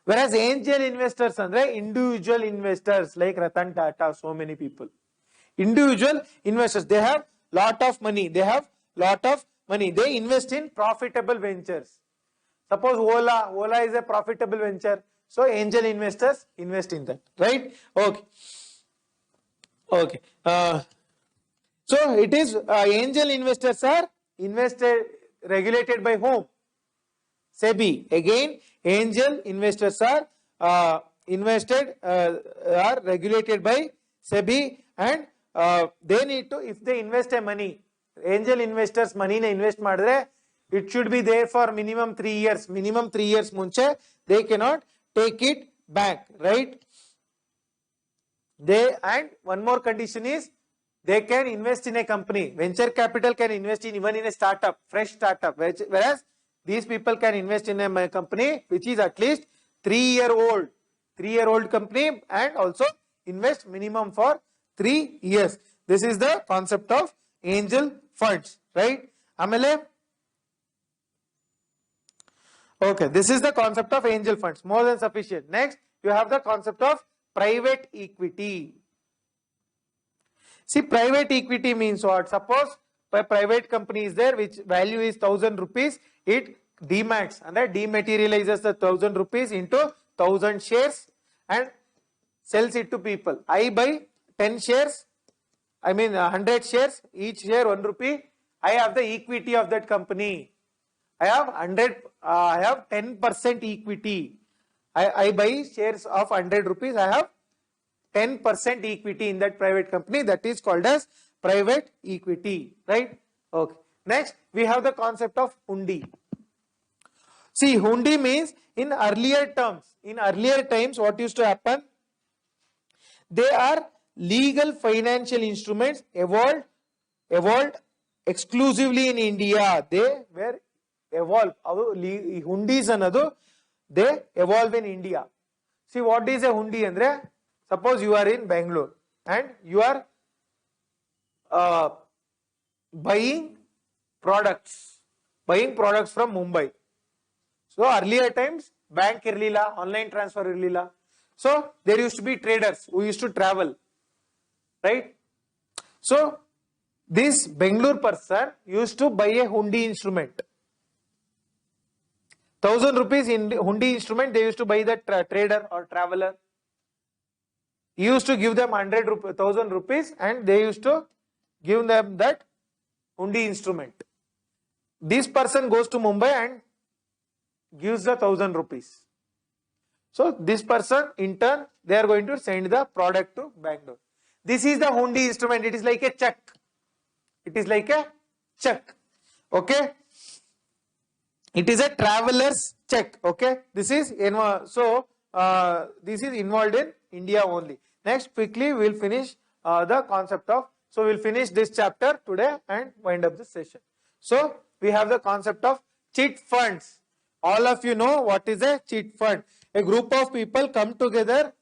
Whereas angel investors, individual investors like Ratan Tata, so many people. Individual investors, they have lot of money. They invest in profitable ventures. Suppose Ola is a profitable venture. So angel investors invest in that, right? Okay. So it is angel investors are regulated by whom? SEBI. Again, angel investors are regulated by SEBI, and they need to, if they invest a money, angel investors money na invest madre, it should be there for minimum 3 years. Minimum 3 years munche, they cannot take it back, right? And one more condition is, they can invest in a company. Venture capital can invest in even in a startup, fresh startup, whereas these people can invest in a company which is at least 3-year-old company, and also invest minimum for 3 years. This is the concept of angel funds, right? Amele? Okay, this is the concept of angel funds, more than sufficient. Next, you have the concept of private equity. See, private equity means what? Suppose a private company is there which value is 1,000 rupees, it demats and that dematerializes the 1,000 rupees into 1,000 shares and sells it to people. I buy 10 shares, 100 shares, each share 1 rupee. I have the equity of that company. I have 10% equity. I buy shares of 100 rupees. I have 10% equity in that private company. That is called as private equity, right? Okay. Next, we have the concept of hundi. See, hundi means in earlier times, what used to happen? They are legal financial instruments evolved exclusively in India. They were evolved. Hundis anadu, they evolve in India. See, what is a hundi andre? Suppose you are in Bangalore and you are buying products from Mumbai. So earlier times, bank irlila, online transfer irlila. So there used to be traders who used to travel, right? So this Bangalore person used to buy a hundi instrument. 1,000 rupees in hundi instrument, they used to buy that trader or traveler. He used to give them 1,000 rupees and they used to give them that hundi instrument. This person goes to Mumbai and gives the 1,000 rupees. So this person in turn, they are going to send the product to Bangalore. This is the hundi instrument. It is like a check. Okay. It is a traveler's check. Okay. This is involved in India only. Next, quickly we will finish the concept of. So we will finish this chapter today and wind up this session. So we have the concept of chit funds. All of you know what is a chit fund. a group of people come together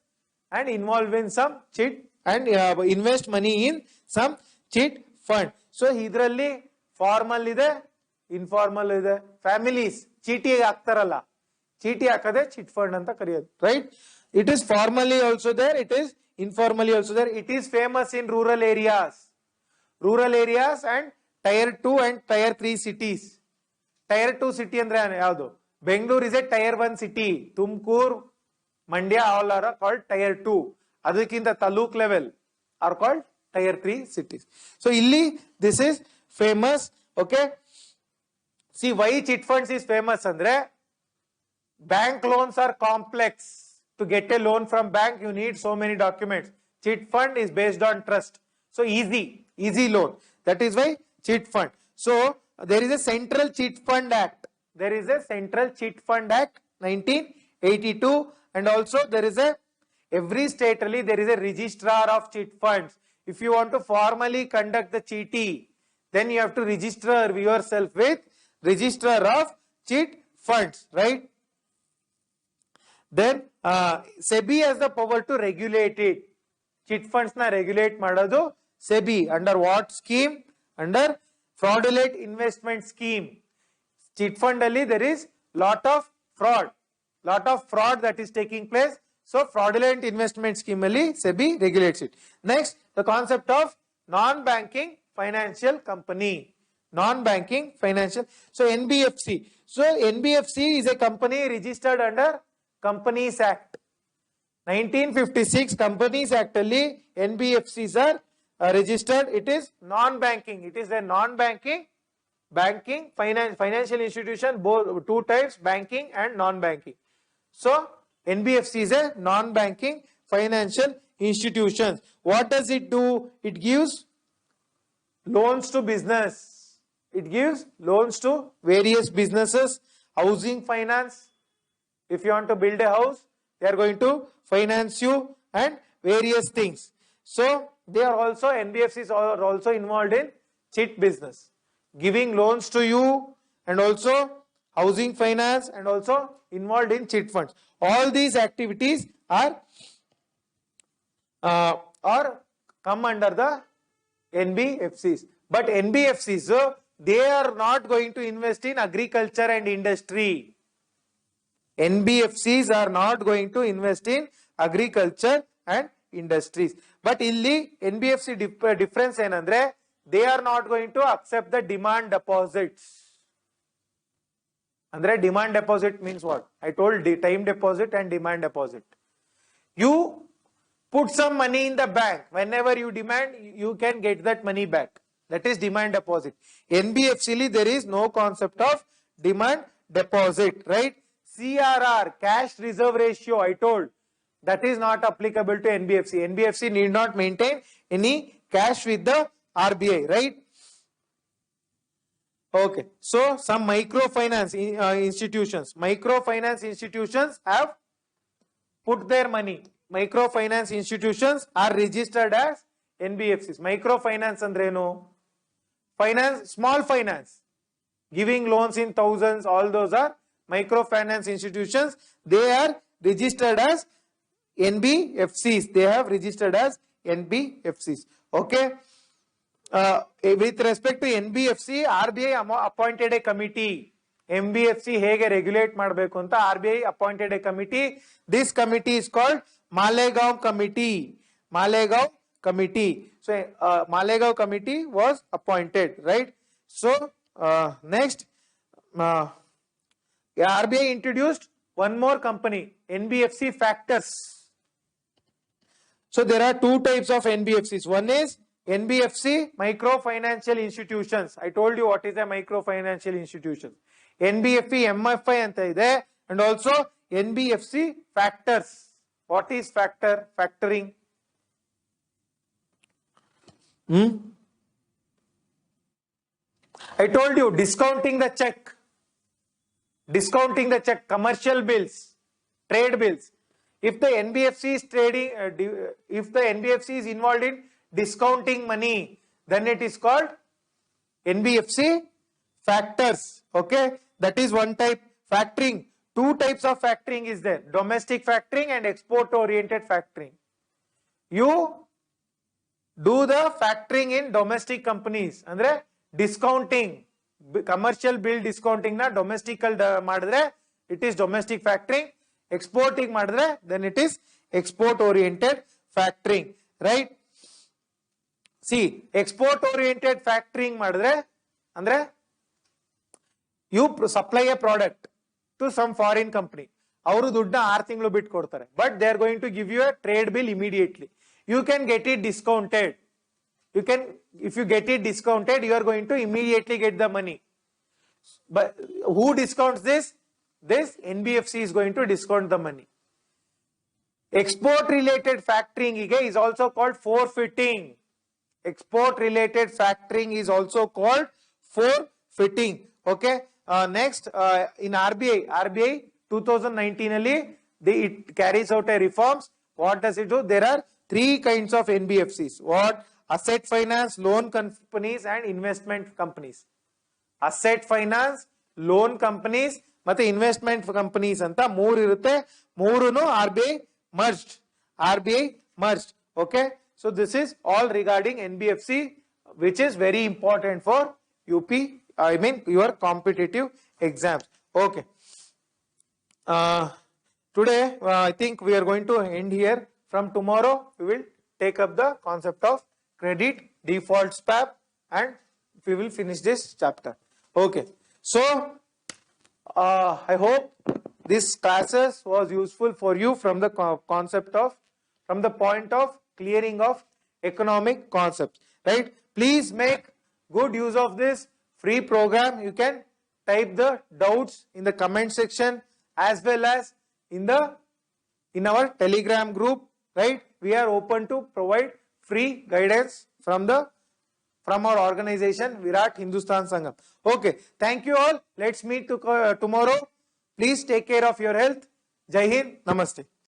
and involve in some chit and invest money in some chit fund. So idralli formal ide, informal ide. Families ಚೀಟಿ ಹಾಕ್ತಾರಲ್ಲ, ಚೀಟಿ ಹಾಕದೆ chit fund ಅಂತ ಕರೆಯೋದು, right? It is formally also there, it is informally also there. It is famous in rural areas and tier 2 and tier 3 cities. Tier 2 city andre yavdu? Bangalore is a tier 1 city. Tumkur, Mandya, all are called tier 2. Adukkinta taluk level are called tier 3 cities. So illi this is famous. Okay, see why chit funds is famous andre, bank loans are complex. To get a loan from bank you need so many documents. Chit fund is based on trust, so easy loan. That is why chit fund. So there is a Central Chit Fund Act. There is a Central Chit Fund Act 1982, and also there is a, every state really there is a registrar of chit funds. If you want to formally conduct the cheaty, then you have to register yourself with registrar of chit funds, right? Then SEBI has the power to regulate it. Chit funds na regulate ಮಾಡೋದು SEBI. Under what scheme? Under fraudulent investment scheme. Chit fund alli there is lot of fraud that is taking place. So fraudulent investment scheme alli SEBI regulates it. Next, the concept of non-banking financial company. Non-banking financial. So NBFC. So NBFC is a company registered under Companies Act. 1956 Companies Act alli NBFCs are registered. It is non-banking. It is a non-banking financial institution, both two types, banking and non-banking. So NBFC is a non-banking financial institution. What does it do? It gives loans to business. It gives loans to various businesses, housing finance. If you want to build a house, they are going to finance you and various things. So they are also, NBFCs are also involved in chit business, giving loans to you, and also housing finance, and also involved in chit funds. All these activities are come under the NBFCs. But NBFCs, they are not going to invest in agriculture and industry. NBFCs are not going to invest in agriculture and industries. But illi NBFC difference enandre, they are not going to accept the demand deposits. Andre demand deposit means what? I told time deposit and demand deposit. You put some money in the bank. Whenever you demand, you can get that money back. That is demand deposit. NBFC there is no concept of demand deposit, right? CRR, cash reserve ratio, I told, that is not applicable to NBFC. NBFC need not maintain any cash with the RBI, right? Okay, so some microfinance institutions. Microfinance institutions have put their money. Microfinance institutions are registered as NBFCs. Microfinance andreno? Finance, small finance, giving loans in thousands, all those are microfinance institutions. They are registered as NBFCs. They have registered as NBFCs. Okay. With respect to NBFC, RBI appointed a committee. NBFC hege regulate ಮಾಡಬೇಕು ಅಂತ RBI appointed a committee. This committee is called Malegaon Committee. Malegaon Committee. So Malegaon Committee was appointed, right? So next, RBI introduced one more company, NBFC Factors. So there are two types of NBFCs. One is NBFC Microfinancial Institutions. I told you what is a microfinancial institution. NBFC MFI anta ide, and also NBFC Factors. What is factor? Factoring. I told you, discounting the check. Discounting the check, commercial bills, trade bills. If the NBFC is trading, if the NBFC is involved in discounting money, then it is called NBFC Factors. Okay, that is one type. Factoring, two types of factoring is there, domestic factoring and export oriented factoring. You do the factoring in domestic companies, andre discounting, commercial bill discounting na domestical madre, it is domestic factoring. Exporting madre, then it is export oriented factoring, right? See, export oriented factoring madre andre you supply a product to some foreign company, ಅವರು ದುಡ್ಡನ್ನ 6 ತಿಂಗಳು ಬಿಟ್ಟು ಕೊಡ್ತಾರೆ, but they are going to give you a trade bill immediately. You can get it discounted. You can, if you get it discounted, you are going to immediately get the money. But who discounts this? This NBFC is going to discount the money. Export related factoring is also called forfeiting. Export related factoring is also called forfeiting. Okay. Next, in RBI 2019 ali, it carries out a reforms. What does it do? There are three kinds of NBFCs. What? Asset finance, loan companies and investment companies. Asset finance, loan companies ಮತ್ತೆ investment companies ಅಂತ ಮೂರು ಇರುತ್ತೆ. ಮೂರುನು RBI merged. Okay. So this is all regarding NBFC, which is very important for UP, I mean your competitive exams. Okay. Today I think we are going to end here. From tomorrow we will take up the concept of credit default swap and we will finish this chapter. Okay. So I hope this classes was useful for you from the concept of, from the point of clearing of economic concepts, right? Please make good use of this free program. You can type the doubts in the comment section as well as in our Telegram group, right? We are open to provide free guidance from our organization Virat Hindustan Sangam. Okay, thank you all. Let's meet tomorrow. Please take care of your health. Jai Hind. Namaste.